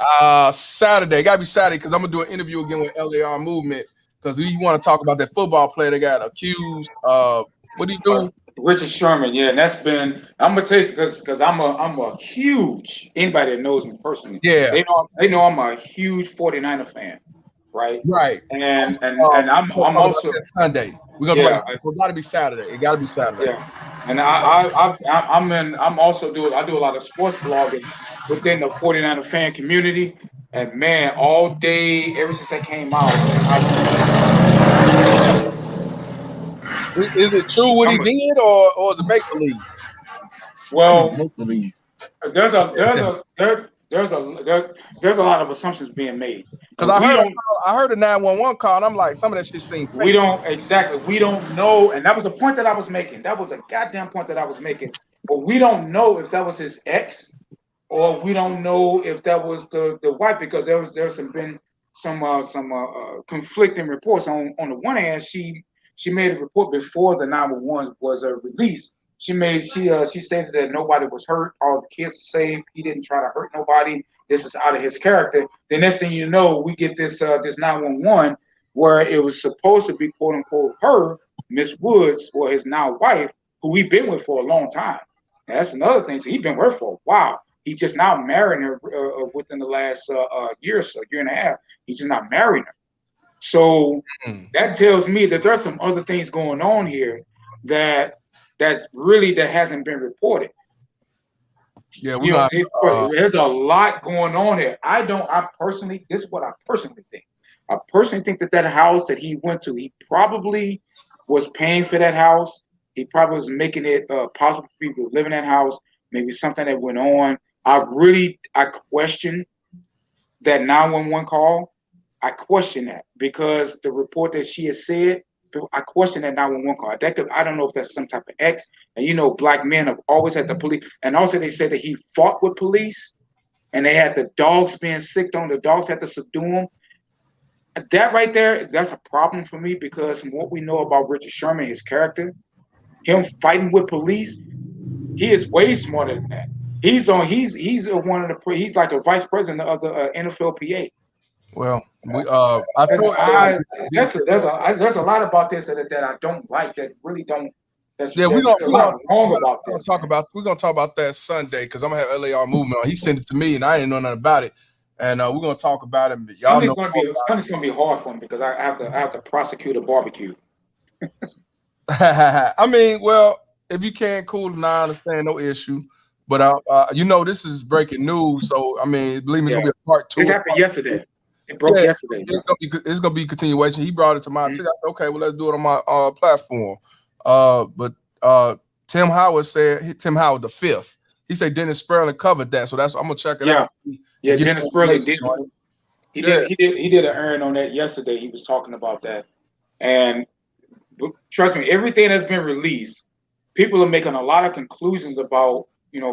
Saturday, gotta be Saturday, because I'm gonna do an interview again with LAR Movement, because we want to talk about that football player that got accused. What do you do? Richard Sherman, yeah, and that's been. I'm gonna tell you, because I'm a huge, anybody that knows me personally, yeah, they know I'm a huge 49er fan. right? Right. And We're gonna I'm talk about also that Sunday. We're gonna talk about it. Got to be Saturday. It got to be Saturday. Yeah, and I'm also I do a lot of sports blogging within the 49er fan community, and man, all day ever since I came out, Is it true what he did, or is it make believe? well, there's a lot of assumptions being made. Because I heard a 911 call, and I'm like, some of that shit seems fake. We don't know, and that was a point that I was making. That was a goddamn point that I was making. But we don't know if that was his ex, or we don't know if that was the wife, because there's been some conflicting reports. On the one hand, she made a report before the 911 was released. She stated that nobody was hurt, all the kids are safe. He didn't try to hurt nobody. This is out of his character. The next thing you know, we get this 911 where it was supposed to be quote unquote her, Miss Woods, or his now wife, who we've been with for a long time. And that's another thing. So he's been with her for a while. He's just now marrying her within the last year or so, year and a half. He's just not marrying her. So that tells me that there's some other things going on here that hasn't been reported. Yeah, there's a lot going on here. This is what I personally think. I personally think that house that he went to, he probably was paying for that house. He probably was making it possible for people to live in that house. Maybe something that went on. I question that 911 call. I question that because the report that she has said, I question that 911 call. I don't know if that's some type of ex. And black men have always had the police. And also they said that he fought with police, and they had the dogs being sicked on. The dogs had to subdue him. That right there, that's a problem for me, because from what we know about Richard Sherman, his character, him fighting with police, he is way smarter than that. He's like a vice president of the NFLPA. Well, there's a lot about this that I don't like. That really don't. There's a lot wrong about this. We're gonna talk about that Sunday, because I'm gonna have LAR movement on. He sent it to me, and I didn't know nothing about it. And we're gonna talk about it. Sunday's gonna be hard for me, because I have to prosecute a barbecue. I mean, well, if you can't, cool, and I understand, no issue. But this is breaking news, so I mean, believe me, it's gonna be a part 2. This happened yesterday. It broke yesterday. It's gonna be continuation. He brought it to my attention. Okay, well, let's do it on my platform. But Tim Howard the fifth. He said Dennis Sperling covered that, so I'm gonna check it out. Yeah, Dennis Sperling did. He did an earn on that yesterday. He was talking about that, and trust me, everything that's been released, people are making a lot of conclusions about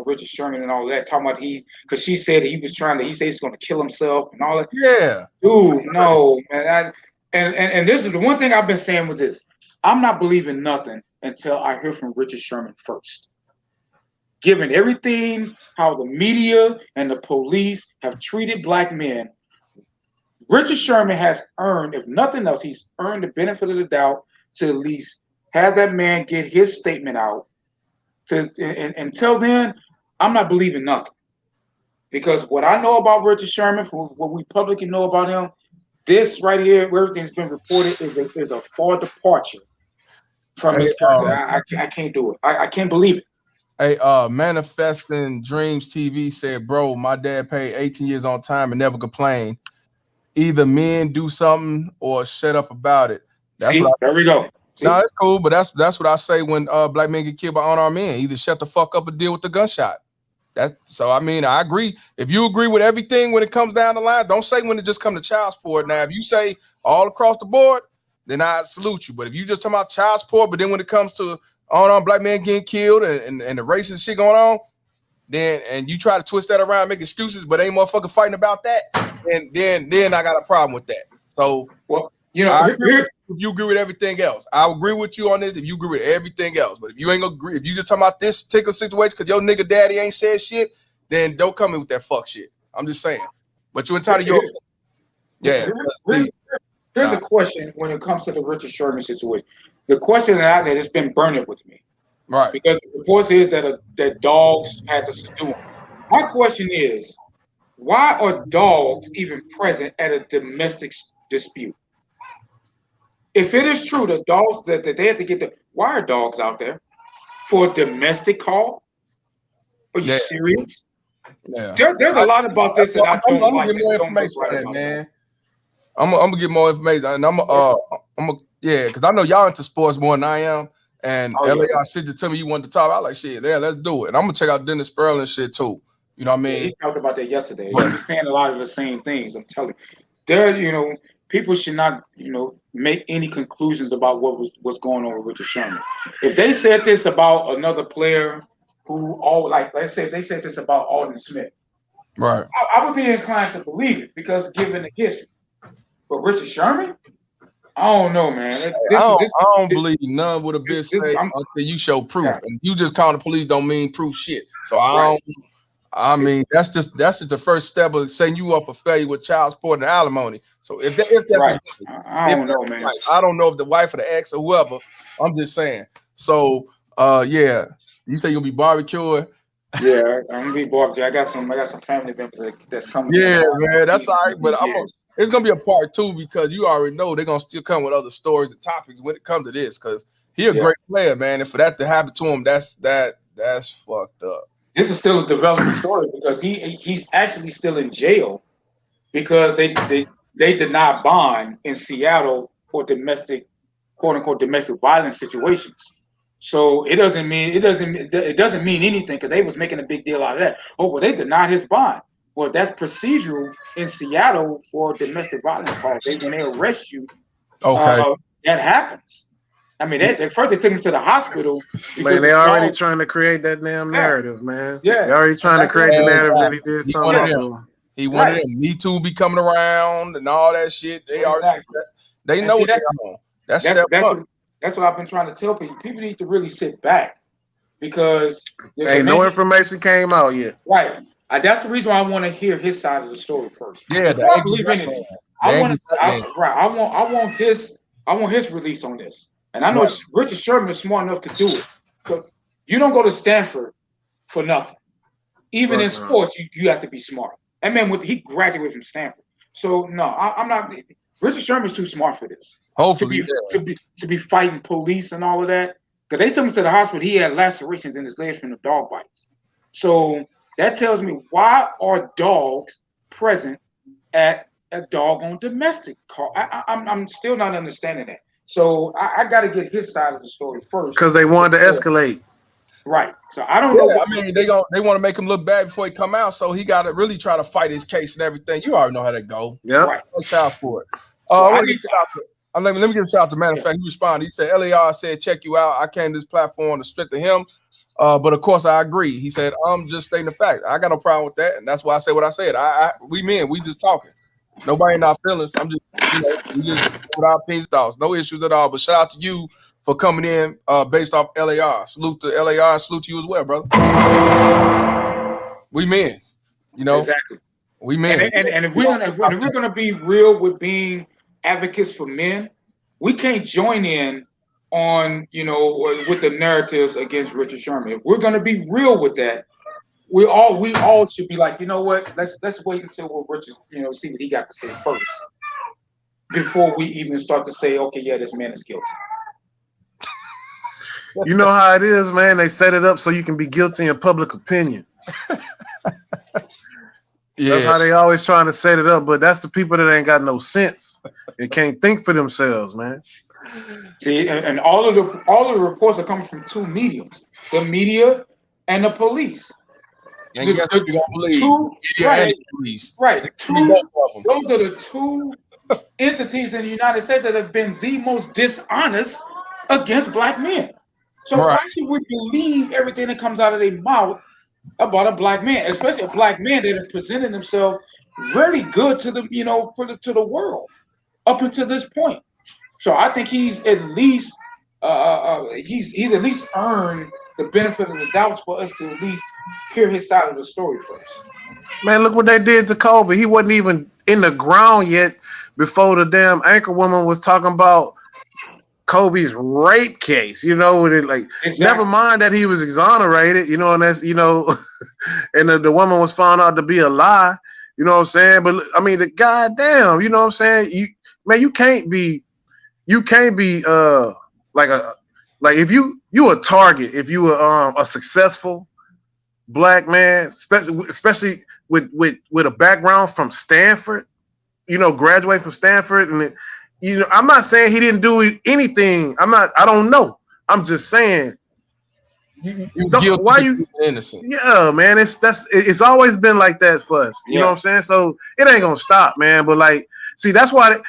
Richard Sherman and all that, talking about because she said he said he's going to kill himself and all that. Yeah. Dude, no, man. And this is the one thing I've been saying with this. I'm not believing nothing until I hear from Richard Sherman first. Given everything, how the media and the police have treated black men, Richard Sherman has earned, if nothing else, he's earned the benefit of the doubt to at least have that man get his statement out. Until then, I'm not believing nothing, because what I know about Richard Sherman, from what we publicly know about him, this right here, where everything's been reported, is a far departure from his character. I can't do it. I can't believe it. Hey, Manifesting Dreams TV said, bro, my dad paid 18 years on time and never complained. Either men do something or shut up about it. There we go. No, that's cool, but that's what I say when black men get killed by unarmed men. Either shut the fuck up or deal with the gunshot. I mean, I agree. If you agree with everything when it comes down the line, don't say when it just comes to child support. Now, if you say all across the board, then I salute you. But if you just talking about child support, but then when it comes to unarmed black men getting killed and the racist shit going on, and you try to twist that around, make excuses, but ain't motherfucker fighting about that, then I got a problem with that. So, if you agree with everything else, I agree with you on this. If you agree with everything else, but if you ain't agree, if you just talking about this particular situation because your nigga daddy ain't said shit, then don't come in with that fuck shit. I'm just saying. But you entitled your Here's a question when it comes to the Richard Sherman situation. The question that has been burning with me, right? Because the report is that dogs had to subdue him. My question is, why are dogs even present at a domestic dispute. If it is true that dogs that they have to get the wire dogs out there for a domestic call, are you serious? Yeah. There's a lot about this that I I'm don't gonna like. get more Don't look information on right that, about man. I'm gonna get more information, and because I know y'all into sports more than I am. And LAR said to me you wanted to talk. I like shit. Yeah, let's do it. And I'm gonna check out Dennis Sperling shit too. You know what I mean? He talked about that yesterday. He was saying a lot of the same things. I'm telling you, people should not, make any conclusions about what's going on with Richard Sherman. If they said this about another player let's say if they said this about Alden Smith, Right. I would be inclined to believe it because given the history. But Richard Sherman, I don't know, man. I don't believe none would have been said until you show proof, and you just calling the police don't mean proof shit. So I mean, that's just the first step of setting you up for failure with child support and alimony. So if that's right, I don't know, man. I don't know if the wife or the ex or whoever. I'm just saying. So yeah, you say you'll be barbecuing. Yeah, I'm gonna be barbecue. I got some family members that's coming. Yeah, man, that's all right. But it's gonna be a part 2 because you already know they're gonna still come with other stories and topics when it comes to this. Because he's a great player, man, and for that to happen to him, that's fucked up. This is still a developing story because he's actually still in jail because they denied bond in Seattle for domestic, quote unquote, domestic violence situations. So it doesn't mean anything because they was making a big deal out of that. Oh, well, they denied his bond. Well, that's procedural in Seattle for domestic violence calls. When they arrest you, that happens. I mean, they first they took him to the hospital. Man, they already trying to create that damn narrative, man. Yeah, they already trying to create the narrative that he did something up to him. He wanted him. Me Too be coming around and all that shit. They already they know what they're on. That's what I've been trying to tell people. People need to really sit back because no information came out yet. Right. That's the reason why I want to hear his side of the story first. Yeah, before I believe anything. I want his release on this. And I know Richard Sherman is smart enough to do it. So you don't go to Stanford for nothing. Even in sports, you have to be smart. That man he graduated from Stanford. So no, I'm not. Richard Sherman's too smart for this. Hopefully, to be fighting police and all of that. Because they took him to the hospital. He had lacerations in his legs from the dog bites. So that tells me, why are dogs present at a doggone domestic call? I'm still not understanding that. So I got to get his side of the story first. Because they wanted to escalate. Right. So I don't know. I mean, they want to make him look bad before he come out. So he got to really try to fight his case and everything. You already know how that go. Yeah. Right. No child support. Let me give a shout out to matter of fact. He responded. He said, LAR said, check you out. I came to this platform to strengthen him. But of course, I agree. He said, I'm just stating the fact. I got no problem with that. And that's why I said what I said. We just talking. Nobody in our feelings. I'm just, we just with our opinions, thoughts. No issues at all. But shout out to you for coming in based off LAR. Salute to LAR and salute to you as well, brother. We men, Exactly. We men. And if we're gonna be real with being advocates for men, we can't join in on with the narratives against Richard Sherman. If we're gonna be real with that, we all should be like, you know what? Let's wait until Richard, see what he got to say first before we even start to say, okay, yeah, this man is guilty. You know how it is, man. They set it up so you can be guilty in public opinion. Yeah. That's how they always trying to set it up, but that's the people that ain't got no sense and can't think for themselves, man. See, and all of the reports are coming from two mediums: the media and the police. And guess what you don't believe? Right. And police. Right. Those are the two entities in the United States that have been the most dishonest against black men. So why should we believe everything that comes out of their mouth about a black man, especially a black man that have presented himself really good to the to the world up until this point? So I think he's at least he's at least earned the benefit of the doubt for us to at least hear his side of the story first. Man, look what they did to Kobe. He wasn't even in the ground yet before the damn anchor woman was talking about Kobe's rape case. Never mind that he was exonerated, and that's, and the woman was found out to be a lie, you know what I'm saying? But I mean, the goddamn, you know what I'm saying? man, you can't be like if you a target, if you were a successful black man, especially with a background from Stanford, graduate from Stanford, and I'm not saying he didn't do anything. I don't know. I'm just saying, why you innocent? Yeah, man. It's always been like that for us. You know what I'm saying? So it ain't gonna stop, man. But like, see, that's why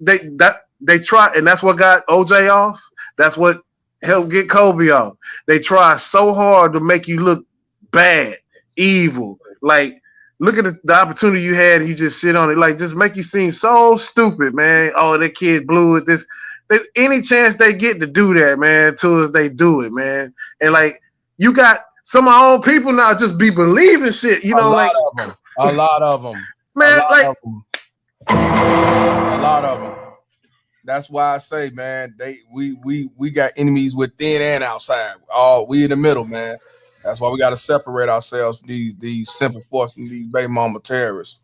they try, and that's what got OJ off. That's what helped get Kobe off. They try so hard to make you look bad, evil. Like, look at the opportunity you had, and you just shit on it. Like, just make you seem so stupid, man. Oh, that kid blew it. Any chance they get to do that, man, to us, they do it, man. And like, you got some of our own people now just be believing shit, a lot of them, man. A lot of them. That's why I say, man, we got enemies within and outside. All we in the middle, man. That's why we got to separate ourselves from these simple force and these baby mama terrorists.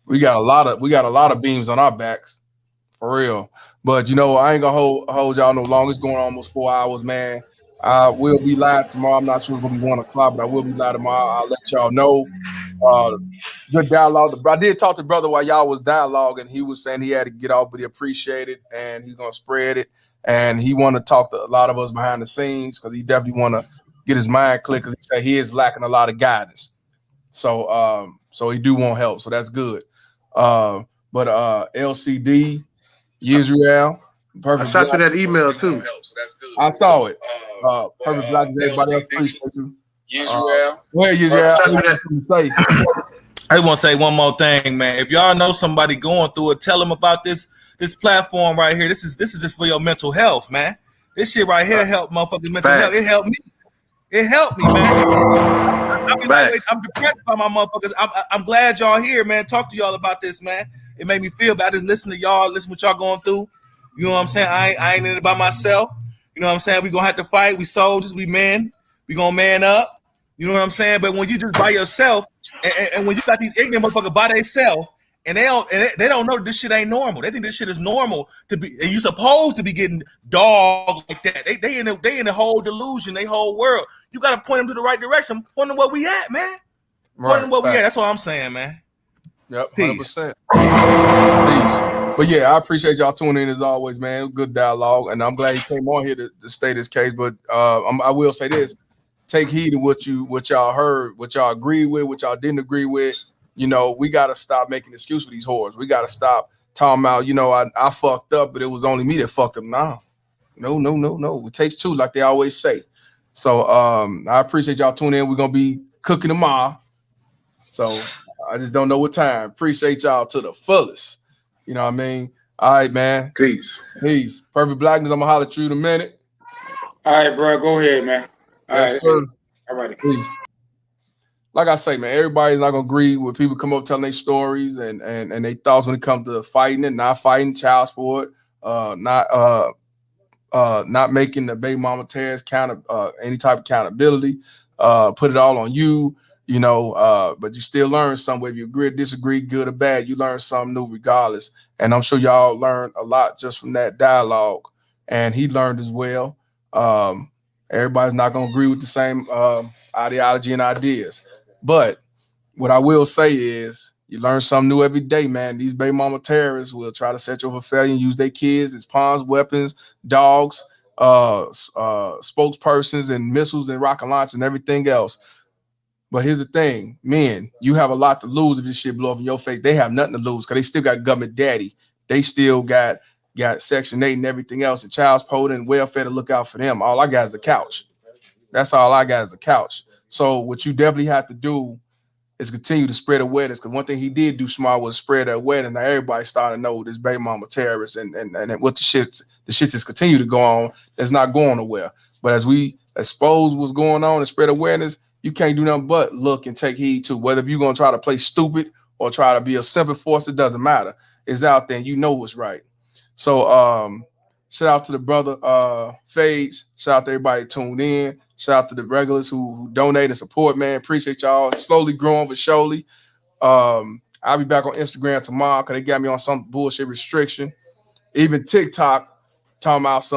We got a lot of beams on our backs, for real. But I ain't gonna hold y'all no longer. It's going on almost 4 hours, man. We'll be live tomorrow. I'm not sure it's gonna be 1 o'clock, but I will be live tomorrow. I'll let y'all know. Good dialogue. I did talk to brother while y'all was dialoguing. He was saying he had to get off, but he appreciated it, and he's gonna spread it. And he want to talk to a lot of us behind the scenes because he definitely want to get his mind clear because he said he is lacking a lot of guidance. So he do want help. So that's good. But LCD, Israel, perfect. I shot you that email too. I saw it. Perfect Black is everybody else. Appreciate you. Israel. Go ahead, Israel. I want to say one more thing, man. If y'all know somebody going through it, tell them about this platform right here. This is just for your mental health, man. This shit right here help motherfucking mental health. It helped me. It helped me, man. I'm depressed by my motherfuckers. I'm glad y'all here, man. Talk to y'all about this, man. It made me feel bad. I just listen to y'all, listen what y'all going through. You know what I'm saying? I ain't in it by myself. You know what I'm saying? We gonna have to fight. We soldiers. We men. We gonna man up. You know what I'm saying? But when you just by yourself, and when you got these ignorant motherfuckers by themselves, and they don't know that this shit ain't normal. They think this shit is normal to be, and you supposed to be getting dogged like that. They in the whole delusion, they whole world. You gotta point them to the right direction. Point them where we at, man. Point them where we at. That's all I'm saying, man. Yep, 100%. Peace. But yeah, I appreciate y'all tuning in as always, man. Good dialogue, and I'm glad he came on here to state his case. But I will say this: take heed to what y'all heard, what y'all agreed with, what y'all didn't agree with. We gotta stop making excuses for these whores. We gotta stop talking about, I fucked up, but it was only me that fucked up. No. It takes two, like they always say. So I appreciate y'all tuning in. We're gonna be cooking tomorrow. So I just don't know what time. Appreciate y'all to the fullest. You know what I mean? All right, man. Peace. Perfect Blackness. I'm gonna holler at you in a minute. All right, bro. Go ahead, man. Yes, sir. All right. Peace. Like I say, man, everybody's not gonna agree with people come up telling their stories and their thoughts when it comes to fighting and not fighting, child support, not making the baby mama terrorists any type of accountability, put it all on you, but you still learn something. Whether you agree or disagree, good or bad, you learn something new regardless. And I'm sure y'all learned a lot just from that dialogue. And he learned as well. Everybody's not gonna agree with the same ideology and ideas. But what I will say is you learn something new every day, man. These baby mama terrorists will try to set you up for failure and use their kids as pawns, weapons, dogs, spokespersons, and missiles and rocket launchers and everything else. But here's the thing, men, you have a lot to lose if this shit blow up in your face. They have nothing to lose because they still got government daddy. They still got Section 8 and everything else, and child support and welfare to look out for them. All I got is a couch. That's all I got is a couch. So what you definitely have to do is continue to spread awareness. Because one thing he did do smart was spread that awareness. Now everybody starting to know this baby mama terrorist and what the shit just continue to go on. That's not going nowhere. But as we expose what's going on and spread awareness, you can't do nothing but look and take heed to whether you're gonna try to play stupid or try to be a simple force. It doesn't matter. It's out there and you know what's right. So shout out to the brother Fades. Shout out to everybody tuned in. Shout out to the regulars who donate and support, man. Appreciate y'all. Slowly growing but surely. I I'll be back on Instagram tomorrow because they got me on some bullshit restriction. Even TikTok talking about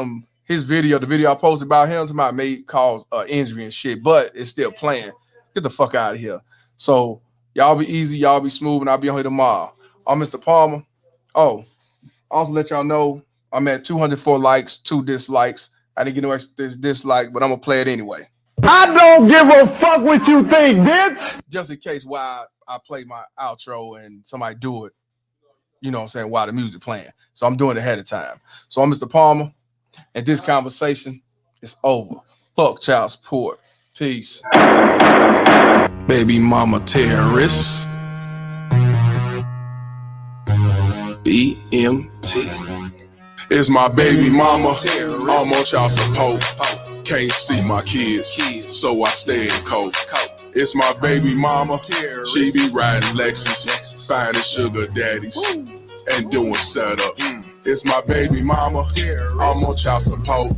his video, the video I posted about him, to my mate caused injury and shit, but it's still playing. Get the fuck out of here. So y'all be easy, y'all be smooth, and I'll be on here tomorrow. I'm Mr. Palmer. Oh, also let y'all know I'm at 204 likes, 2 dislikes. I didn't get no extra dislike, but I'm gonna play it anyway. I don't give a fuck what you think, bitch. Just in case why I play my outro and somebody do it, you know what I'm saying, while the music playing. So I'm doing it ahead of time. So I'm Mr. Palmer, and this conversation is over. Fuck child support. Peace. Baby mama terrorist. BMT. It's my baby mama. I'm on child support. Can't see my kids, so I stay in coat. It's my baby mama. She be riding Lexus, finding sugar daddies, and doing setups. It's my baby mama. I'm on child support.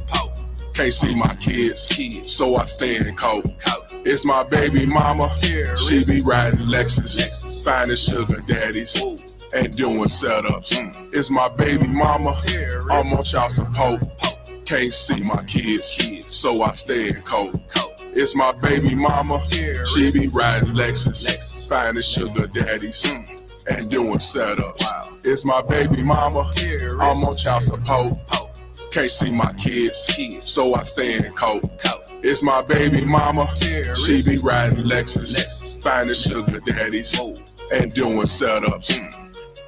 Can't see my kids, so I stay in coat. It's my baby mama. She be riding Lexus, finding sugar daddies, and doing setups. It's my baby mama. I'm on child support. Can't see my kids, so I stay in coat. It's my baby mama. She be riding Lexus, finding sugar daddies, and doing setups. It's my baby mama. I'm on child support. Can't see my kids, so I stay in coat. It's my baby mama. She be riding Lexus, finding sugar daddies, and doing setups.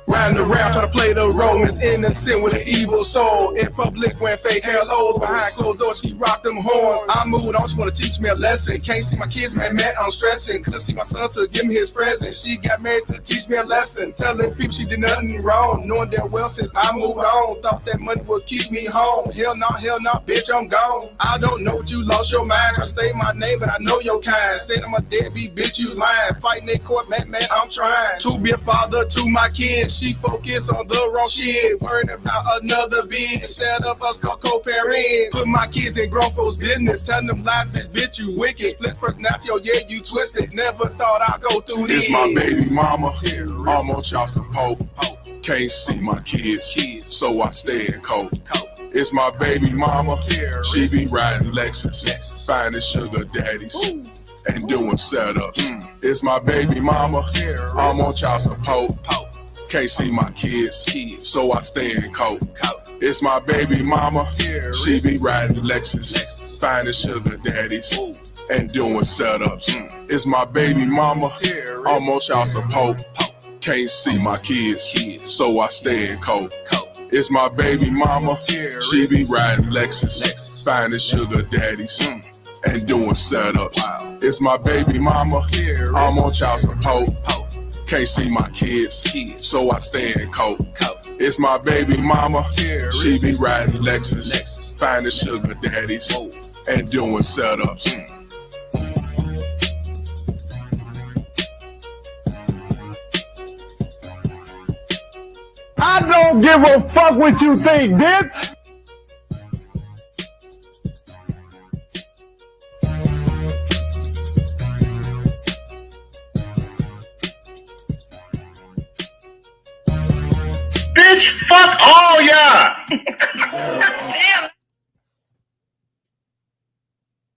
Riding around, try to play the Romans, innocent with an evil soul. In public, wearing fake hellos, behind closed doors, she rock them horns. I moved on, she wanna teach me a lesson. Can't see my kids, man, I'm stressing. Couldn't see my son to give me his present. She got married to teach me a lesson. Telling people she did nothing wrong, knowing that well since I moved on. Thought that money would keep me home. Hell no, bitch, I'm gone. I don't know what you lost your mind. Try to say my name, but I know your kind. Saying I'm a deadbeat, bitch, you lying. Fighting in court, man, I'm trying to be a father to my kids. She focus on the wrong shit, worrying about another bitch instead of us co-parenting. Put my kids in grown folks' business, telling them lies, bitch, you wicked. Split personality, oh yeah, you twisted. Never thought I'd go through this. It's my baby mama. I'm on child support. Can't see my kids, so I stay in coat. It's my baby mama. She be riding Lexus, finding sugar daddies, and doing setups. It's my baby mama. I'm on child support. Can't see my kids, so I stay in coat. It's my baby mama. She be riding Lexus, finding sugar daddies, and doing setups. It's my baby mama. I'm on child support. Can't see my kids, so I stay in coat. It's my baby mama. She be riding Lexus, finding sugar daddies, and doing setups. It's my baby mama. I'm on child support. Can't see my kids, so I stay in coat. It's my baby mama. She be riding Lexus, finding sugar daddies, and doing setups. I don't give a fuck what you think, bitch. Bitch, fuck all y'all.